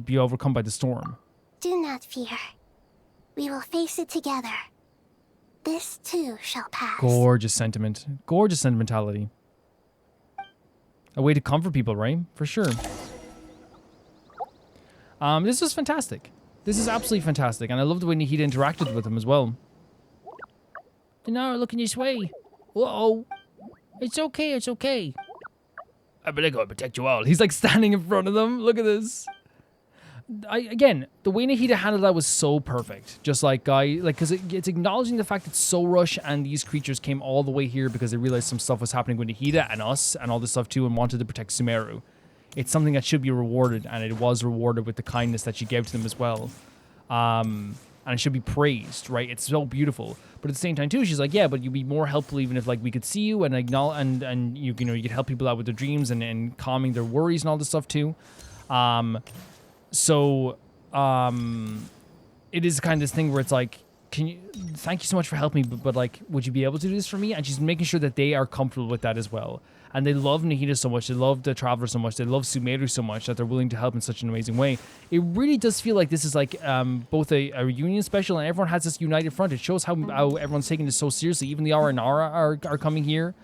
be overcome by the storm. Do not fear. We will face it together. This too shall pass. Gorgeous sentiment. Gorgeous sentimentality. A way to comfort people, right? For sure. This is fantastic. This is absolutely fantastic. And I love the way Nahida interacted with him as well. Dinara, looking this way. Uh-oh. It's okay, it's okay. I believe I'll protect you all. He's like standing in front of them. Look at this. Again, the way Nahida handled that was so perfect. Just like, because it's acknowledging the fact that So Rush and these creatures came all the way here because they realized some stuff was happening with Nahida and us and all this stuff too and wanted to protect Sumeru. It's something that should be rewarded, and it was rewarded with the kindness that she gave to them as well. And it should be praised, right? It's so beautiful. But at the same time too, she's like, yeah, but you'd be more helpful even if like we could see you and acknowledge and you know you could help people out with their dreams and calming their worries and all this stuff too. So, it is kind of this thing where it's like, thank you so much for helping me, but like, would you be able to do this for me? And she's making sure that they are comfortable with that as well. And they love Nahida so much, they love the Traveler so much, they love Sumeru so much that they're willing to help in such an amazing way. It really does feel like this is like, both a reunion special and everyone has this united front. It shows how everyone's taking this so seriously. Even the Aranara are coming here.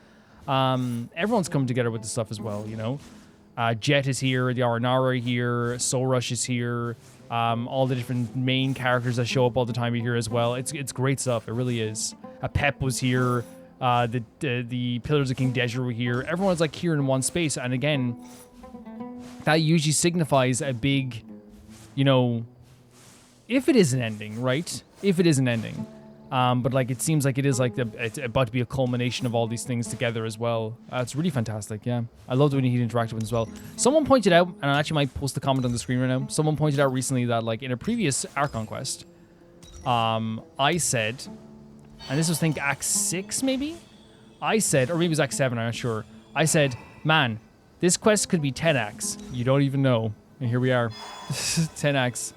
Everyone's coming together with this stuff as well, you know? Jet is here, the Aranara are here, Soul Rush is here, all the different main characters that show up all the time are here as well. It's great stuff, it really is. Pep was here, the Pillars of King Deja were here. Everyone's like here in one space, and again, that usually signifies a big, you know, if it is an ending, right? If it is an ending. But like it seems like it is like it's about to be a culmination of all these things together as well. It's really fantastic. Yeah, I loved when he interacted with it as well. Someone pointed out, and I actually might post the comment on the screen right now. Someone pointed out recently that like in a previous Archon quest, I said, and this was think Act 6 maybe. I said, or maybe it was Act 7. I'm not sure. I said, man, this quest could be 10 acts. You don't even know. And here we are. 10 acts.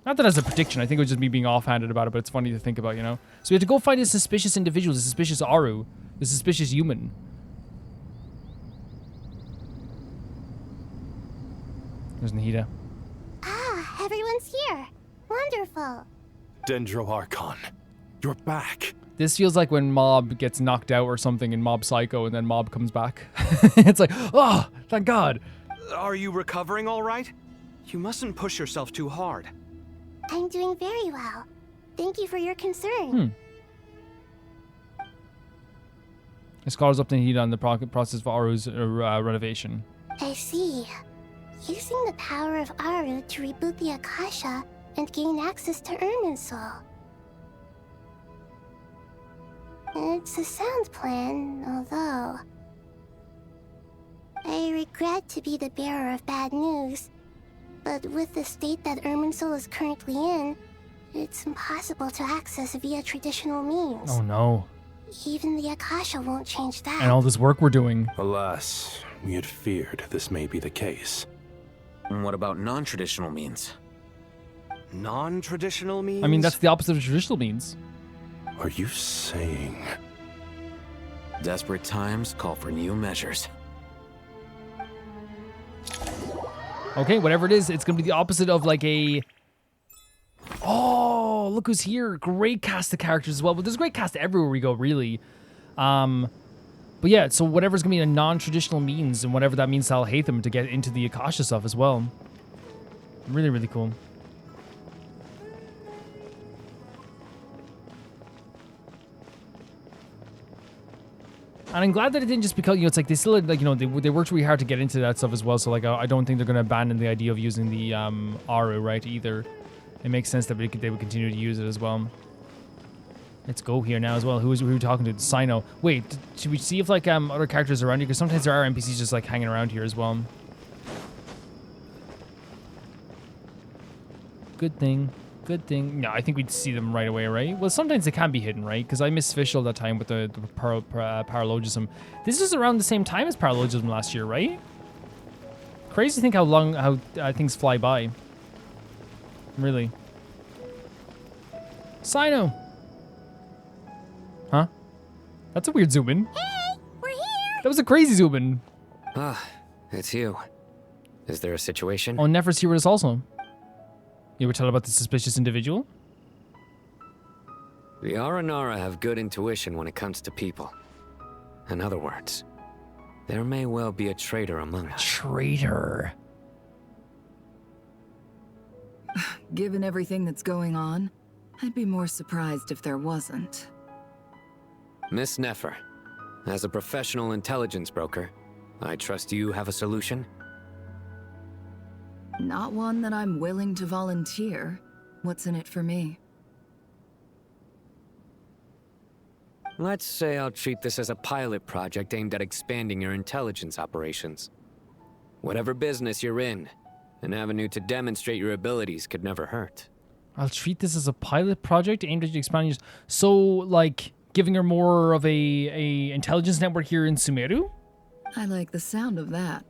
Not that as a prediction. I think it was just me being offhanded about it, but it's funny to think about, you know? So we have to go find a suspicious individual, the suspicious Aru, the suspicious human. There's Nahida. Ah, everyone's here. Wonderful. Dendro Archon, you're back. This feels like when Mob gets knocked out or something in Mob Psycho and then Mob comes back. It's like, oh, thank God. Are you recovering all right? You mustn't push yourself too hard. I'm doing very well. Thank you for your concern. Scholars up to Nahida on the process of Aru's renovation. I see. Using the power of Aru to reboot the Akasha and gain access to Irminsul. It's a sound plan, although... I regret to be the bearer of bad news, but with the state that Irminsul is currently in, it's impossible to access via traditional means. Oh no. Even the Akasha won't change that. And all this work we're doing. Alas, we had feared this may be the case. And what about non-traditional means? Non-traditional means? I mean, that's the opposite of traditional means. Are you saying... Desperate times call for new measures. Okay, whatever it is, it's going to be the opposite of like a... Oh, look who's here. Great cast of characters as well. But there's a great cast everywhere we go, really. But yeah, so whatever's going to be a non-traditional means, and whatever that means to Al-Haytham to get into the Akasha stuff as well. Really, really cool. And I'm glad that it didn't just because, you know, it's like they still, like, you know, they worked really hard to get into that stuff as well. So, like, I don't think they're going to abandon the idea of using the Aru, right, either. It makes sense that they would continue to use it as well. Let's go here now as well. Who are we talking to? Sino. Wait, should we see if, like, other characters are around here? Because sometimes there are NPCs just, like, hanging around here as well. Good thing. Good thing. No, I think we'd see them right away, right? Well, sometimes they can be hidden, right? Because I missed Fish all that time with the Paralogism. This is around the same time as Paralogism last year, right? Crazy to think how things fly by. Really. Sino. Huh? That's a weird zoom in. Hey, we're here. That was a crazy zoom in. Ah, it's you. Is there a situation? Oh, Nefer's here with us also. You ever tell about the suspicious individual? The Aranara have good intuition when it comes to people. In other words, there may well be a traitor among us. Traitor. Given everything that's going on, I'd be more surprised if there wasn't. Miss Nefer, as a professional intelligence broker, I trust you have a solution? Not one that I'm willing to volunteer. What's in it for me? Let's say I'll treat this as a pilot project aimed at expanding your intelligence operations. Whatever business you're in, an avenue to demonstrate your abilities could never hurt. I'll treat this as a pilot project aimed at expanding. So, like, giving her more of a intelligence network here in Sumeru? I like the sound of that.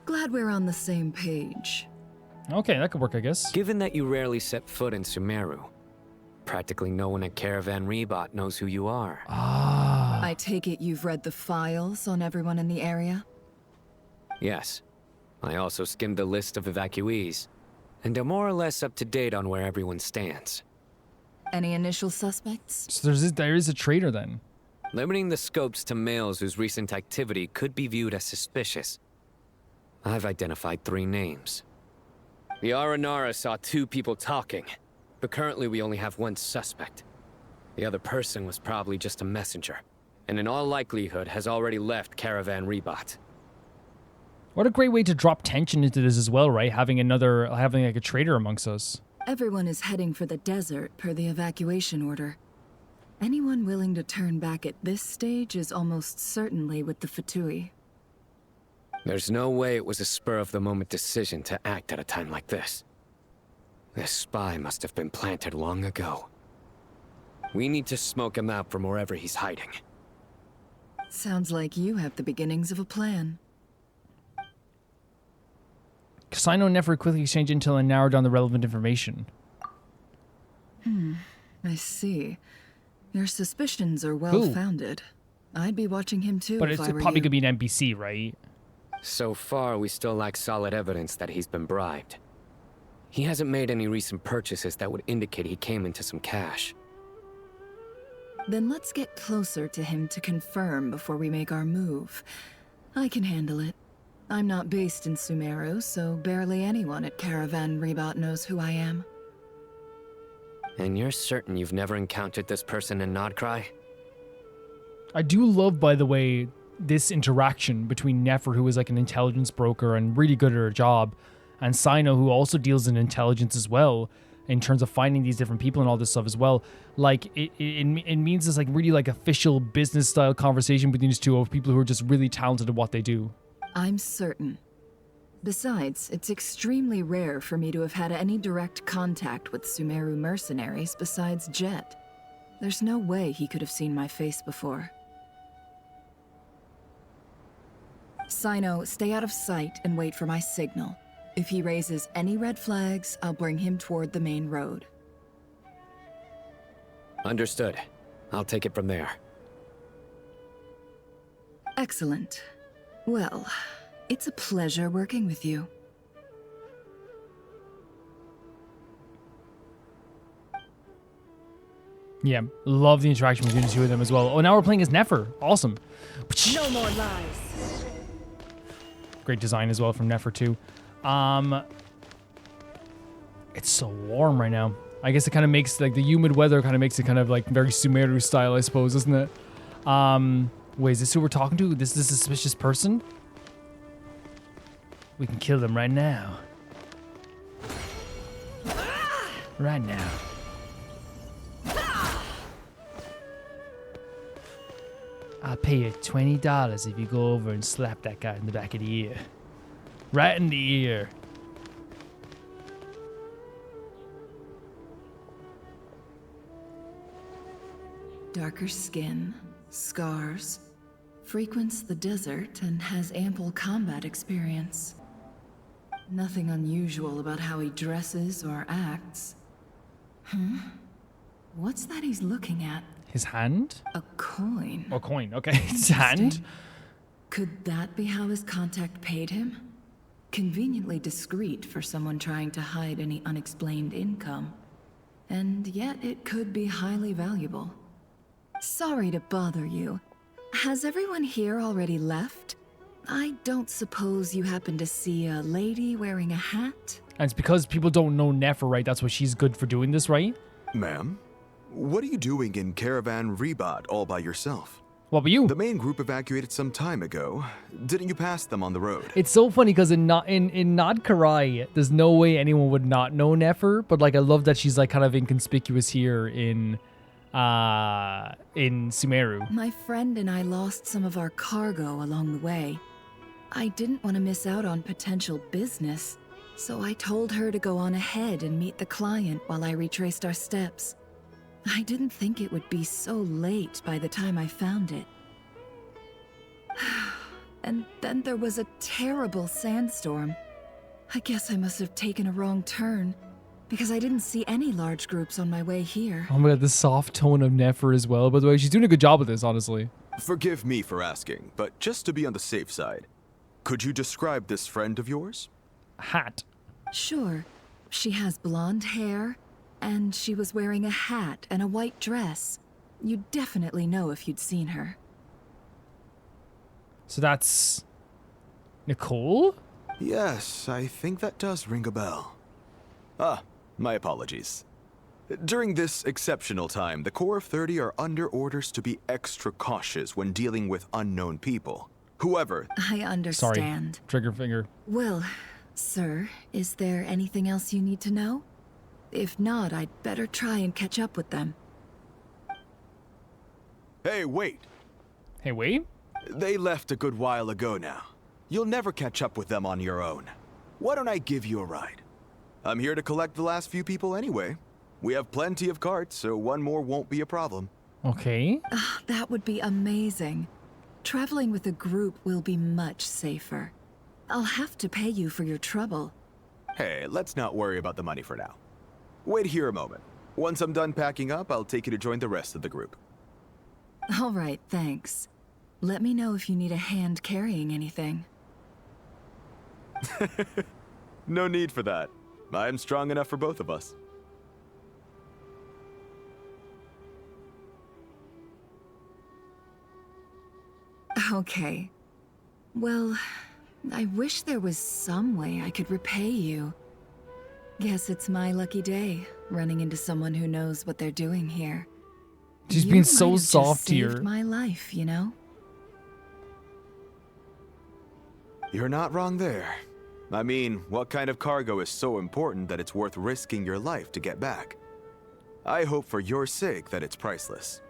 Glad we're on the same page. Okay, that could work, I guess. Given that you rarely set foot in Sumeru, practically no one at Caravan Rebot knows who you are. Ah. I take it you've read the files on everyone in the area? Yes. I also skimmed the list of evacuees, and am more or less up to date on where everyone stands. Any initial suspects? So there is a traitor then. Limiting the scopes to males whose recent activity could be viewed as suspicious. I've identified 3 names. The Aranara saw 2 people talking, but currently we only have 1 suspect. The other person was probably just a messenger, and in all likelihood has already left Caravan Rebot. What a great way to drop tension into this as well, right? Having like a traitor amongst us. Everyone is heading for the desert per the evacuation order. Anyone willing to turn back at this stage is almost certainly with the Fatui. There's no way it was a spur-of-the-moment decision to act at a time like this. This spy must have been planted long ago. We need to smoke him out from wherever he's hiding. Sounds like you have the beginnings of a plan. Sino and Nefer quickly exchange intel and narrow down the relevant information. I see. Your suspicions are well-founded. I'd be watching him too But if it's I were probably you. gonna be an NPC, right? So far, we still lack solid evidence that he's been bribed. He hasn't made any recent purchases that would indicate he came into some cash. Then let's get closer to him to confirm before we make our move. I can handle it. I'm not based in Sumeru, so barely anyone at Caravan Rebot knows who I am. And you're certain you've never encountered this person in Nodcry? I do love, by the way, this interaction between Nefer, who is like an intelligence broker and really good at her job, and Sino, who also deals in intelligence as well, in terms of finding these different people and all this stuff as well. Like, it means this like really like official business style conversation between these two of people who are just really talented at what they do. I'm certain. Besides, it's extremely rare for me to have had any direct contact with Sumeru mercenaries besides Jet. There's no way he could have seen my face before. Sino, stay out of sight and wait for my signal. If he raises any red flags, I'll bring him toward the main road. Understood. I'll take it from there. Excellent. Well, it's a pleasure working with you. Yeah, love the interaction between the two of them as well. Oh, now we're playing as Nefer. Awesome. No more lies. Great design as well from Nefer too. It's so warm right now. I guess it kind of makes like the humid weather kind of makes it kind of like very Sumeru style, I suppose, doesn't it? Wait, is this who we're talking to? This is a suspicious person? We can kill them right now. Right now. I'll pay you $20 if you go over and slap that guy in the back of the ear. Right in the ear. Darker skin, scars, frequents the desert and has ample combat experience. Nothing unusual about how he dresses or acts. What's that he's looking at? His hand? A coin. Oh, coin. Okay. His hand? Could that be how his contact paid him? Conveniently discreet for someone trying to hide any unexplained income. And yet it could be highly valuable. Sorry to bother you. Has everyone here already left? I don't suppose you happen to see a lady wearing a hat? And it's because people don't know Nefer, right? That's why she's good for doing this, right? Ma'am, what are you doing in Caravan Rebot all by yourself? What about you? The main group evacuated some time ago. Didn't you pass them on the road? It's so funny because in Nodkarai, there's no way anyone would not know Nefer, but like I love that she's like kind of inconspicuous here in Sumeru. My friend and I lost some of our cargo along the way. I didn't want to miss out on potential business, so I told her to go on ahead and meet the client while I retraced our steps. I didn't think it would be so late by the time I found it. And then there was a terrible sandstorm. I guess I must have taken a wrong turn, because I didn't see any large groups on my way here. Oh my god, the soft tone of Nefer as well. By the way, she's doing a good job with this, honestly. Forgive me for asking, but just to be on the safe side, could you describe this friend of yours? Hat. Sure. She has blonde hair, and she was wearing a hat and a white dress. You'd definitely know if you'd seen her. So that's Nicole? Yes, I think that does ring a bell. Ah, my apologies. During this exceptional time, the Corps of 30 are under orders to be extra cautious when dealing with unknown people. Whoever... I understand. Sorry, trigger finger. Well, sir, is there anything else you need to know? If not, I'd better try and catch up with them. Hey, wait. Hey, wait? They left a good while ago now. You'll never catch up with them on your own. Why don't I give you a ride? I'm here to collect the last few people anyway. We have plenty of carts, so one more won't be a problem. Okay. That would be amazing. Traveling with a group will be much safer. I'll have to pay you for your trouble. Hey, let's not worry about the money for now. Wait here a moment. Once I'm done packing up, I'll take you to join the rest of the group. All right, thanks. Let me know if you need a hand carrying anything. No need for that. I'm strong enough for both of us. Okay. Well, I wish there was some way I could repay you. Guess it's my lucky day, running into someone who knows what they're doing here. She's being so soft here. here. My life, you know? You're not wrong there. I mean, what kind of cargo is so important that it's worth risking your life to get back? I hope for your sake that it's priceless.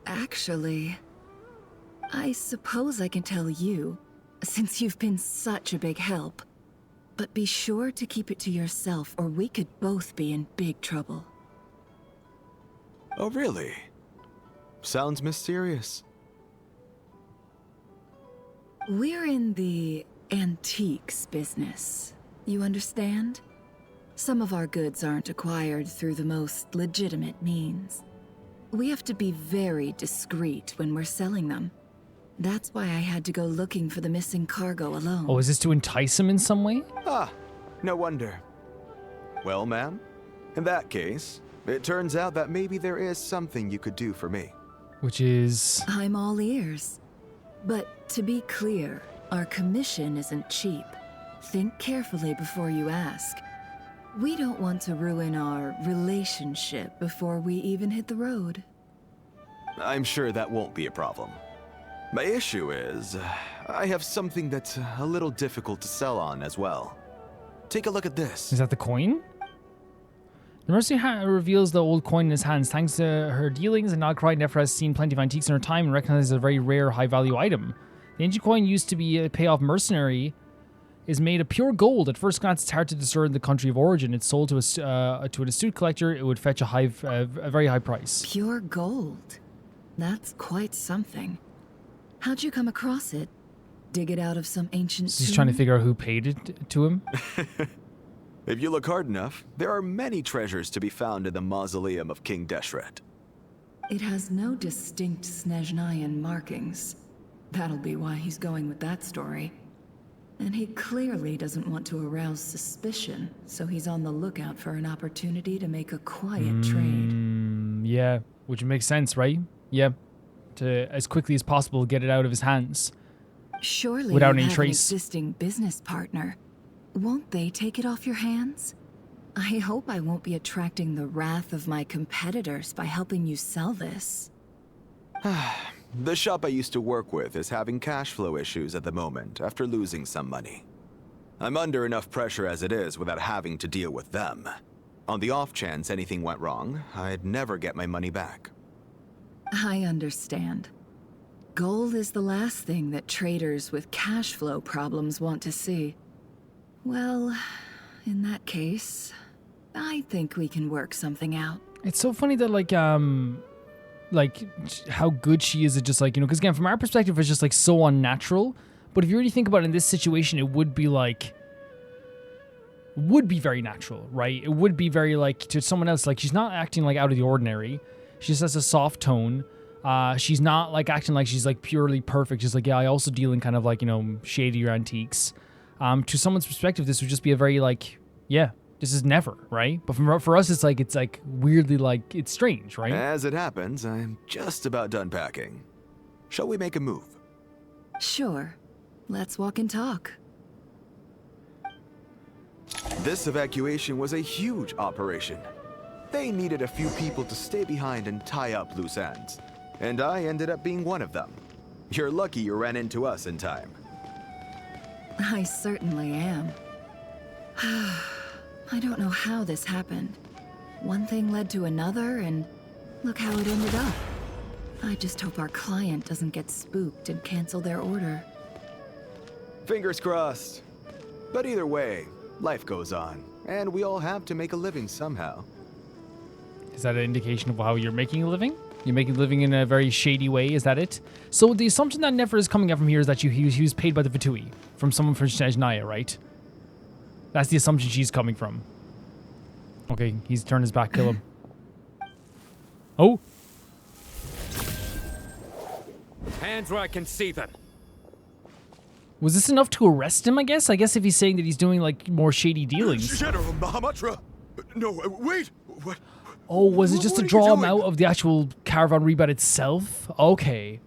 Actually, I suppose I can tell you, since you've been such a big help. But be sure to keep it to yourself, or we could both be in big trouble. Oh, really? Sounds mysterious. We're in the antiques business. You understand? Some of our goods aren't acquired through the most legitimate means. We have to be very discreet when we're selling them. That's why I had to go looking for the missing cargo alone. Oh, is this to entice him in some way? Ah, no wonder. Well, ma'am, in that case, it turns out that maybe there is something you could do for me. Which is... I'm all ears. But to be clear, our commission isn't cheap. Think carefully before you ask. We don't want to ruin our relationship before we even hit the road. I'm sure that won't be a problem. My issue is, I have something that's a little difficult to sell on as well. Take a look at this. Is that the coin? The mercenary reveals the old coin in his hands. Thanks to her dealings, and Nagcry Nefer has seen plenty of antiques in her time and recognizes a very rare, high-value item. The ancient coin used to be a payoff mercenary is made of pure gold. At first glance, it's hard to discern the country of origin. It's sold to an astute collector. It would fetch a very high price. Pure gold? That's quite something. How'd you come across it? Dig it out of some ancient tomb? He's trying to figure out who paid it to him. If you look hard enough, there are many treasures to be found in the mausoleum of King Deshret. It has no distinct Snezhnayan markings. That'll be why he's going with that story. And he clearly doesn't want to arouse suspicion, so he's on the lookout for an opportunity to make a quiet trade. Yeah, which makes sense, right? Yeah, to as quickly as possible get it out of his hands. Surely without you any have trace. an existing business partner. Won't they take it off your hands? I hope I won't be attracting the wrath of my competitors by helping you sell this. The shop I used to work with is having cash flow issues at the moment after losing some money. I'm under enough pressure as it is without having to deal with them. On the off chance anything went wrong, I'd never get my money back. I understand. Gold is the last thing that traders with cash flow problems want to see. Well, in that case, I think we can work something out. It's so funny that like how good she is at just like, you know, because again, from our perspective, it's just like so unnatural. But if you really think about it in this situation, it would be like, would be very natural, right? It would be very like to someone else, like she's not acting like out of the ordinary. She just has a soft tone. She's not like acting like she's like purely perfect. She's like, yeah, I also deal in kind of like, you know, shadier antiques. To someone's perspective, this would just be a very like, yeah, this is never, right? But for us, it's like weirdly like, it's strange, right? As it happens, I'm just about done packing. Shall we make a move? Sure. Let's walk and talk. This evacuation was a huge operation. They needed a few people to stay behind and tie up loose ends. And I ended up being one of them. You're lucky you ran into us in time. I certainly am. I don't know how this happened. One thing led to another, and look how it ended up. I just hope our client doesn't get spooked and cancel their order. Fingers crossed. But either way, life goes on, and we all have to make a living somehow. Is that an indication of how you're making a living? You're making a living in a very shady way, is that it? So the assumption that Nefer is coming up from here is that he was paid by the Fatui, from someone from Snezhnaya, right? That's the assumption she's coming from. Okay, he's turned his back, kill him. Oh! Hands where I can see them. Was this enough to arrest him, I guess? I guess if he's saying that he's doing, like, more shady dealings. General Mahamatra! No, wait! What? Oh, was it just to draw him out of the actual caravan rebate itself? Okay.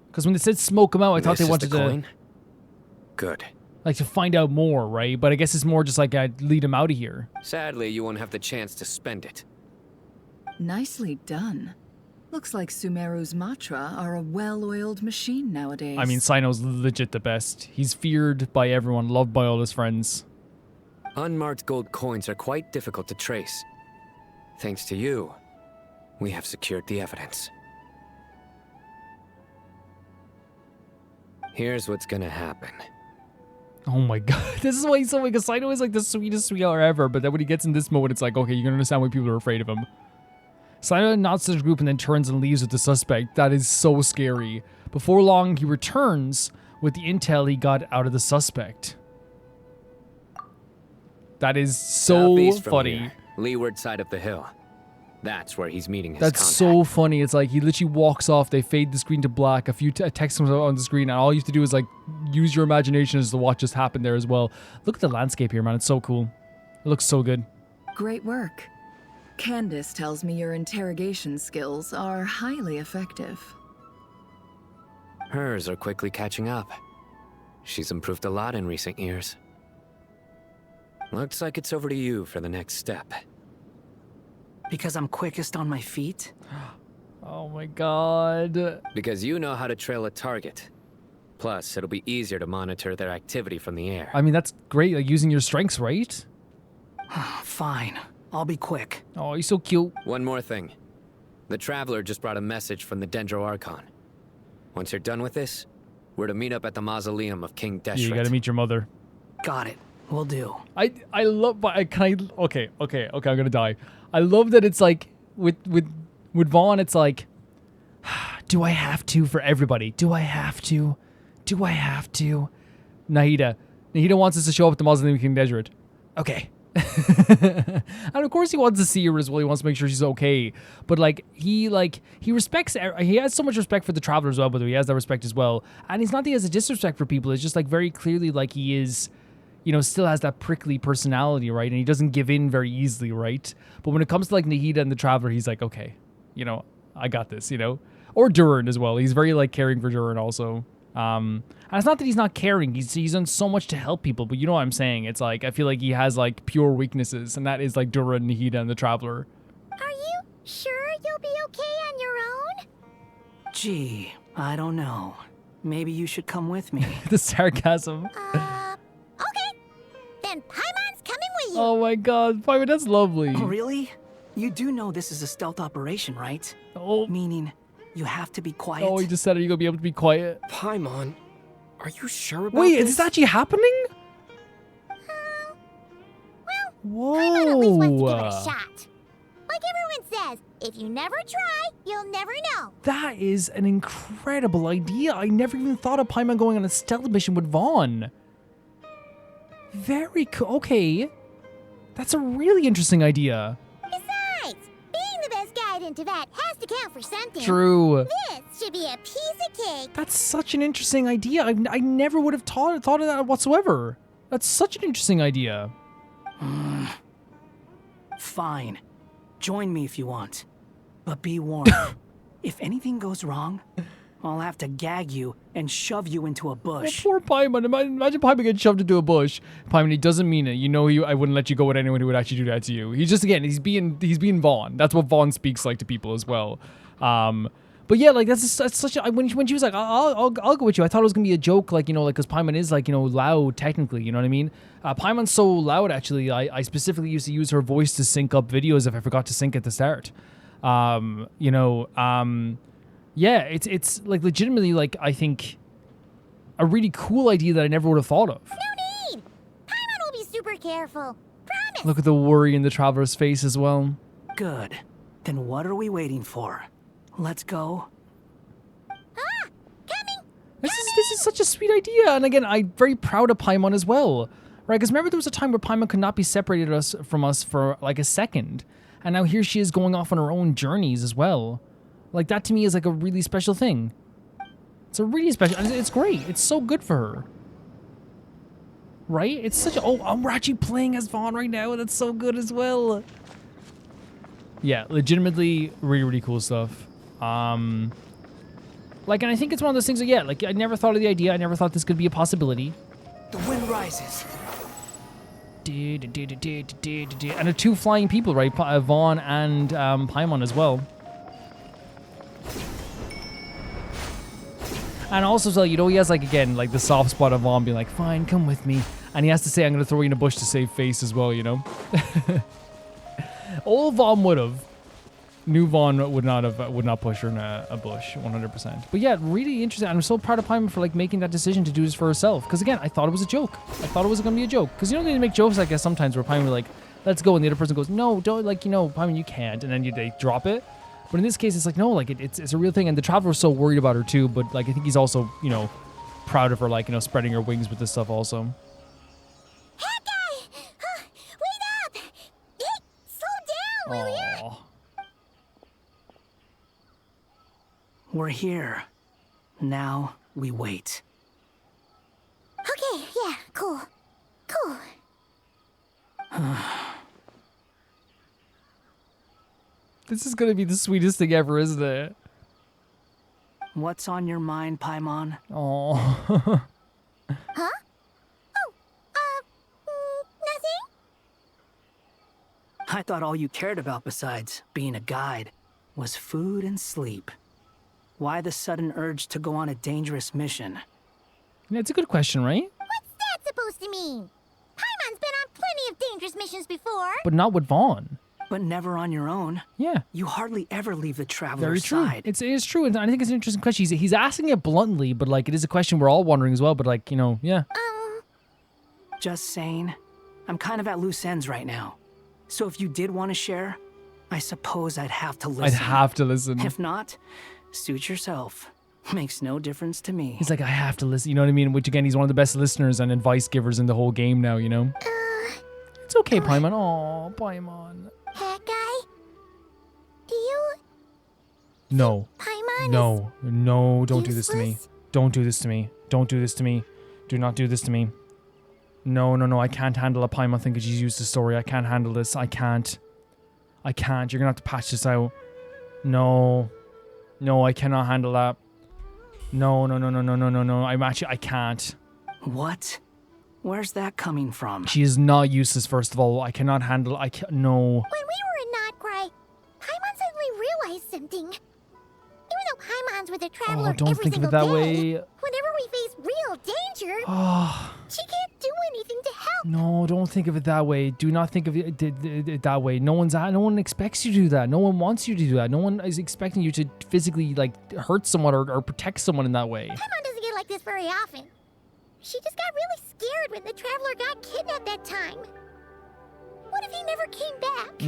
Because when they said smoke him out, I thought they wanted to... Good. Like, to find out more, right? But I guess it's more just like, lead him out of here. Sadly, you won't have the chance to spend it. Nicely done. Looks like Sumeru's Matra are a well-oiled machine nowadays. I mean, Sino's legit the best. He's feared by everyone, loved by all his friends. Unmarked gold coins are quite difficult to trace. Thanks to you, we have secured the evidence. Here's what's gonna happen. Oh my god, this is why he's so like, Sino is like the sweetest sweetheart ever, but then when he gets in this mode, it's like, okay, you're gonna understand why people are afraid of him. Sino nods to the group and then turns and leaves with the suspect. That is so scary. Before long, he returns with the intel he got out of the suspect. That is so Southeast from funny. here, leeward side of the hill. That's where he's meeting his That's contact. so funny. It's like he literally walks off, they fade the screen to black, a few text comes out on the screen, and all you have to do is like use your imagination as to what just happened there as well. Look at the landscape here, man. It's so cool. It looks so good. Great work. Candace tells me your interrogation skills are highly effective. Hers are quickly catching up. She's improved a lot in recent years. Looks like it's over to you for the next step. Because I'm quickest on my feet? Oh my god. Because you know how to trail a target. Plus, it'll be easier to monitor their activity from the air. I mean, that's great, like using your strengths, right? Fine. I'll be quick. Oh, he's so cute. One more thing. The Traveler just brought a message from the Dendro Archon. Once you're done with this, we're to meet up at the mausoleum of King Deshret. Yeah, you gotta meet your mother. Got it. Will do. I love, okay, I'm gonna die. I love that it's like, with Vaughn, it's like, do I have to for everybody? Do I have to? Do I have to? Nahida wants us to show up at the mausoleum of King Deshret. Okay. And of course he wants to see her as well. He wants to make sure she's okay. But he respects, he has so much respect for the Traveler as well, but he has that respect as well. And it's not that he has a disrespect for people. It's just like very clearly like he is, you know, still has that prickly personality, right? And he doesn't give in very easily, right? But when it comes to like Nahida and the Traveler, he's like, okay, you know, I got this, you know? Or Durin as well. He's very like caring for Durin also. And it's not that he's not caring. He's done so much to help people, but you know what I'm saying? It's like, I feel like he has like pure weaknesses, and that is like Durin, Nahida, and the Traveler. Are you sure you'll be okay on your own? Gee, I don't know. Maybe you should come with me. The sarcasm. Okay. Then Paimon's coming with you. Oh my god, Paimon, that's lovely. Oh, really? You do know this is a stealth operation, right? Oh. Meaning, you have to be quiet. Oh, he just said, are you gonna be able to be quiet? Paimon, are you sure about Wait, this? is this actually happening? Well, Paimon at least wants to give it a Whoa. shot. Like everyone says, if you never try, you'll never know. That is an incredible idea. I never even thought of Paimon going on a stealth mission with Vaughn. Very cool. Okay. That's a really interesting idea. Besides, being the best guide in Teyvat has to count for something. True. This should be a piece of cake. That's such an interesting idea. I never would have thought of that whatsoever. That's such an interesting idea. Fine. Join me if you want. But be warned. If anything goes wrong, I'll have to gag you and shove you into a bush. Oh, poor Paimon. Imagine Paimon getting shoved into a bush. Paimon, he doesn't mean it. You know, I wouldn't let you go with anyone who would actually do that to you. He's just, again, he's being Vaughn. That's what Vaughn speaks like to people as well. But yeah, like that's such a when she was like, I'll go with you. I thought it was gonna be a joke, like, you know, like because Paimon is like, you know, loud technically, you know what I mean? Paimon's so loud actually. I specifically used to use her voice to sync up videos if I forgot to sync at the start. You know, yeah, it's like legitimately like I think a really cool idea that I never would have thought of. No need. Paimon will be super careful. Promise. Look at the worry in the traveler's face as well. Good. Then what are we waiting for? Let's go. This is such a sweet idea, and again, I'm very proud of Paimon as well, right? Because remember, there was a time where Paimon could not be separated from us for like a second, and now here she is going off on her own journeys as well. Like that to me is like a really special thing. It's a really special. It's great. It's so good for her, right? It's such a. Oh, we're actually playing as Vaughn right now, and that's so good as well. Yeah, legitimately, really cool stuff. Like, and I think it's one of those things that, yeah, like, I never thought of the idea. I never thought this could be a possibility. The wind rises. And the two flying people, right? Vaughn and Paimon as well. And also, so, you know, he has, like, again, like, the soft spot of Vaughn being like, fine, come with me. And he has to say, I'm going to throw you in a bush to save face as well, you know? Old Vaughn would have. New Vaughn would not push her in a bush, 100%. But yeah, really interesting. I'm so proud of Paimon for like making that decision to do this for herself. Because again, I thought it was a joke. I thought it was gonna be a joke. Because you know they make jokes, I guess, sometimes where Paimon like, let's go, and the other person goes, no, don't, like, you know, Paimon, you can't, and then they drop it. But in this case, it's like, no, like it's a real thing. And the traveler was so worried about her too. But like I think he's also, you know, proud of her, like, you know, spreading her wings with this stuff also. Wait up! Hey, slow down, will you? We're here. Now we wait. Okay, yeah, cool. This is gonna be the sweetest thing ever, isn't it? What's on your mind, Paimon? Oh. Huh? Nothing? I thought all you cared about besides being a guide was food and sleep. Why the sudden urge to go on a dangerous mission? Yeah, it's a good question, right? What's that supposed to mean? Paimon's been on plenty of dangerous missions before. But not with Vaughn. But never on your own. Yeah. You hardly ever leave the traveler's Very true. side. It's true, and I think it's an interesting question. He's asking it bluntly, but like it is a question we're all wondering as well. But like, you know, yeah. Just saying, I'm kind of at loose ends right now. So if you did want to share, I suppose I'd have to listen. I'd have to listen. If not, suit yourself. Makes no difference to me. He's like, I have to listen. You know what I mean? Which again, he's one of the best listeners and advice givers in the whole game now. You know. It's okay, Paimon. Oh, Paimon. Hey, guy. Do you? No. Paimon No. No. Don't do this to me. Don't do this to me. Don't do this to me. Do not do this to me. No. I can't handle a Paimon thing because she's used the story. I can't handle this. I can't. You're gonna have to patch this out. No, I cannot handle that. No. I can't. What? Where's that coming from? She is not useless, first of all. I cannot handle... no. When we were in Notcry, Paimon suddenly realized something. Even though Paimon's with a traveler don't every think of single it that day, way. whenever we face real danger, she can't do anything to help. No, don't think of it that way. Do not think of it that way. No one expects you to do that. No one wants you to do that. No one is expecting you to physically like hurt someone or protect someone in that way. Paimon doesn't get like this very often. She just got really scared when the traveler got kidnapped that time. What if he never came back?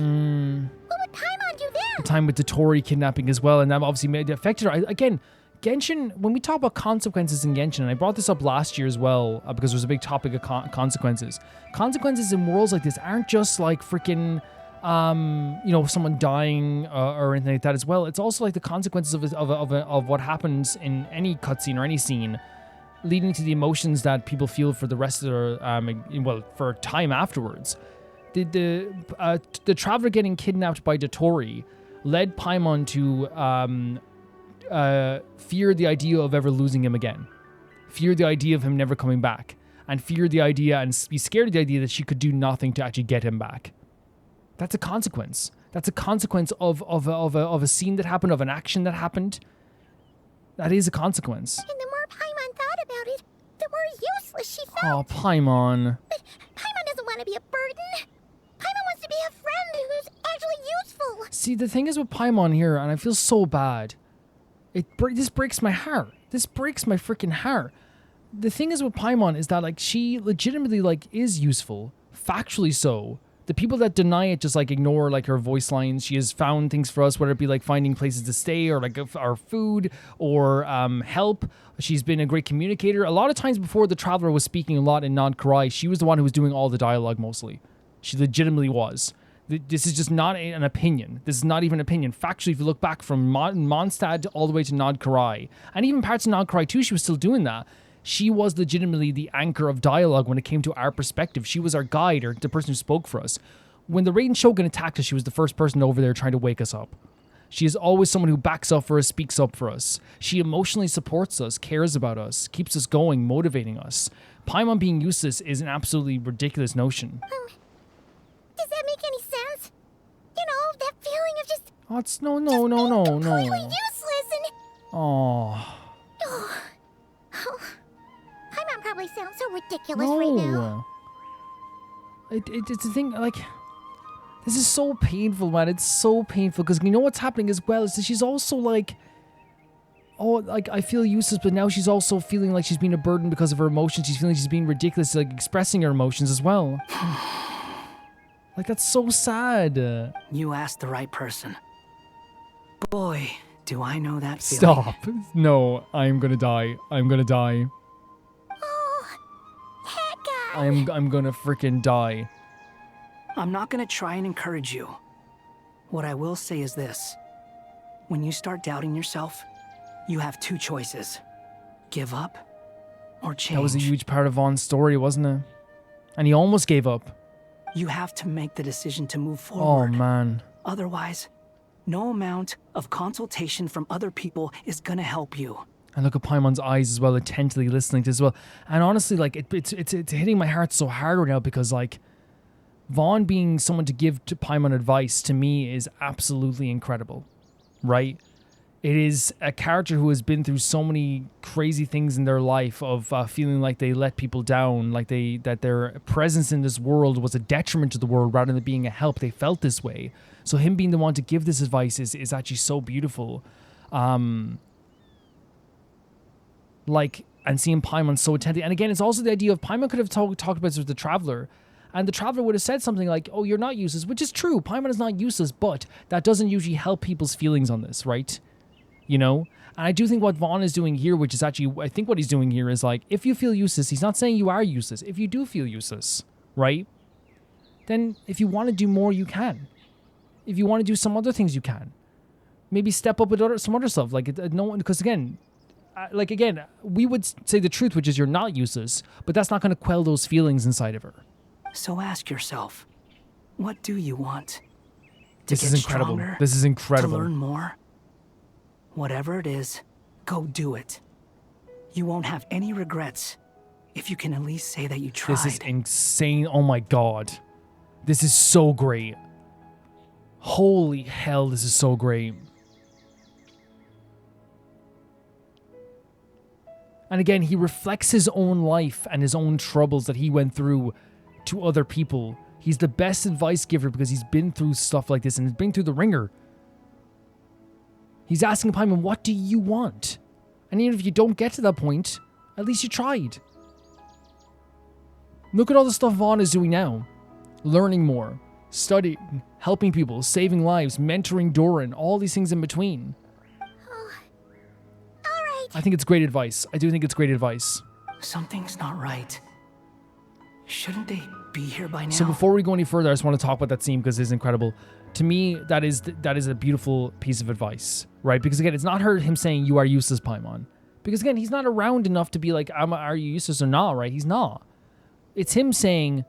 What would Paimon do then? The time with the Tori kidnapping as well, and that obviously affected her. Again, Genshin, when we talk about consequences in Genshin, and I brought this up last year as well, because there was a big topic of consequences. Consequences in worlds like this aren't just like freaking, you know, someone dying or anything like that as well. It's also like the consequences of what happens in any cutscene or any scene, leading to the emotions that people feel for the rest of their, for time afterwards. The traveler getting kidnapped by Dotori led Paimon to fear the idea of ever losing him again, fear the idea of him never coming back, and fear the idea and be scared of the idea that she could do nothing to actually get him back. That's a consequence. That's a consequence of a scene that happened, of an action that happened. That is a consequence. And the more Paimon thought about it, the more useless she Oh, felt. Paimon. But Paimon doesn't want to be a burden. Paimon wants to be a friend who's actually useful. See, the thing is with Paimon here, and I feel so bad. This breaks my heart. This breaks my freaking heart. The thing is with Paimon is that, like, she legitimately, like, is useful. Factually so. The people that deny it just, like, ignore, like, her voice lines. She has found things for us, whether it be, like, finding places to stay or, like, our food or help. She's been a great communicator. A lot of times before, the Traveler was speaking a lot in Nod Karai. She was the one who was doing all the dialogue mostly. She legitimately was. This is just not an opinion. This is not even an opinion. Factually, if you look back from Mondstadt all the way to Nod Karai, and even parts of Nod Karai too, she was still doing that. She was legitimately the anchor of dialogue when it came to our perspective. She was our guide, or the person who spoke for us. When the Raiden Shogun attacked us, she was the first person over there trying to wake us up. She is always someone who backs up for us, speaks up for us. She emotionally supports us, cares about us, keeps us going, motivating us. Paimon being useless is an absolutely ridiculous notion. Does that make any sense? You know, that feeling of just... Oh, it's no. completely useless and... Oh. Paimon probably sounds so ridiculous right now. It's a thing, like... This is so painful, man. It's so painful, because you know what's happening as well is that she's also like... Oh, like, I feel useless, but now she's also feeling like she's being a burden because of her emotions. She's feeling she's being ridiculous, like, expressing her emotions as well. Like, that's so sad. You asked the right person. Boy, do I know that feeling. Stop. No, I'm gonna die. I'm gonna die. Oh, Heka. I'm gonna freaking die. I'm not gonna try and encourage you. What I will say is this. When you start doubting yourself, you have two choices. Give up or change. That was a huge part of Vaughn's story, wasn't it? And he almost gave up. You have to make the decision to move forward. Oh, man. Otherwise, no amount of consultation from other people is gonna help you. And look at Paimon's eyes as well, intently listening to this as well. And honestly, like, it's hitting my heart so hard right now because, like, Vaughn being someone to give to Paimon advice, to me, is absolutely incredible, right? It is a character who has been through so many crazy things in their life of feeling like they let people down, like that their presence in this world was a detriment to the world rather than being a help. They felt this way. So him being the one to give this advice is actually so beautiful. Like, and seeing Paimon so attentive. And again, it's also the idea of Paimon could have talked about this with the Traveler, and the Traveler would have said something like, oh, you're not useless, which is true. Paimon is not useless, but that doesn't usually help people's feelings on this, right? You know? And I do think what Vaughn is doing here, which is actually, I think what he's doing here is like, if you feel useless, he's not saying you are useless. If you do feel useless, right? Then if you want to do more, you can. If you want to do some other things, you can. Maybe step up with some other stuff. Like, no one, because again, we would say the truth, which is you're not useless, but that's not going to quell those feelings inside of her. So ask yourself, what do you want? This is incredible. Stronger, this is incredible. To learn more? Whatever it is, go do it. You won't have any regrets if you can at least say that you tried. This is insane. Oh my god. This is so great. Holy hell, this is so great. And again, he reflects his own life and his own troubles that he went through to other people. He's the best advice giver because he's been through stuff like this and he's been through the ringer. He's asking Paimon, what do you want? And even if you don't get to that point, at least you tried. Look at all the stuff Vaughn is doing now. Learning more, studying, helping people, saving lives, mentoring Doran, all these things in between. I think it's great advice. I do think it's great advice. Something's not right. Shouldn't they be here by now? So before we go any further, I just want to talk about that scene because it's incredible. To me, that is a beautiful piece of advice, right? Because again, it's not him saying you are useless, Paimon. Because again, he's not around enough to be like, are you useless or not, right? He's not. It's him saying,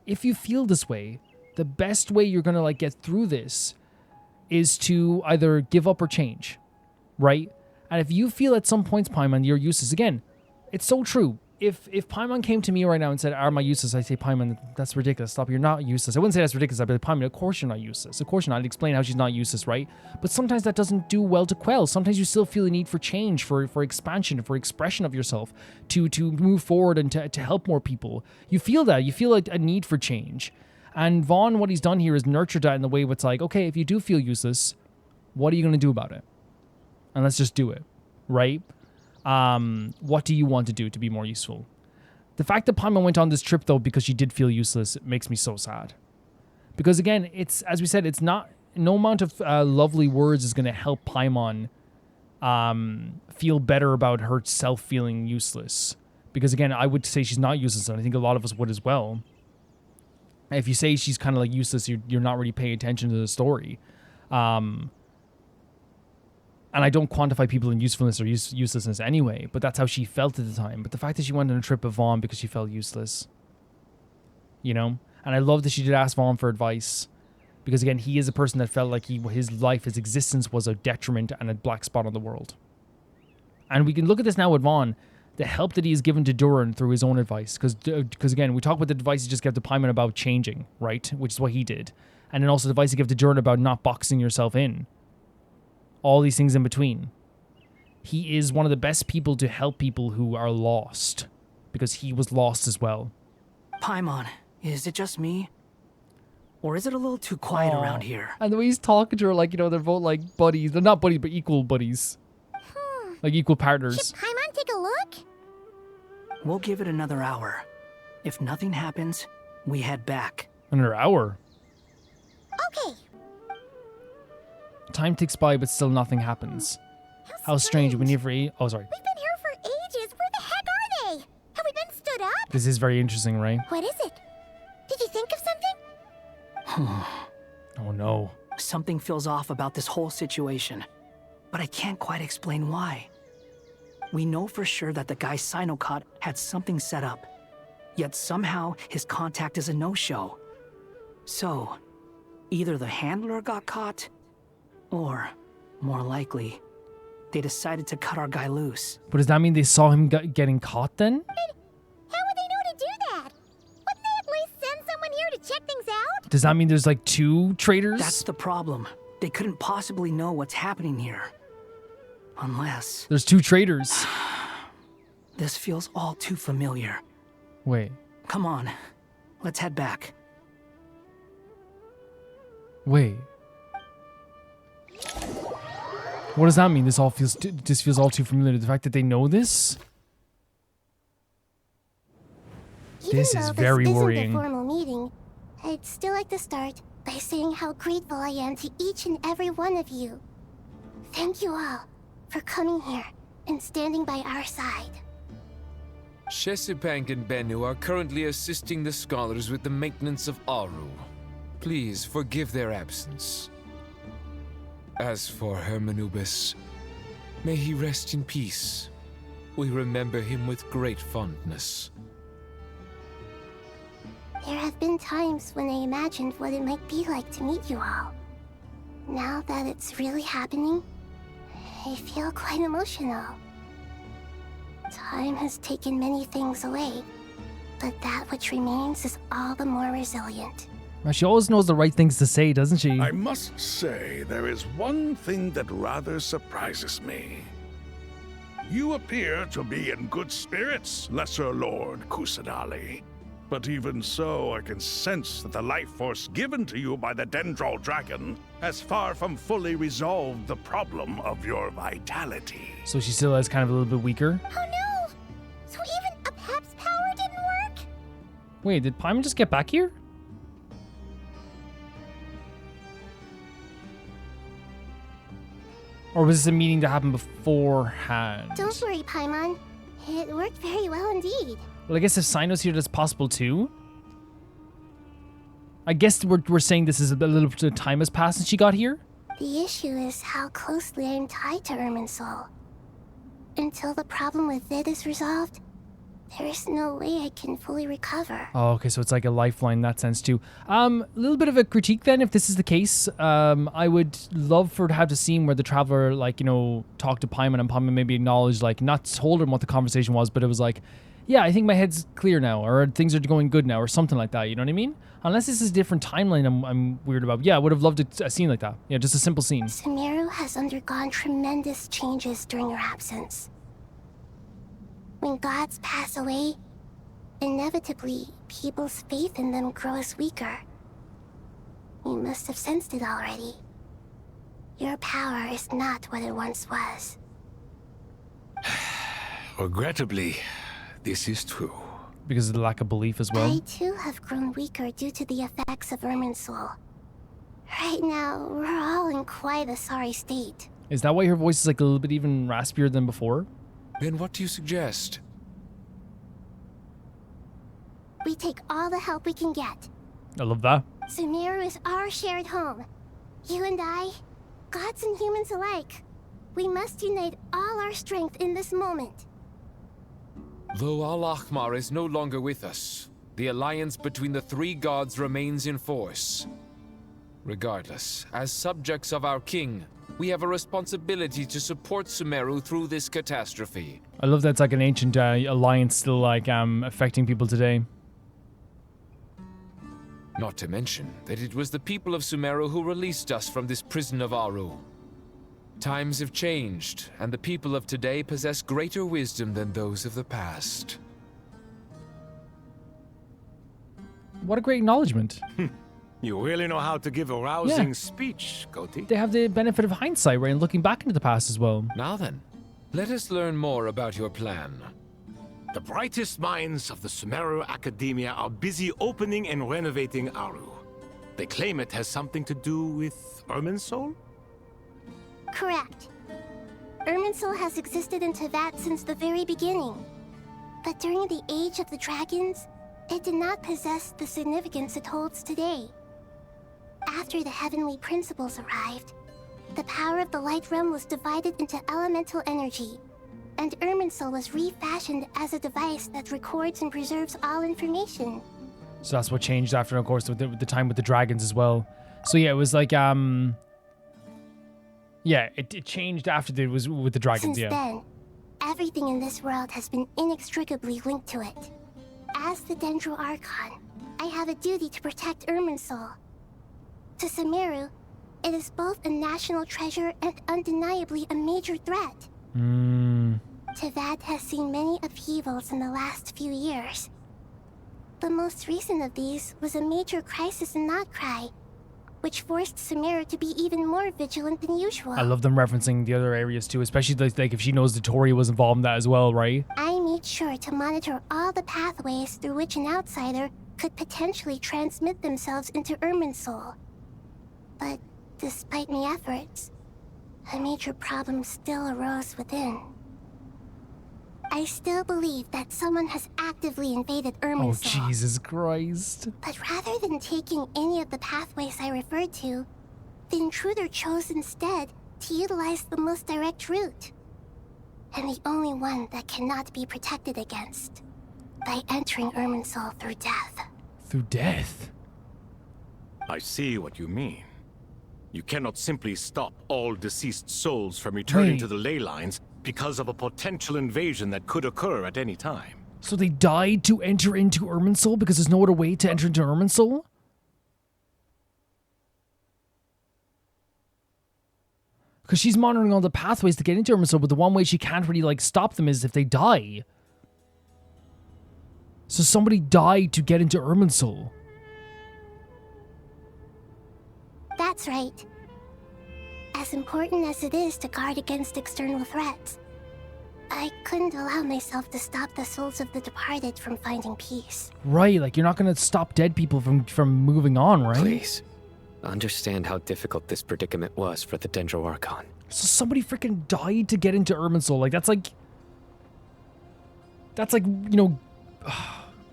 if you feel this way, the best way you're going to like get through this is to either give up or change, right? And if you feel at some points, Paimon, you're useless, again, it's so true. if Paimon came to me right now and said, "Am I useless?" I say, "Paimon, that's ridiculous. Stop. You're not useless." I wouldn't say that's ridiculous. I'd be like, "Paimon, of course you're not useless. Of course you're not." I'd explain how she's not useless, right? But sometimes that doesn't do well to quell. Sometimes you still feel a need for change, for expansion, for expression of yourself, to move forward and to help more people. You feel that. You feel a need for change. And Vaughn, what he's done here is nurtured that in the way where it's like, okay, if you do feel useless, what are you going to do about it? And let's just do it, right? What do you want to do to be more useful? The fact that Paimon went on this trip, though, because she did feel useless, makes me so sad. Because, again, it's, as we said, it's not, no amount of lovely words is going to help Paimon feel better about herself feeling useless. Because, again, I would say she's not useless, and I think a lot of us would as well. If you say she's kind of like useless, you're not really paying attention to the story. And I don't quantify people in usefulness or uselessness anyway, but that's how she felt at the time. But the fact that she went on a trip with Vaughn because she felt useless, you know? And I love that she did ask Vaughn for advice because, again, he is a person that felt like his life, his existence was a detriment and a black spot on the world. And we can look at this now with Vaughn, the help that he has given to Duran through his own advice. Because again, we talk about the advice he just gave to Paimon about changing, right? Which is what he did. And then also the advice he gave to Duran about not boxing yourself in. All these things in between. He is one of the best people to help people who are lost, because he was lost as well. Paimon, is it just me? Or is it a little too quiet around here? And the way he's talking to her, like, you know, they're both like buddies. They're not buddies, but equal buddies. Like equal partners. Should Paimon take a look? We'll give it another hour. If nothing happens, we head back. Another hour? Okay. Time ticks by, but still nothing happens. How strange. We never... Oh, sorry. We've been here for ages. Where the heck are they? Have we been stood up? This is very interesting, right? What is it? Did you think of something? Oh, no. Something feels off about this whole situation, but I can't quite explain why. We know for sure that the guy Sinocot had something set up, yet somehow his contact is a no-show. So, either the handler got caught, or, more likely, they decided to cut our guy loose. But does that mean they saw him getting caught then? How would they know to do that? Wouldn't they at least send someone here to check things out? Does that mean there's like two traitors? That's the problem. They couldn't possibly know what's happening here. Unless... There's two traitors. This feels all too familiar. Wait. Come on. Let's head back. Wait. What does that mean? This feels all too familiar. The fact that they know this? This is very worrying. Even though this isn't a formal meeting, I'd still like to start by saying how grateful I am to each and every one of you. Thank you all for coming here and standing by our side. Shesipank and Bennu are currently assisting the scholars with the maintenance of Aru. Please forgive their absence. As for Hermanubis, may he rest in peace. We remember him with great fondness. There have been times when I imagined what it might be like to meet you all. Now that it's really happening, I feel quite emotional. Time has taken many things away, but that which remains is all the more resilient. She always knows the right things to say, doesn't she? I must say, there is one thing that rather surprises me. You appear to be in good spirits, Lesser Lord Kusanali. But even so, I can sense that the life force given to you by the Dendral Dragon has far from fully resolved the problem of your vitality. So she still is kind of a little bit weaker? Oh no! So even a Pep's power didn't work? Wait, did Paimon just get back here? Or was this a meeting that happened beforehand? Don't worry, Paimon. It worked very well indeed. Well, I guess if Sino's here, that's possible too. I guess we're saying this is a little bit of time has passed since she got here? The issue is how closely I am tied to Irminsul. Until the problem with it is resolved, there is no way I can fully recover. Oh, okay, so it's like a lifeline in that sense too. A little bit of a critique then, if this is the case. I would love for to have the scene where the Traveler, like, you know, talked to Paimon and Paimon maybe acknowledged, like, not told him what the conversation was, but it was like, yeah, I think my head's clear now, or things are going good now, or something like that. You know what I mean? Unless this is a different timeline I'm weird about. Yeah, I would have loved a scene like that. Yeah, just a simple scene. Sumeru has undergone tremendous changes during your absence. When gods pass away, inevitably, people's faith in them grows weaker. You must have sensed it already. Your power is not what it once was. Regrettably, this is true. Because of the lack of belief as well. I too have grown weaker due to the effects of Irminsul. Right now, we're all in quite a sorry state. Is that why her voice is like a little bit even raspier than before? Then what do you suggest? We take all the help we can get. I love that. Sumeru is our shared home. You and I, gods and humans alike. We must unite all our strength in this moment. Though Al-Ahmar is no longer with us, the alliance between the three gods remains in force. Regardless, as subjects of our king, we have a responsibility to support Sumeru through this catastrophe. I love that's like an ancient alliance still like affecting people today. Not to mention that it was the people of Sumeru who released us from this prison of Aru. Times have changed, and the people of today possess greater wisdom than those of the past. What a great acknowledgement. You really know how to give a rousing speech, Goatee. They have the benefit of hindsight, right? And looking back into the past as well. Now then, let us learn more about your plan. The brightest minds of the Sumeru Academia are busy opening and renovating Aru. They claim it has something to do with Irminsul? Correct. Irminsul has existed in Teyvat since the very beginning. But during the Age of the Dragons, it did not possess the significance it holds today. After the heavenly principles arrived, the power of the Light Realm was divided into elemental energy, and Irminsul was refashioned as a device that records and preserves all information. So that's what changed after, of course, with the time with the dragons as well. So yeah, it was like, yeah, it changed after it was with the dragons, Since then, everything in this world has been inextricably linked to it. As the Dendro Archon, I have a duty to protect Irminsul. To Sumeru, it is both a national treasure and undeniably a major threat. Teyvat has seen many upheavals in the last few years. The most recent of these was a major crisis in Notcry, which forced Sumeru to be even more vigilant than usual. I love them referencing the other areas too, especially like if she knows that Tori was involved in that as well, right? I made sure to monitor all the pathways through which an outsider could potentially transmit themselves into Irminsul. But despite my efforts, a major problem still arose within. I still believe that someone has actively invaded Irminsul. Oh, Jesus Christ. But rather than taking any of the pathways I referred to, the intruder chose instead to utilize the most direct route. And the only one that cannot be protected against. By entering Irminsul through death. Through death? I see what you mean. You cannot simply stop all deceased souls from returning to the ley lines because of a potential invasion that could occur at any time. So they died to enter into Irminsul because there's no other way to enter into Irminsul? Because she's monitoring all the pathways to get into Irminsul, but the one way she can't really like stop them is if they die. So somebody died to get into Irminsul. That's right. As important as it is to guard against external threats, I couldn't allow myself to stop the souls of the departed from finding peace. Right, like you're not going to stop dead people from moving on, right? Please, understand how difficult this predicament was for the Dendro Archon. So somebody freaking died to get into Irminsul. Like that's like, you know,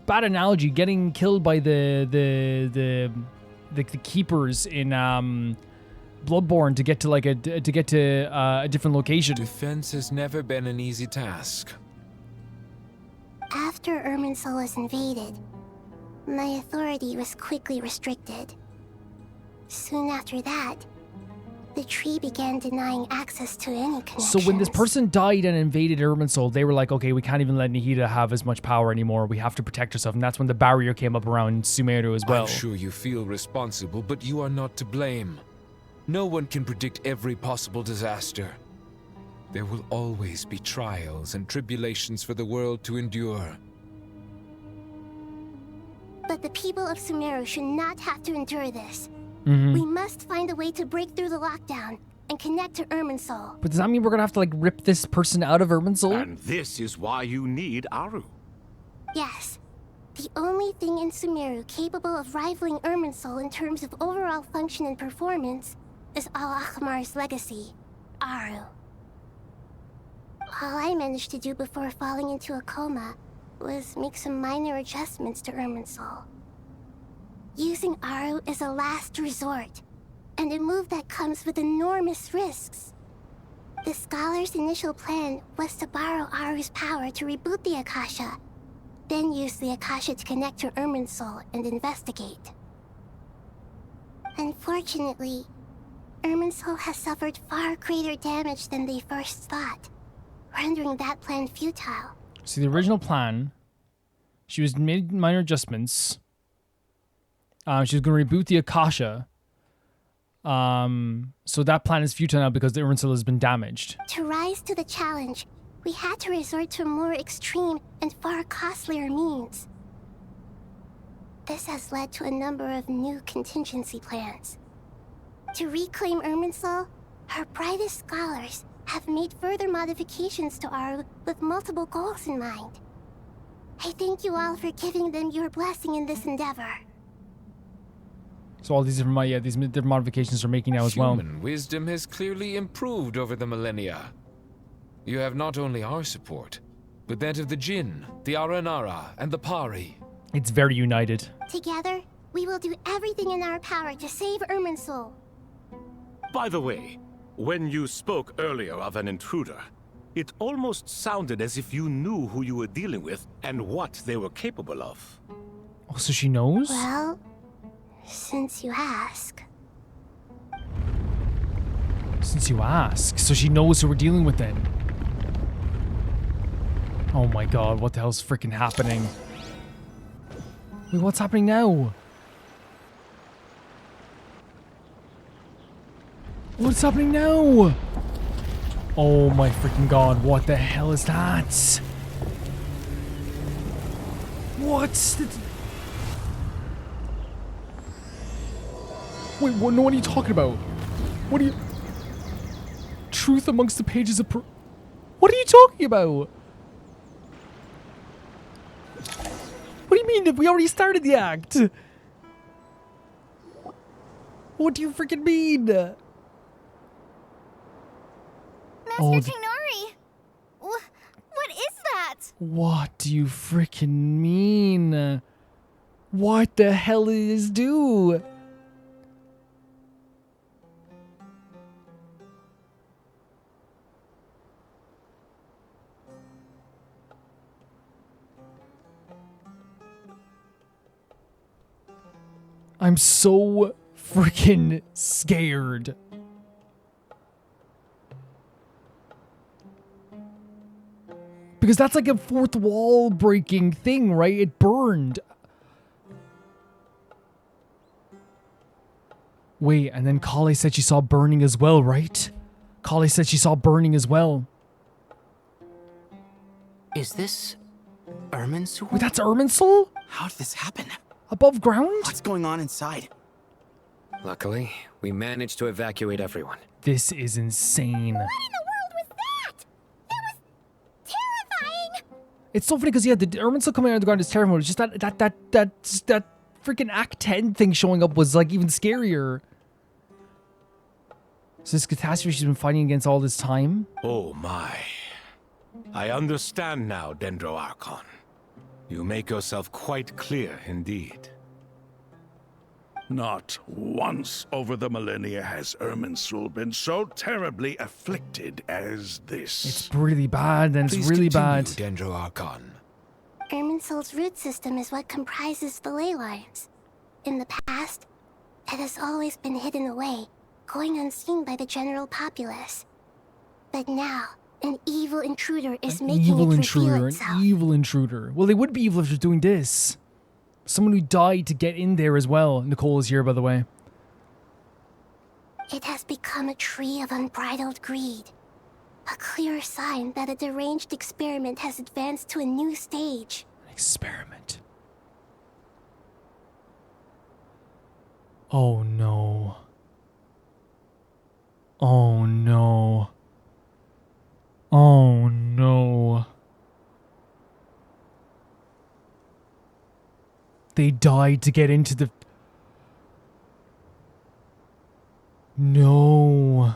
bad analogy. Getting killed by the keepers in Bloodborne to get to like a different location. Defense has never been an easy task. After Irminsul was invaded, my authority was quickly restricted. Soon after that, the the tree began denying access to any connections. So when this person died and invaded Irminsul, they were like, okay, we can't even let Nahida have as much power anymore. We have to protect ourselves. And that's when the barrier came up around Sumeru as well. I'm sure you feel responsible, but you are not to blame. No one can predict every possible disaster. There will always be trials and tribulations for the world to endure. But the people of Sumeru should not have to endure this. Mm-hmm. We must find a way to break through the lockdown and connect to Irminsul. But does that mean we're gonna have to like rip this person out of Irminsul? And this is why you need Aru. Yes. The only thing in Sumeru capable of rivaling Irminsul in terms of overall function and performance is Al-Akhmar's legacy, Aru. All I managed to do before falling into a coma was make some minor adjustments to Irminsul. Using Aru is a last resort, and a move that comes with enormous risks. The scholar's initial plan was to borrow Aru's power to reboot the Akasha, then use the Akasha to connect to Irminsul and investigate. Unfortunately, Irminsul has suffered far greater damage than they first thought, rendering that plan futile. So the original plan, she was made minor adjustments. She was going to reboot the Akasha. So that plan is futile now because the Irminsul has been damaged. To rise to the challenge, we had to resort to more extreme and far costlier means. This has led to a number of new contingency plans. To reclaim Irminsul, her brightest scholars have made further modifications to Aru with multiple goals in mind. I thank you all for giving them your blessing in this endeavor. So all these different, these different modifications are making now as well. Human wisdom has clearly improved over the millennia. You have not only our support, but that of the Jinn, the Aranara, and the Pari. It's very united. Together, we will do everything in our power to save Irminsul. By the way, when you spoke earlier of an intruder, it almost sounded as if you knew who you were dealing with and what they were capable of. Oh, so she knows? Well, since you ask. Since you ask. So she knows who we're dealing with then. Oh my god, what the hell's freaking happening? Wait, what's happening now? What's happening now? Oh my freaking god, what the hell is that? What's the... Wait, what are you talking about? What are you... Truth amongst the pages of... What are you talking about? What do you mean? We already started the act. What do you freaking mean? Master Tighnari! What is that? What do you freaking mean? What the hell did this do? I'm so freaking scared. Because that's like a fourth wall breaking thing, right? It burned. Wait, and then Kale said she saw burning as well, right? Kale said she saw burning as well. Is this Irminsul? Wait, that's Irminsul? How did this happen? Above ground? What's going on inside? Luckily, we managed to evacuate everyone. This is insane. What in the world was that? That was terrifying! It's so funny because, yeah, the Irminsul coming out of the ground is terrifying. It's just that freaking Act 10 thing showing up was, like, even scarier. So this catastrophe she's been fighting against all this time? Oh my. I understand now, Dendro Archon. You make yourself quite clear indeed. Not once over the millennia has Irminsul been so terribly afflicted as this. It's really bad, and it's really bad. Dendro Archon. Irminsul's root system is what comprises the ley lines. In the past, it has always been hidden away, going unseen by the general populace. But now, an evil intruder is making it reveal itself. An evil intruder. Well, they would be evil if they're doing this. Someone who died to get in there as well. Nicole is here, by the way. It has become a tree of unbridled greed. A clear sign that a deranged experiment has advanced to a new stage. An experiment. Oh no. Oh no. Oh no. They died to get into the... No.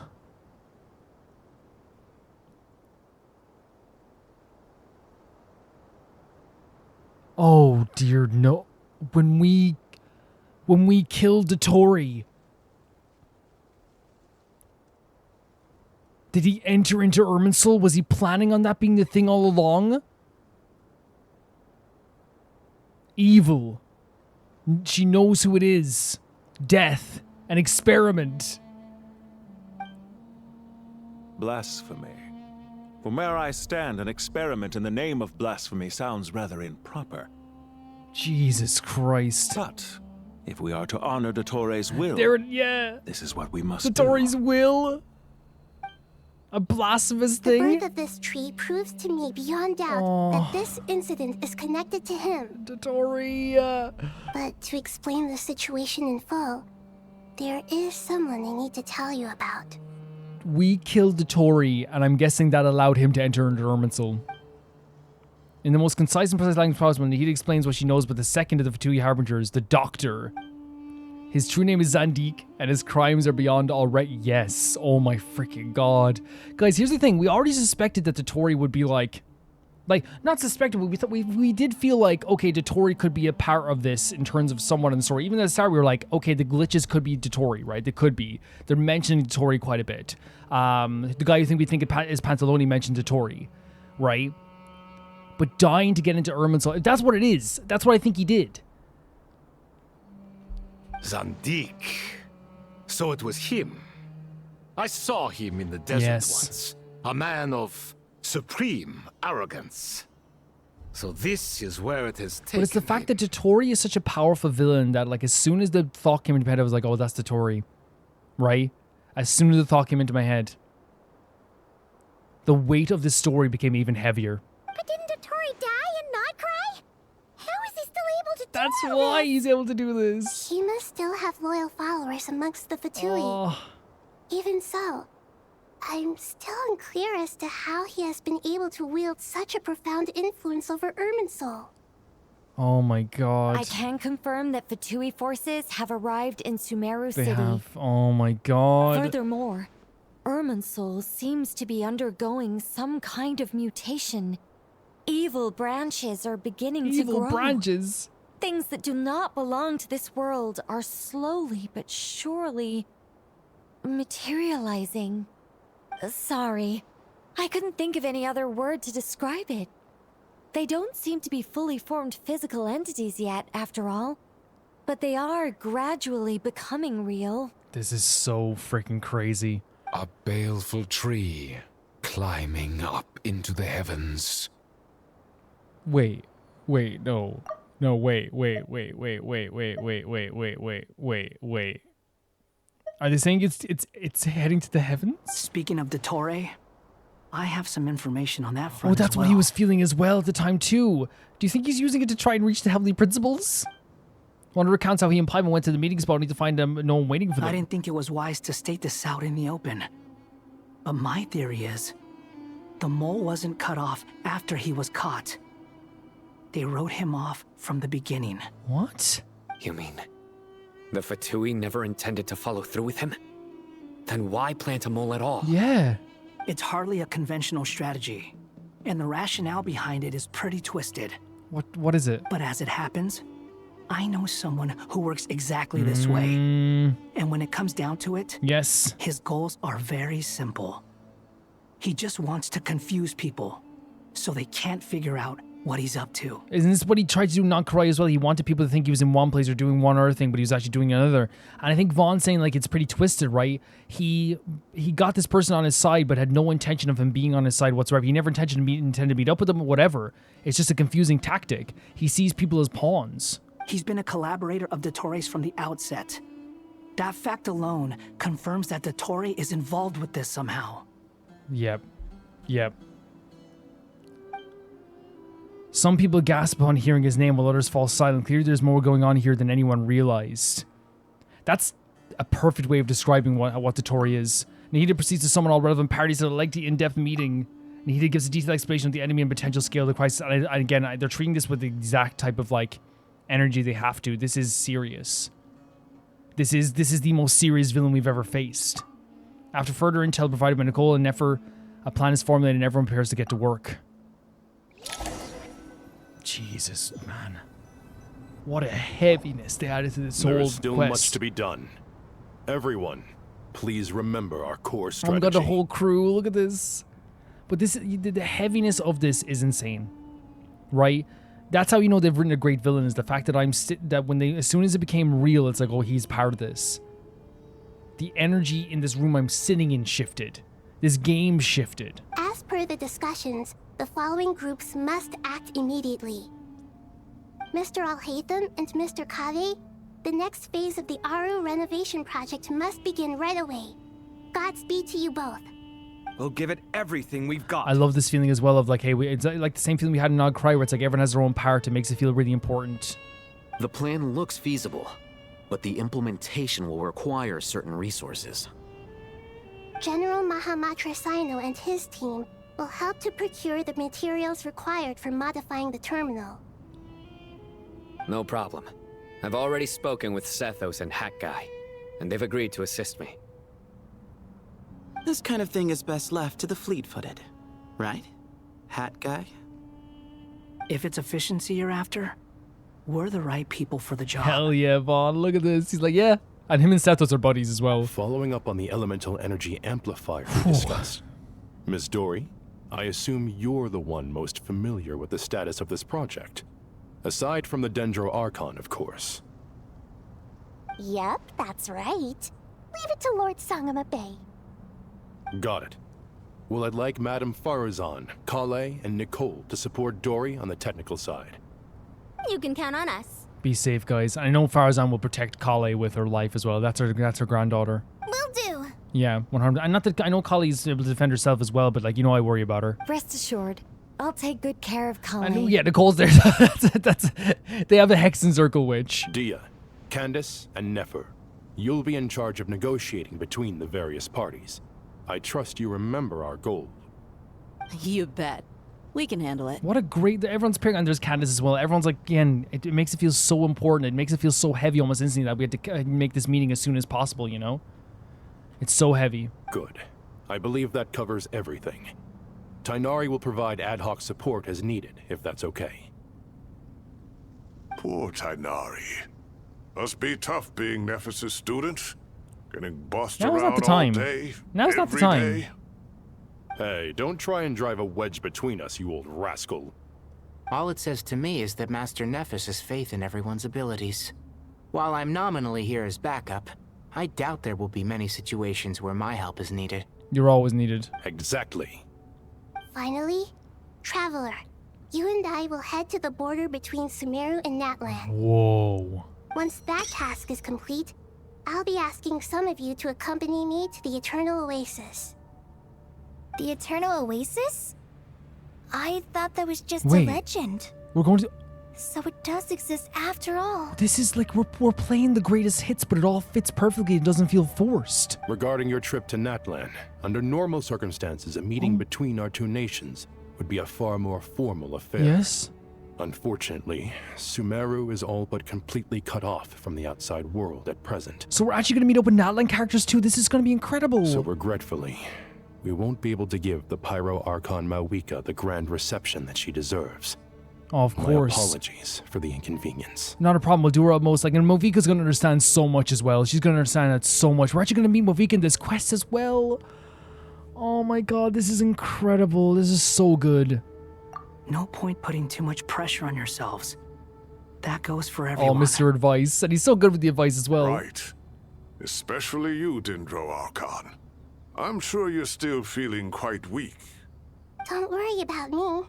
Oh dear, no. When we killed Dotori, did he enter into Irminsul? Was he planning on that being the thing all along? Evil. She knows who it is. Death. An experiment. Blasphemy. From where I stand, an experiment in the name of blasphemy sounds rather improper. Jesus Christ. But if we are to honor Dottoro's will, this is what we must do. Dottoro's will? A blasphemous thing? The birth of this tree proves to me beyond doubt that this incident is connected to him. Dotori. But to explain the situation in full, there is someone I need to tell you about. We killed Dotori, and I'm guessing that allowed him to enter into Irminsul. In the most concise and precise language possible, he explains what she knows about the second of the Fatui Harbingers, the Doctor. His true name is Zandik, and his crimes are beyond all right. Yes. Oh my freaking god. Guys, here's the thing. We already suspected that Dotori would be like, not suspected, but we did feel like, okay, Dotori could be a part of this in terms of someone in the story. Even at the start, we were like, okay, the glitches could be Dotori, right? They could be. They're mentioning Dotori quite a bit. The guy we think is Pantaloni mentioned Dotori, right? But dying to get into Irminsul, that's what it is. That's what I think he did. Zandik. So it was him. I saw him in the desert once. A man of supreme arrogance. So this is where it has taken. But it's the fact that Dotori is such a powerful villain that, like, as soon as the thought came into my head, I was like, oh, that's Dotori. Right? As soon as the thought came into my head, the weight of this story became even heavier. But didn't Dotori die and not cry? How is he still able to do That's why he's able to do this. He must still have loyal followers amongst the Fatui. Even so, I'm still unclear as to how he has been able to wield such a profound influence over Irminsul. Oh my god. I can confirm that Fatui forces have arrived in Sumeru City. They have. Oh my god. Furthermore, Irminsul seems to be undergoing some kind of mutation. Evil branches are beginning to grow. Evil branches? Things that do not belong to this world are slowly but surely materializing. Sorry, I couldn't think of any other word to describe it. They don't seem to be fully formed physical entities yet, after all. But they are gradually becoming real. This is so freaking crazy. A baleful tree climbing up into the heavens. Wait, no. No, wait. Are they saying it's heading to the heavens? Speaking of Dottore, I have some information on that front. Oh, that's what he was feeling as well at the time too. Do you think he's using it to try and reach the heavenly principles? One recounts how he and Paimon went to the meeting spot only to find no one waiting for them. I didn't think it was wise to state this out in the open. But my theory is, the mole wasn't cut off after he was caught. They wrote him off from the beginning. What? You mean the Fatui never intended to follow through with him? Then why plant a mole at all? Yeah. It's hardly a conventional strategy, and the rationale behind it is pretty twisted. What is it? But as it happens, I know someone who works exactly this way. And when it comes down to it, yes, his goals are very simple. He just wants to confuse people, so they can't figure out what he's up to. Isn't this what he tried to do in Nakarai as well? He wanted people to think he was in one place or doing one other thing, but he was actually doing another. And I think Vaughn's saying like it's pretty twisted, right? He got this person on his side, but had no intention of him being on his side whatsoever. He never intended to meet up with him or whatever. It's just a confusing tactic. He sees people as pawns. He's been a collaborator of Dottores from the outset. That fact alone confirms that Dottore is involved with this somehow. Yep. Some people gasp upon hearing his name while others fall silent. Clearly there's more going on here than anyone realized. That's a perfect way of describing what Dottore is. Nahida proceeds to summon all relevant parties to a lengthy, in-depth meeting. Nahida gives a detailed explanation of the enemy and potential scale of the crisis. And again, they're treating this with the exact type of like energy they have to. This is serious. This is the most serious villain we've ever faced. After further intel provided by Nicole and Nefer, a plan is formulated and everyone prepares to get to work. Jesus, man. What a heaviness they added to this whole There is still quest. much to be done. Everyone, please remember our core strategy. Oh my god, the whole crew, look at this. But the heaviness of this is insane. Right? That's how you know they've written a great villain, is the fact that as soon as it became real, it's like, oh, he's part of this. The energy in this room I'm sitting in shifted. This game shifted. As per the discussions, the following groups must act immediately. Mr. Al-Haytham and Mr. Kave, the next phase of the Aru renovation project must begin right away. Godspeed to you both. We'll give it everything we've got. I love this feeling as well of like, hey, it's like the same feeling we had in Nod Cry, where it's like everyone has their own part. It makes it feel really important. The plan looks feasible, but the implementation will require certain resources. General Mahamatra Sino and his team will help to procure the materials required for modifying the terminal. No problem. I've already spoken with Sethos and Hat Guy, and they've agreed to assist me. This kind of thing is best left to the fleet-footed, right? Hat Guy? If it's efficiency you're after, we're the right people for the job. Hell yeah, Vaughn. Look at this. He's like, yeah. And him and Sethos are buddies as well. Following up on the elemental energy amplifier we discussed. Ms. Dory, I assume you're the one most familiar with the status of this project. Aside from the Dendro Archon, of course. Yep, that's right. Leave it to Lord Sangama Bay. Got it. Well, I'd like Madame Farazan, Kale, and Nicole to support Dory on the technical side. You can count on us. Be safe, guys. I know Farazan will protect Kale with her life as well. That's her granddaughter. Will do. Yeah, 100. And not that I know Kale's able to defend herself as well, but like, you know, I worry about her. Rest assured, I'll take good care of Kale. I know, yeah, Nicole's there. They have a Hexen Circle Witch. Dia, Candace, and Nefer, you'll be in charge of negotiating between the various parties. I trust you remember our goal. You bet. We can handle it. What a great... Everyone's pairing, and there's Candace as well. Everyone's like, again, it makes it feel so important. It makes it feel so heavy almost instantly that we had to make this meeting as soon as possible, you know? It's so heavy. Good. I believe that covers everything. Tainari will provide ad hoc support as needed, if that's okay. Poor Tainari. Must be tough being Nephis' student. Getting bossed Now's around not the time. all day. Now's not the every time. day. Hey, don't try and drive a wedge between us, you old rascal. All it says to me is that Master Nephis has faith in everyone's abilities. While I'm nominally here as backup, I doubt there will be many situations where my help is needed. You're always needed. Exactly. Finally, Traveler, you and I will head to the border between Sumeru and Natlan. Whoa. Once that task is complete, I'll be asking some of you to accompany me to the Eternal Oasis. The Eternal Oasis? I thought that was just Wait. a legend. We're going to... So it does exist after all. This is like, we're playing the greatest hits, but it all fits perfectly. It doesn't feel forced. Regarding your trip to Natlan, under normal circumstances, a meeting between our two nations would be a far more formal affair. Yes? Unfortunately, Sumeru is all but completely cut off from the outside world at present. So we're actually going to meet up with Natlan characters too. This is going to be incredible. So regretfully, we won't be able to give the Pyro Archon Mawika the grand reception that she deserves. Oh, of course. My apologies for the inconvenience. Not a problem. We'll do our utmost. Like, and Movika's going to understand so much as well. She's going to understand that so much. We're actually going to meet Movika in this quest as well. Oh my god, this is incredible. This is so good. no point putting too much pressure on yourselves. That goes for everyone. Oh, Mr. Advice. And he's so good with the advice as well. Right. Especially you, Dendro Archon. I'm sure you're still feeling quite weak. Don't worry about me.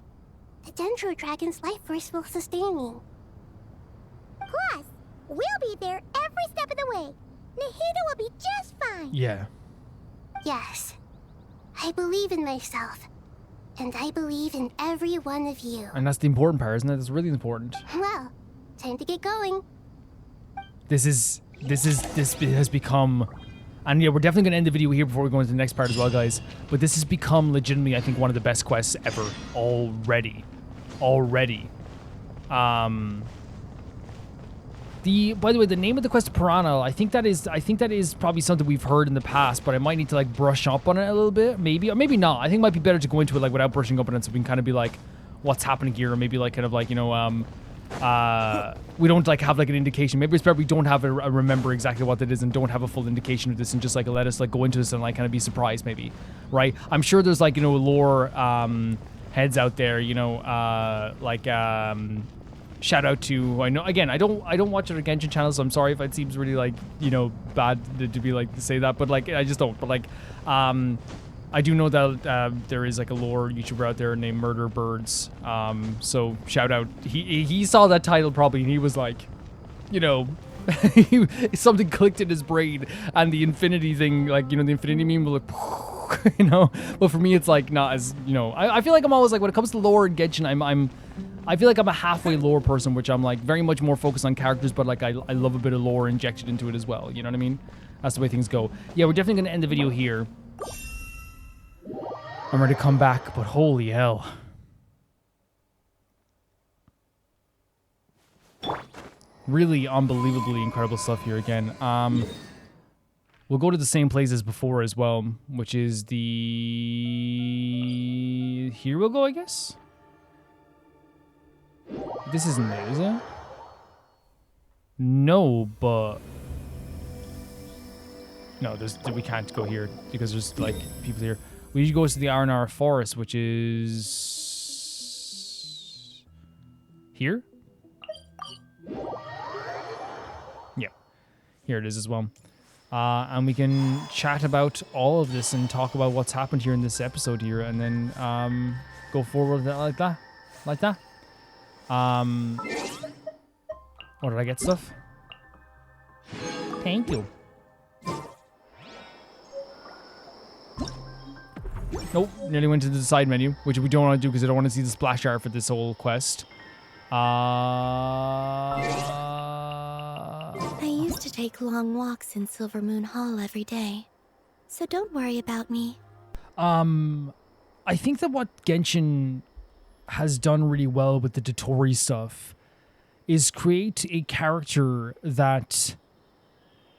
The Dendro Dragon's life force will sustain me. Plus, we'll be there every step of the way. Nahida will be just fine. Yeah. Yes. I believe in myself. And I believe in every one of you. And that's the important part, isn't it? That's really important. Well, time to get going. This has become, and yeah, we're definitely going to end the video here before we go into the next part as well, guys. But this has become legitimately, I think, one of the best quests ever already. By the way, the name of the quest, Piranha, I think that is probably something we've heard in the past, but I might need to like brush up on it a little bit, maybe, or maybe not. I think it might be better to go into it like without brushing up on it, so we can kind of be like, what's happening here, or maybe like kind of like, you know, we don't like have like an indication. Maybe it's better we don't have a remember exactly what it is and don't have a full indication of this and just like let us like go into this and like kind of be surprised, maybe, right? I'm sure there's like, you know, lore heads out there, you know, shout out to, I know, again, I don't watch other Genshin channels, so I'm sorry if it seems really like, you know, bad to be like to say that, but like I just don't. But like I do know that there is like a lore YouTuber out there named Murder Birds. So shout out. He saw that title probably and he was like, you know, something clicked in his brain and the infinity thing, like, you know, the infinity meme will like, you know. But for me, it's like not as, you know, I feel like I'm always like when it comes to lore and Genshin, I feel like I'm a halfway lore person, which I'm like very much more focused on characters, but like I love a bit of lore injected into it as well. You know what I mean? That's the way things go. Yeah, we're definitely gonna end the video here. I'm ready to come back, but holy hell. Really unbelievably incredible stuff here again. We'll go to the same place as before as well, which is the... Here we'll go, I guess? This isn't it, is it? No, but... No, we can't go here because there's like people here. We usually go to the R&R Forest, which is... Here? Yeah. Here it is as well. And we can chat about all of this and talk about what's happened here in this episode here and then go forward like that. Like that. Oh, did I get stuff? Thank you. Nope, nearly went to the side menu, which we don't want to do because I don't want to see the splash art for this whole quest. I used to take long walks in Silver Moon Hall every day, so don't worry about me. I think that what Genshin has done really well with the Dotori stuff is create a character that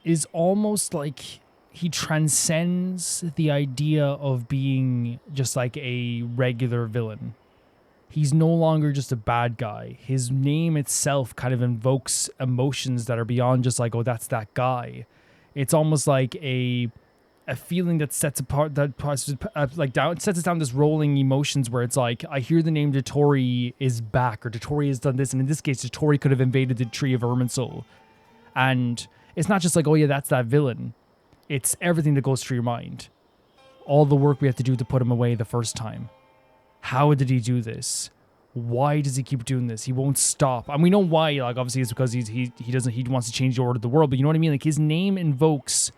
is almost like he transcends the idea of being just like a regular villain. He's no longer just a bad guy. His name itself kind of invokes emotions that are beyond just like, oh, that's that guy. It's almost like a feeling that sets apart that like down sets us down this rolling emotions where it's like, I hear the name Dotori is back, or Dotori has done this, and in this case, Dotori could have invaded the Tree of Irminsul. And it's not just like, oh yeah, that's that villain. It's everything that goes through your mind. All the work we have to do to put him away the first time. How did he do this? Why does he keep doing this? He won't stop. And we know why. Like, obviously, it's because he wants to change the order of the world. But you know what I mean? Like, his name invokes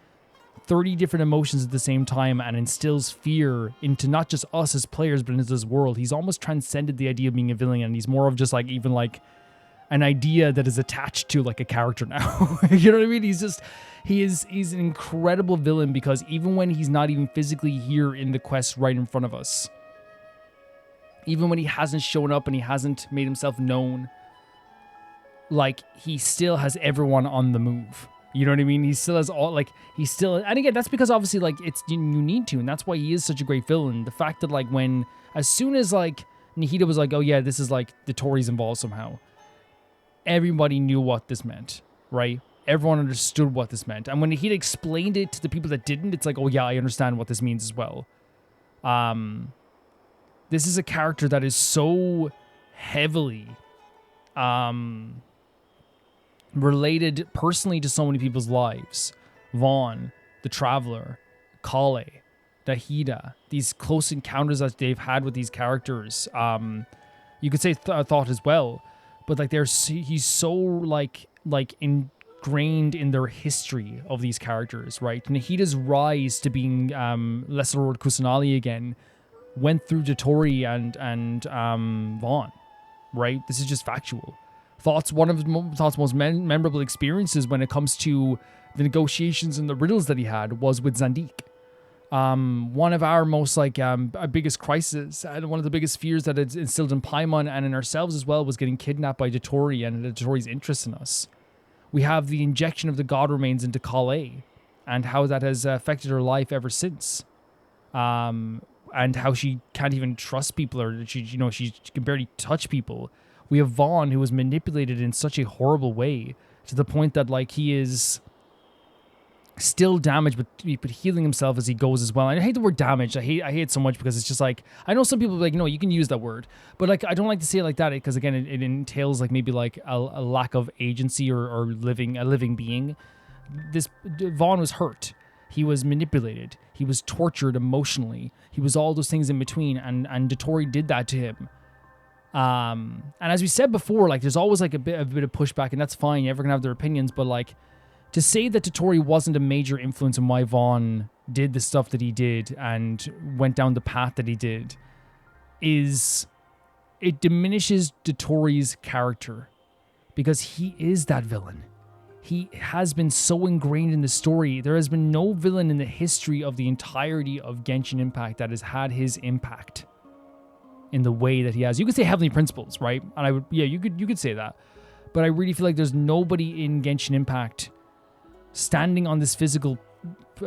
30 different emotions at the same time and instills fear into not just us as players, but into this world. He's almost transcended the idea of being a villain, and he's more of just like even like an idea that is attached to like a character now. You know what I mean? He's an incredible villain because even when he's not even physically here in the quest right in front of us, even when he hasn't shown up and he hasn't made himself known, like he still has everyone on the move. You know what I mean? He still has all, like, he's still, and again, that's because obviously, like, it's, you need to, and that's why he is such a great villain. The fact that, like, as soon as, like, Nahida was like, oh yeah, this is, like, the Tories involved somehow, everybody knew what this meant, right? Everyone understood what this meant. And when Nahida explained it to the people that didn't, it's like, oh yeah, I understand what this means as well. This is a character that is so heavily related personally to so many people's lives. Vaughn, the Traveler, Kale, Nahida, these close encounters that they've had with these characters. You could say Thought as well, but like he's so like ingrained in their history of these characters, right? Nahida's rise to being Lesser Lord Kusanali again went through Dotori and Vaughn, right? This is just factual. One of Thought's most memorable experiences when it comes to the negotiations and the riddles that he had was with Zandik. One of our most biggest crises and one of the biggest fears that it's instilled in Paimon and in ourselves as well was getting kidnapped by Dotori and Dotori's interest in us. We have the injection of the god remains into Kale and how that has affected her life ever since. And how she can't even trust people, or she can barely touch people. We have Vaughn, who was manipulated in such a horrible way to the point that like he is still damaged, but healing himself as he goes as well. And I hate the word damaged. I hate it so much because it's just like, I know some people like, no, you can use that word, but like I don't like to say it like that because again, it entails like maybe like a lack of agency or a living being. This Vaughn was hurt. He was manipulated. He was tortured emotionally. He was all those things in between, and Dotori did that to him. And as we said before, like there's always like a bit of pushback, and that's fine. Everyone can have their opinions, but like to say that Dotori wasn't a major influence in why Vaughn did the stuff that he did and went down the path that he did it diminishes Dotori's character because he is that villain. He has been so ingrained in the story. There has been no villain in the history of the entirety of Genshin Impact that has had his impact in the way that he has. You could say Heavenly Principles, right? And you could say that. But I really feel like there's nobody in Genshin Impact standing on this physical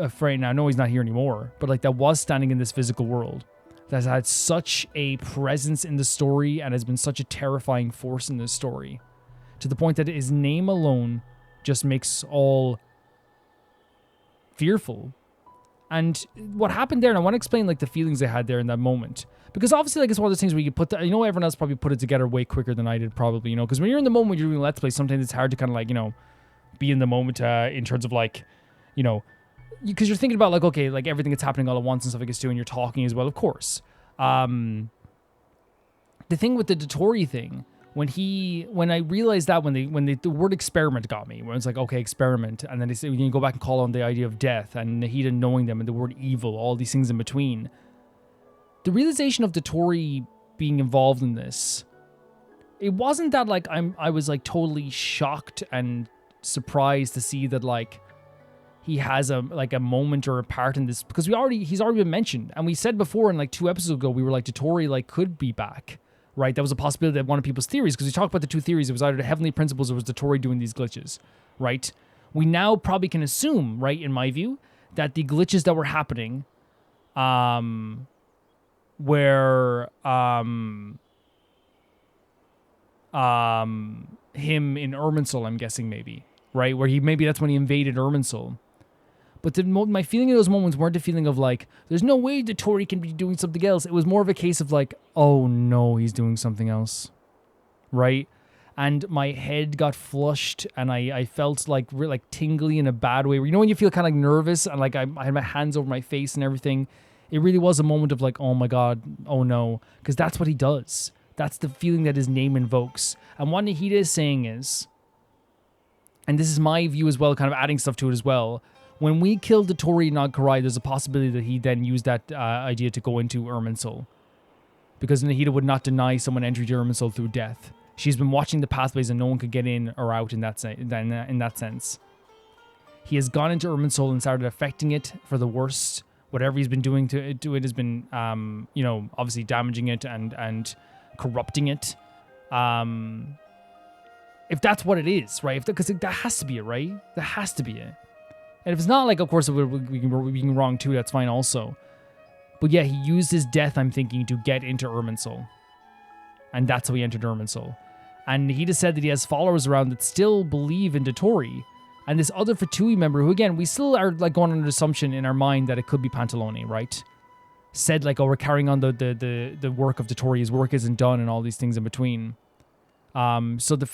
frame. Now, I know he's not here anymore, but like that was standing in this physical world that has had such a presence in the story and has been such a terrifying force in this story to the point that his name alone just makes all fearful. And what happened there, and I want to explain like the feelings I had there in that moment, because obviously like it's one of those things where you put everyone else probably put it together way quicker than I did probably, because when you're in the moment, you're doing Let's Play, sometimes it's hard to kind of like, be in the moment in terms of like, because you're thinking about like, okay, like everything that's happening all at once and stuff like this too, and you're talking as well, of course. The thing with the Dotori thing, when I realized that when the word experiment got me, when it's like, okay, experiment, and then they say, you can go back and call on the idea of death and Nahida knowing them and the word evil, all these things in between. The realization of Dotori being involved in this, it wasn't that like I was like totally shocked and surprised to see that like he has a moment or a part in this, because he's already been mentioned, and we said before in like 2 episodes ago, we were like Dotori like could be back. Right, that was a possibility of one of people's theories, because we talked about the 2 theories. It was either the Heavenly Principles or it was Dotori doing these glitches, right? We now probably can assume, right, in my view, that the glitches that were happening were him in Irminsul, I'm guessing maybe, right? Where maybe that's when he invaded Irminsul. But my feeling in those moments weren't a feeling of like, there's no way Dotori can be doing something else. It was more of a case of like, oh no, he's doing something else, right? And my head got flushed, and I felt like tingly in a bad way. When you feel kind of like nervous, and like I had my hands over my face and everything. It really was a moment of like, oh my god, oh no, because that's what he does. That's the feeling that his name invokes. And what Nahida is saying is, and this is my view as well, kind of adding stuff to it as well. When we kill Dotori Nag Karai, there's a possibility that he then used that idea to go into Irminsul, because Nahida would not deny someone entry to Irminsul through death. She's been watching the pathways, and no one could get in or out in that sense. He has gone into Irminsul and started affecting it for the worst. Whatever he's been doing to it has been, obviously damaging it and corrupting it. If that's what it is, right? Because that has to be it, right? That has to be it. And if it's not, like, of course, we can be wrong too, that's fine also. But yeah, he used his death, I'm thinking, to get into Irminsul. And that's how he entered Irminsul. And he just said that he has followers around that still believe in Dotori. And this other Fatui member, who again, we still are like going under the assumption in our mind that it could be Pantalone, right? said like, oh, we're carrying on the work of Dottore, his work isn't done, and all these things in between. So the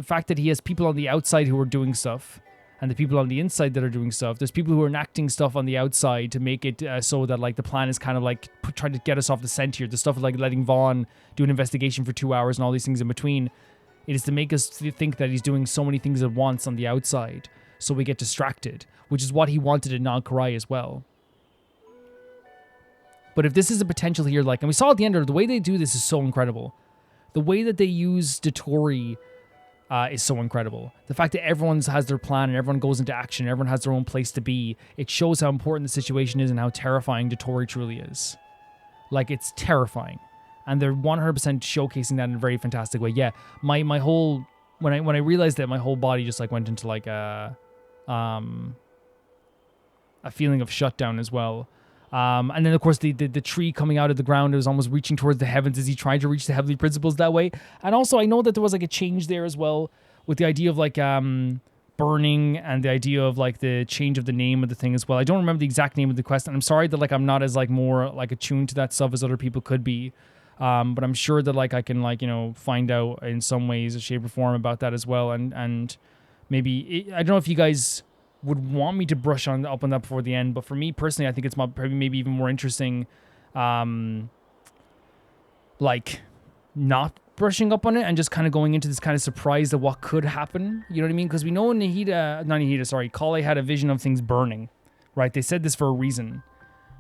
fact that he has people on the outside who are doing stuff, and the people on the inside that are doing stuff. There's people who are enacting stuff on the outside to make it so that like the plan is kind of like trying to get us off the scent here. The stuff like letting Vaughn do an investigation for 2 hours and all these things in between. It is to make us think that he's doing so many things at once on the outside, so we get distracted, which is what he wanted in Nagkarai as well. But if this is a potential here, like, and we saw at the end, the way they do this is so incredible. The way that they use Dottore is so incredible. The fact that everyone has their plan and everyone goes into action, everyone has their own place to be, it shows how important the situation is and how terrifying Dottore truly is. Like, it's terrifying. And they're 100% showcasing that in a very fantastic way. Yeah, my whole, when I realized that, my whole body just like went into like a feeling of shutdown as well. And then, of course, the tree coming out of the ground, it was almost reaching towards the heavens as he tried to reach the heavenly principles that way. And also, I know that there was like a change there as well with the idea of like burning and the idea of like the change of the name of the thing as well. I don't remember the exact name of the quest, and I'm sorry that like I'm not as like more like attuned to that stuff as other people could be. But I'm sure that like I can like, you know, find out in some ways, shape or form about that as well. And maybe, I don't know if you guys would want me to brush up on that before the end, but for me personally, I think it's probably maybe even more interesting, like not brushing up on it and just kind of going into this kind of surprise of what could happen. You know what I mean? Because we know Kale had a vision of things burning, right? They said this for a reason.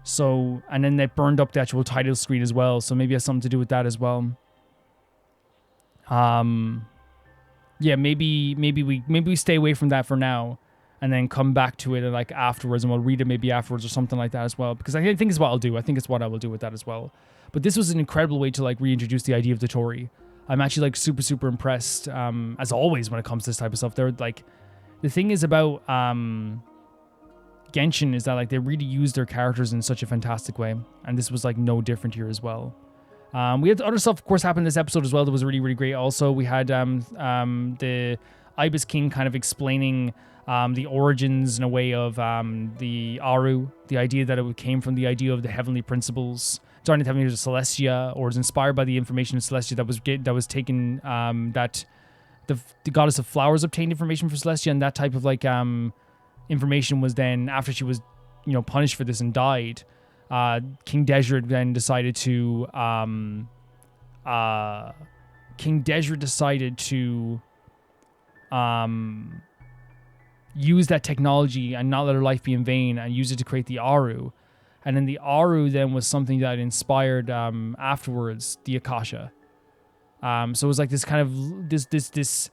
So, and then they burned up the actual title screen as well. So maybe it has something to do with that as well. Yeah, maybe we stay away from that for now, and then come back to it like afterwards, and we'll read it maybe afterwards or something like that as well. Because I think it's what I'll do. I think it's what I will do with that as well. But this was an incredible way to like reintroduce the idea of Dottore. I'm actually like super, super impressed, as always when it comes to this type of stuff. They're like, the thing is about Genshin is that like they really use their characters in such a fantastic way, and this was like no different here as well. We had other stuff, of course, happen this episode as well that was really, really great. Also, we had the Ibis King kind of explaining the origins in a way of the Aru, the idea that it came from the idea of the heavenly principles. Starting to have Celestia, or is inspired by the information of Celestia that was taken, that the goddess of flowers obtained information from Celestia, and that type of like information was then, after she was, you know, punished for this and died, King Desert then decided to use that technology and not let her life be in vain, and use it to create the Aru. And then the Aru then was something that inspired afterwards the Akasha. So it was like this kind of this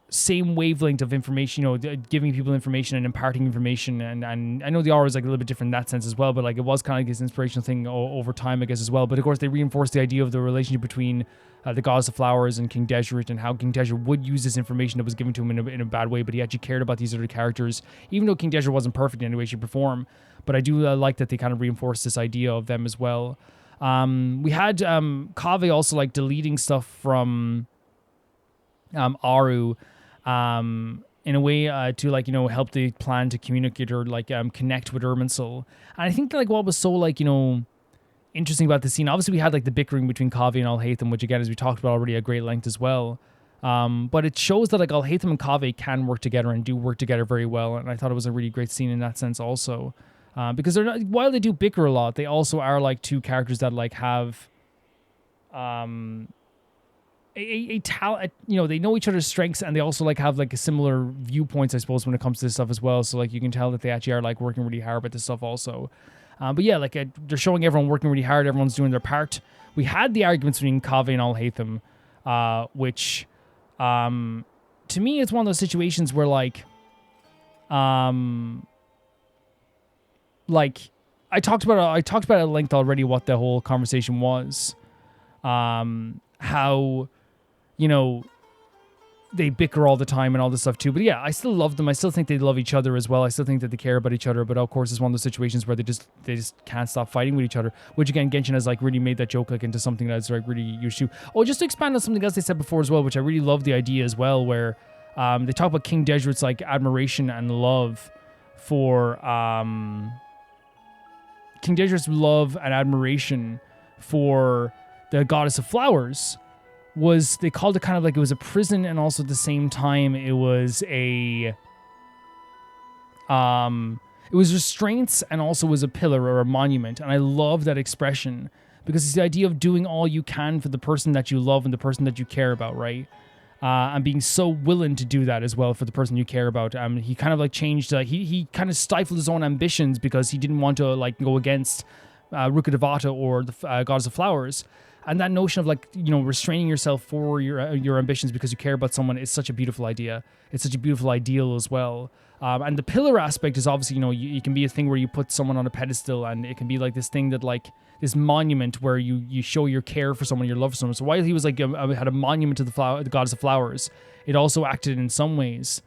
same wavelength of information, you know, giving people information and imparting information. And I know the Aura is like a little bit different in that sense as well, but like it was kind of like this inspirational thing over time, I guess, as well. But of course, they reinforced the idea of the relationship between the goddess of flowers and King Desert, and how King Desert would use this information that was given to him in a bad way, but he actually cared about these other characters, even though King Desert wasn't perfect in any way, shape, or form. But I do like that they kind of reinforced this idea of them as well. We had Kaveh also like deleting stuff from Aru, in a way to like, you know, help the plan to communicate or like connect with Irminsul. And I think that, like, what was so like, you know, interesting about the scene, obviously we had like the bickering between Kaveh and Alhaitham, which again, as we talked about already at great length as well. But it shows that like Alhaitham and Kaveh can work together and do work together very well. And I thought it was a really great scene in that sense also. Because they're not, while they do bicker a lot, they also are like two characters that like have a talent, you know, they know each other's strengths, and they also like have like a similar viewpoints, I suppose, when it comes to this stuff as well. So like you can tell that they actually are like working really hard with this stuff also. But yeah, like they're showing everyone working really hard, everyone's doing their part. We had the arguments between Kaveh and Alhaitham, which to me it's one of those situations where like I talked about it at length already, what the whole conversation was. How, you know, they bicker all the time and all this stuff too. But yeah, I still love them. I still think they love each other as well. I still think that they care about each other. But of course, it's one of those situations where they just can't stop fighting with each other. Which again, Genshin has like really made that joke like into something that's like really used to. Oh, just to expand on something else they said before as well, which I really love the idea as well, where they talk about King Desert's like admiration and love for King Daedra's love and admiration for the goddess of flowers was, they called it kind of like it was a prison, and also at the same time it was a it was restraints, and also was a pillar or a monument. And I love that expression, because it's the idea of doing all you can for the person that you love and the person that you care about, right? And being so willing to do that as well for the person you care about. He kind of like changed, he kind of stifled his own ambitions because he didn't want to like go against Rukkhadevata or the goddess of flowers. And that notion of like, you know, restraining yourself for your ambitions because you care about someone is such a beautiful idea. It's such a beautiful ideal as well. And the pillar aspect is obviously, you know, it can be a thing where you put someone on a pedestal, and it can be like this thing that like this monument where you show your care for someone, your love for someone. So while he was like had a monument to the goddess of flowers, it also acted in some ways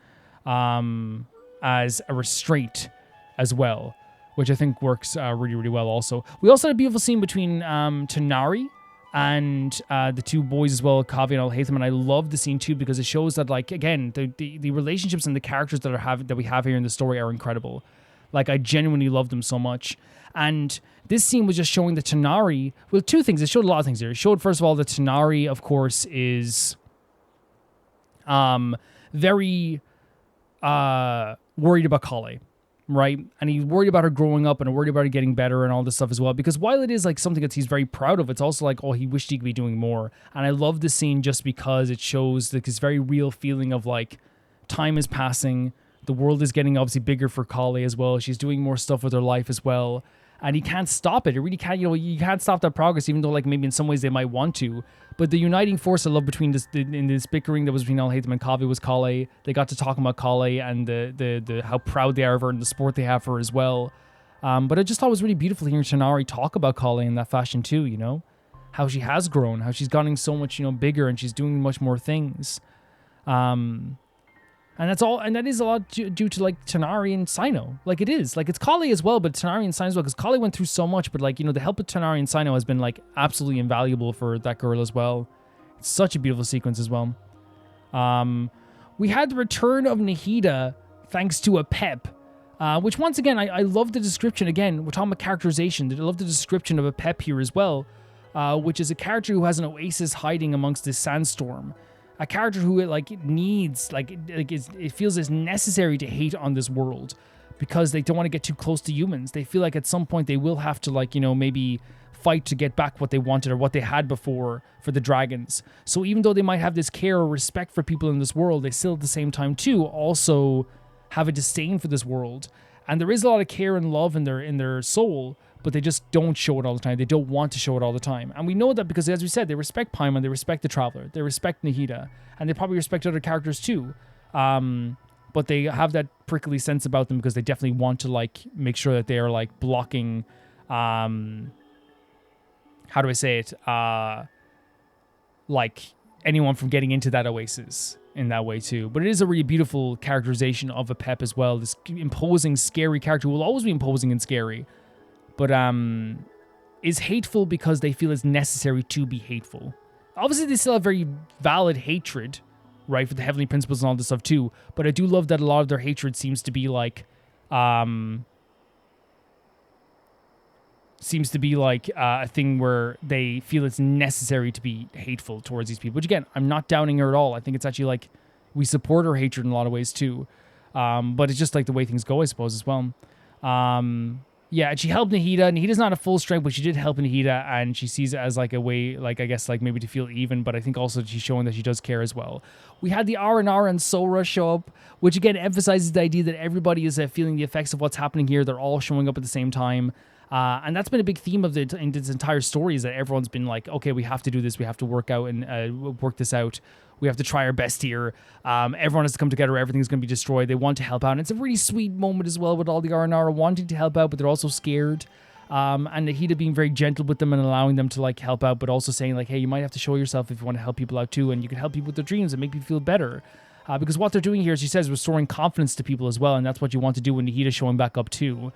as a restraint as well, which I think works really, really well also. We also had a beautiful scene between Tanari and the two boys as well, Kavi and Alhaitham, and I love the scene too because it shows that, like, again, the relationships and the characters that we have here in the story are incredible. Like, I genuinely love them so much. And this scene was just showing that Tanari, well, two things. It showed a lot of things here. It showed, first of all, that Tanari, of course, is very worried about Kale, right? And he's worried about her growing up and worried about her getting better and all this stuff as well. Because while it is like something that he's very proud of, it's also like, oh, he wished he could be doing more. And I love this scene just because it shows like this very real feeling of like time is passing. The world is getting obviously bigger for Kale as well. She's doing more stuff with her life as well. And he can't stop it. It really can't, you know, you can't stop that progress, even though like maybe in some ways they might want to. But the uniting force I love between this bickering that was between Alhaitham and Kavi was Kale. They got to talk about Kale and the how proud they are of her and the support they have for her as well. But I just thought it was really beautiful hearing Tanari talk about Kale in that fashion too, you know? How she has grown, how she's gotten so much, you know, bigger, and she's doing much more things. And that's all, and that is a lot due to like Tanari and Sino. Like it is, like it's Kale as well, but Tanari and Sino as well, because Kale went through so much, but like, you know, the help of Tanari and Sino has been like absolutely invaluable for that girl as well. It's such a beautiful sequence as well. We had the return of Nahida thanks to a pep, which once again, I love the description. Again, we're talking about characterization. I love the description of a pep here as well, which is a character who has an oasis hiding amongst this sandstorm. A character who like needs, it feels as necessary to hate on this world because they don't want to get too close to humans. They feel like at some point they will have to like, you know, maybe fight to get back what they wanted or what they had before for the dragons. So even though they might have this care or respect for people in this world, they still at the same time too also have a disdain for this world. And there is a lot of care and love in their soul, but they just don't show it all the time. They don't want to show it all the time. And we know that because, as we said, they respect Paimon, they respect the Traveler, they respect Nahida, and they probably respect other characters too. But they have that prickly sense about them because they definitely want to like make sure that they are like blocking, how do I say it? Like anyone from getting into that oasis in that way too. But it is a really beautiful characterization of a pep as well. This imposing, scary character who will always be imposing and scary, but is hateful because they feel it's necessary to be hateful. Obviously, they still have very valid hatred, right, for the heavenly principles and all this stuff too. But I do love that a lot of their hatred seems to be like, a thing where they feel it's necessary to be hateful towards these people. Which again, I'm not doubting her at all. I think it's actually like we support her hatred in a lot of ways too. But it's just like the way things go, I suppose, as well. Yeah, and she helped Nahida. Nahida's not a full strength, but she did help Nahida, and she sees it as like a way, like I guess, like maybe to feel even. But I think also she's showing that she does care as well. We had the R&R and Sora show up, which again emphasizes the idea that everybody is feeling the effects of what's happening here. They're all showing up at the same time. And that's been a big theme of in this entire story, is that everyone's been like, okay, we have to do this. We have to work out and work this out. We have to try our best here. Everyone has to come together. Everything's going to be destroyed. They want to help out. And it's a really sweet moment as well with all the R&R wanting to help out, but they're also scared. And Nahida being very gentle with them and allowing them to like help out, but also saying like, hey, you might have to show yourself if you want to help people out too. And you can help people with their dreams and make people feel better. Because what they're doing here, as she says, restoring confidence to people as well. And that's what you want to do when Nahida's showing back up too.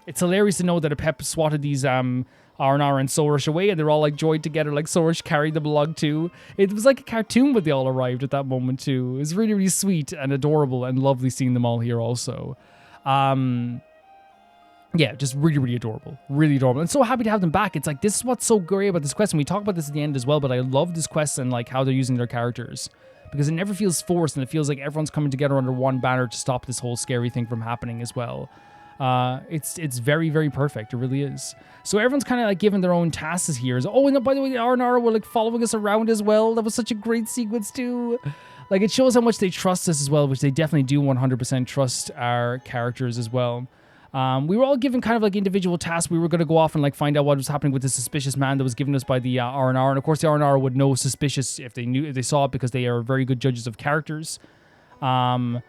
It's hilarious to know that a pep swatted these R&R and Sorish away, and they're all like joined together, like Sorish carried them along too. It was like a cartoon when they all arrived at that moment too. It was really, really sweet and adorable and lovely seeing them all here also. yeah, just really, really adorable. Really adorable. And so happy to have them back. It's like, this is what's so great about this quest. And we talk about this at the end as well, but I love this quest and like how they're using their characters. Because it never feels forced, and it feels like everyone's coming together under one banner to stop this whole scary thing from happening as well. It's very, very perfect. It really is. So everyone's kind of like given their own tasks here. Oh, and by the way, the R&R were like following us around as well. That was such a great sequence too. Like, it shows how much they trust us as well, which they definitely do 100% trust our characters as well. We were all given kind of like individual tasks. We were going to go off and like find out what was happening with the suspicious man that was given us by the R&R. And of course, the R&R would know suspicious if they saw it, because they are very good judges of characters. And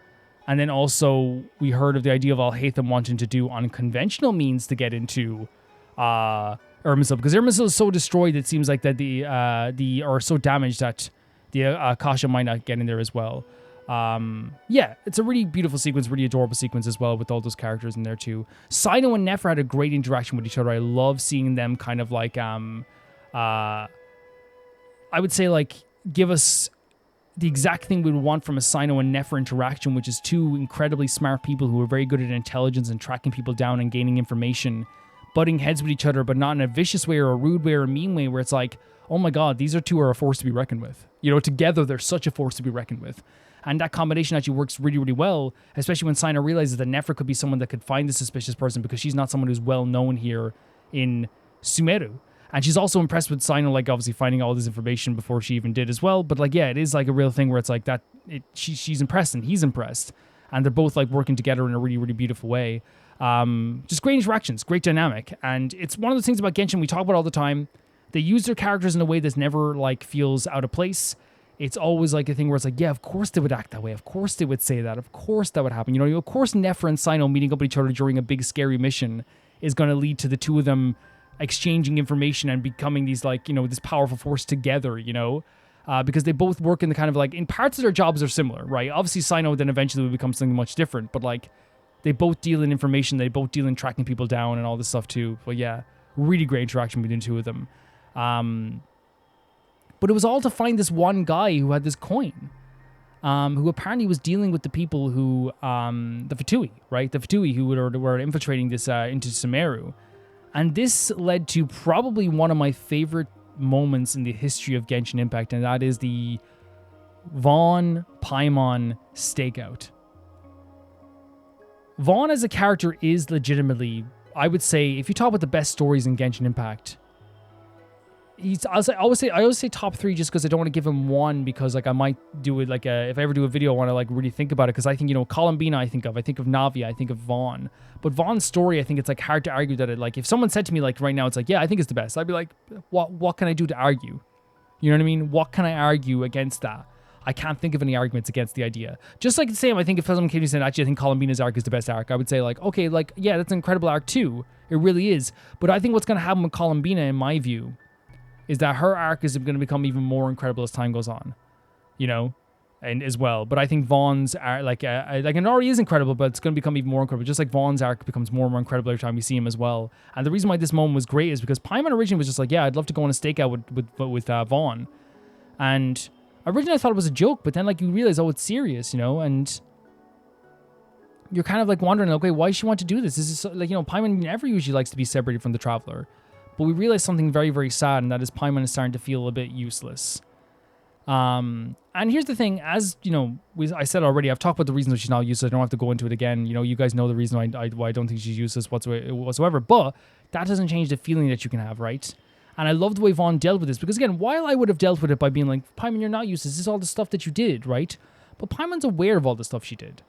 then also we heard of the idea of Alhaitham wanting to do unconventional means to get into Irminsul, because Irminsul is so destroyed. It seems like that or so damaged that the Akasha might not get in there as well. Yeah, it's a really beautiful sequence, really adorable sequence as well, with all those characters in there too. Sino and Nefer had a great interaction with each other. I love seeing them kind of like, I would say like, give us the exact thing we'd want from a Sino and Nefer interaction, which is two incredibly smart people who are very good at intelligence and tracking people down and gaining information, butting heads with each other, but not in a vicious way or a rude way or a mean way, where it's like, oh my god, these two are a force to be reckoned with. You know, together they're such a force to be reckoned with. And that combination actually works really, really well, especially when Sino realizes that Nefer could be someone that could find the suspicious person, because she's not someone who's well known here in Sumeru. And she's also impressed with Sino, like, obviously finding all this information before she even did as well. But, like, yeah, it is like a real thing where it's like that. She's impressed and he's impressed. And they're both, like, working together in a really, really beautiful way. Just great interactions, great dynamic. And it's one of the things about Genshin we talk about all the time. They use their characters in a way that's never, like, feels out of place. It's always like a thing where it's like, yeah, of course they would act that way. Of course they would say that. Of course that would happen. You know, of course Nefer and Sino meeting up with each other during a big scary mission is going to lead to the two of them exchanging information and becoming these, like, you know, this powerful force together, you know, because they both work in the kind of like, in parts of their jobs are similar, right? Obviously Sino then eventually will become something much different, but like they both deal in information. They both deal in tracking people down and all this stuff too. But yeah, really great interaction between the two of them. But it was all to find this one guy who had this coin, who apparently was dealing with the people who, the Fatui, right? The Fatui who were infiltrating this into Sumeru. And this led to probably one of my favorite moments in the history of Genshin Impact, and that is the Vaughn Paimon stakeout. Vaughn as a character is legitimately, I would say, if you talk about the best stories in Genshin Impact, I always say top 3, just because I don't want to give him one, because like I might do it like if I ever do a video I want to like really think about it, because I think, you know, Columbina I think of Navi, I think of Vaughn, but Vaughn's story, I think it's like hard to argue that it, like, if someone said to me like right now it's like, yeah, I think it's the best, I'd be like, what can I do to argue? You know what I mean? What can I argue against that? I can't think of any arguments against the idea. Just like the same, I think if someone came to me and said, actually I think Columbina's arc is the best arc, I would say like, okay, like, yeah, that's an incredible arc too, it really is. But I think what's going to happen with Columbina, in my view, is that her arc is going to become even more incredible as time goes on, you know, and as well. But I think Vaughn's arc, like it already is incredible, but it's going to become even more incredible. Just like Vaughn's arc becomes more and more incredible every time we see him as well. And the reason why this moment was great is because Paimon originally was just like, yeah, I'd love to go on a stakeout with Vaughn. And originally I thought it was a joke, but then like you realize, oh, it's serious, you know, and you're kind of like wondering, okay, why does she want to do this? This is like, you know, Paimon never usually likes to be separated from the Traveler. But we realize something very, very sad, and that is Paimon is starting to feel a bit useless. And here's the thing, as you know, I said already, I've talked about the reasons why she's not useless. I don't have to go into it again. You know, you guys know the reason why I don't think she's useless whatsoever. But that doesn't change the feeling that you can have, right? And I love the way Vaughn dealt with this, because again, while I would have dealt with it by being like, Paimon, you're not useless, this is all the stuff that you did, right? But Paimon's aware of all the stuff she did.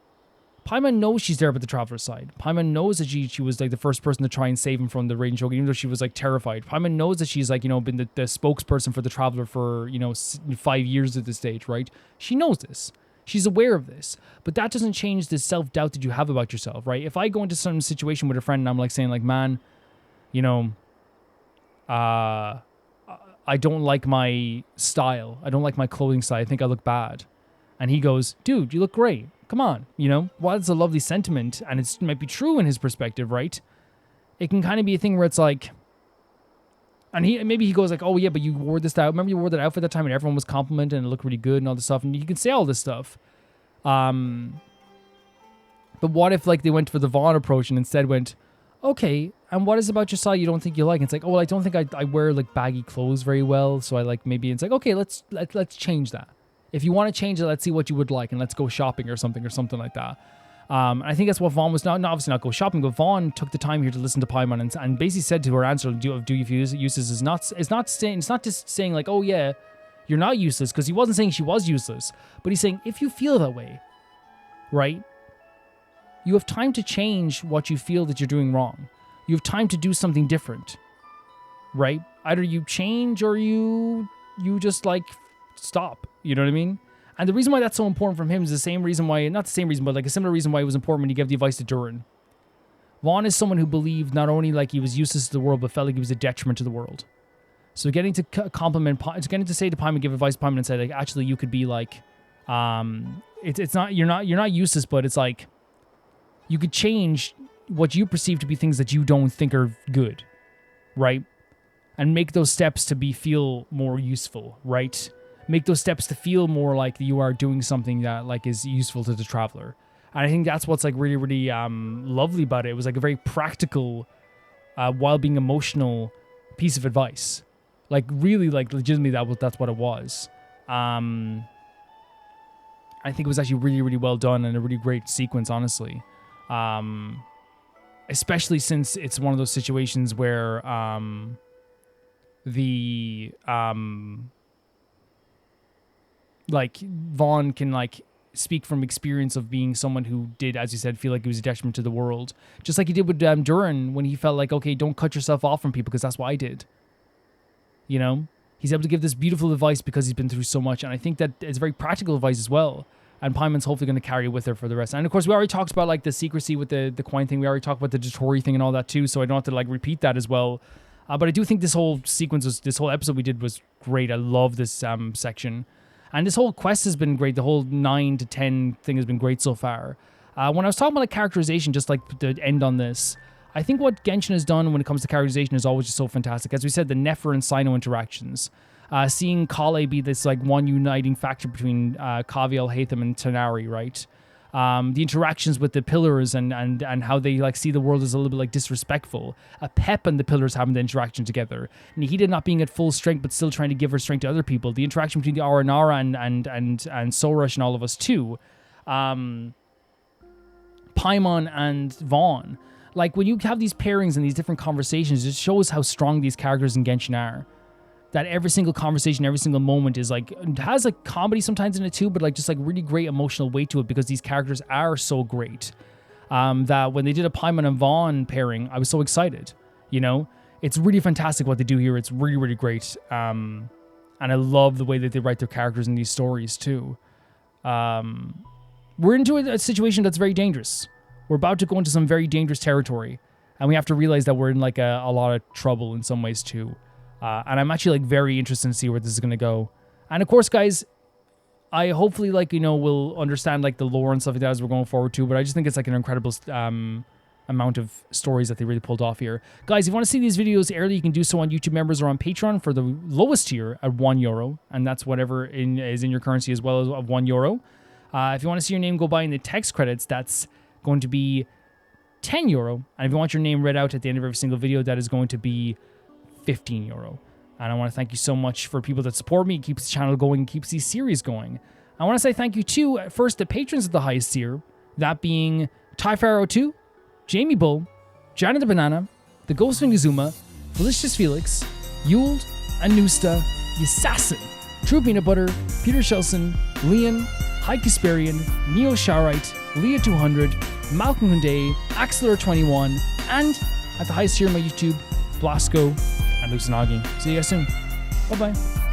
Paimon knows she's there by the Traveler's side. Paimon knows that she was like the first person to try and save him from the Raging Shogun, even though she was like terrified. Paimon knows that she's like, you know, been the spokesperson for the Traveler for, you know, 5 years at this stage, right? She knows this. She's aware of this. But that doesn't change the self-doubt that you have about yourself, right? If I go into some situation with a friend and I'm like saying like, man, you know, I don't like my style. I don't like my clothing style. I think I look bad. And he goes, dude, you look great. Come on, you know, while it's a lovely sentiment and it might be true in his perspective, right? It can kind of be a thing where it's like, and maybe he goes like, oh yeah, but you wore this out. Remember you wore that outfit that time and everyone was complimenting and it looked really good and all this stuff. And you can say all this stuff. But what if like they went for the Vaughn approach and instead went, okay, and what is about your style you don't think you like? And it's like, oh, well, I don't think I wear like baggy clothes very well, so I like maybe it's like, okay, let's change that. If you want to change it, let's see what you would like, and let's go shopping or something like that. I think that's what Vaughn was obviously not go shopping, but Vaughn took the time here to listen to Paimon and basically said to her answer, do you feel useless? It's not just saying like, oh yeah, you're not useless, because he wasn't saying she was useless, but he's saying if you feel that way, right? You have time to change what you feel that you're doing wrong. You have time to do something different, right? Either you change or you just like stop. You know what I mean? And the reason why that's so important from him is the same reason why, not the same reason, but like a similar reason why it was important when he gave the advice to Durin. Vaughn is someone who believed not only like he was useless to the world, but felt like he was a detriment to the world. So getting to compliment, getting to say to Paimon, give advice to Paimon and say like, actually you could be like, it's not, you're not useless, but it's like, you could change what you perceive to be things that you don't think are good, right? And make those steps to feel more useful, right? Make those steps to feel more like you are doing something that like is useful to the traveler. And I think that's what's like really, really lovely about it. It was like a very practical, while being emotional piece of advice. Like really, like legitimately, that's what it was. I think it was actually really, really well done and a really great sequence, honestly. Especially since it's one of those situations where like Vaughn can like speak from experience of being someone who did, as you said, feel like he was a detriment to the world, just like he did with Durin when he felt like, okay, don't cut yourself off from people because that's what I did. You know, he's able to give this beautiful advice because he's been through so much, and I think that it's very practical advice as well. And Paimon's hopefully going to carry it with her for the rest. And of course, we already talked about like the secrecy with the coin thing. We already talked about the Dotori thing and all that too. So I don't have to like repeat that as well. But I do think this whole sequence, this whole episode we did was great. I love this section. And this whole quest has been great. The whole 9 to 10 thing has been great so far. When I was talking about like characterization, just like to end on this, I think what Genshin has done when it comes to characterization is always just so fantastic. As we said, the Nefer and Sino interactions. Seeing Kale be this like one uniting factor between Kaviel, Hatham, and Tanari, right? The interactions with the pillars and how they like see the world as a little bit like disrespectful. Pep and the pillars having the interaction together. Nihida not being at full strength but still trying to give her strength to other people. The interaction between the Aranara and Sorash and all of us too. Paimon and Vaughn. Like when you have these pairings and these different conversations, it shows how strong these characters in Genshin are. That every single conversation, every single moment is like, it has like comedy sometimes in it too, but like just like really great emotional weight to it because these characters are so great. That when they did a Paimon and Vaughn pairing, I was so excited. You know, it's really fantastic what they do here. It's really, really great. And I love the way that they write their characters in these stories too. We're into a situation that's very dangerous. We're about to go into some very dangerous territory, and we have to realize that we're in like a lot of trouble in some ways too. And I'm actually like very interested to see where this is going to go. And of course, guys, I hopefully like, you know, will understand like the lore and stuff like that as we're going forward too. But I just think it's like an incredible amount of stories that they really pulled off here. Guys, if you want to see these videos early, you can do so on YouTube members or on Patreon for the lowest tier at €1. And that's whatever is in your currency as well as of €1. If you want to see your name go by in the text credits, that's going to be €10. And if you want your name read out at the end of every single video, that is going to be €15. And I want to thank you so much for people that support me, keeps the channel going, keeps these series going. I want to say thank you to, first, the patrons of the highest tier, that being Ty Pharaoh 2, Jamie Bull, Janet the Banana, the Ghost of Ngazuma, Felicious Felix, Yuld, Anusta, Yasassin, True Peanut Butter, Peter Shelson, Leon, High Kasperian, Neo Sharite, Leah 200, Malcolm Hunday, Axler 21, and at the highest tier of my YouTube, Blasco and Lucinagi. See you guys soon. Bye-bye.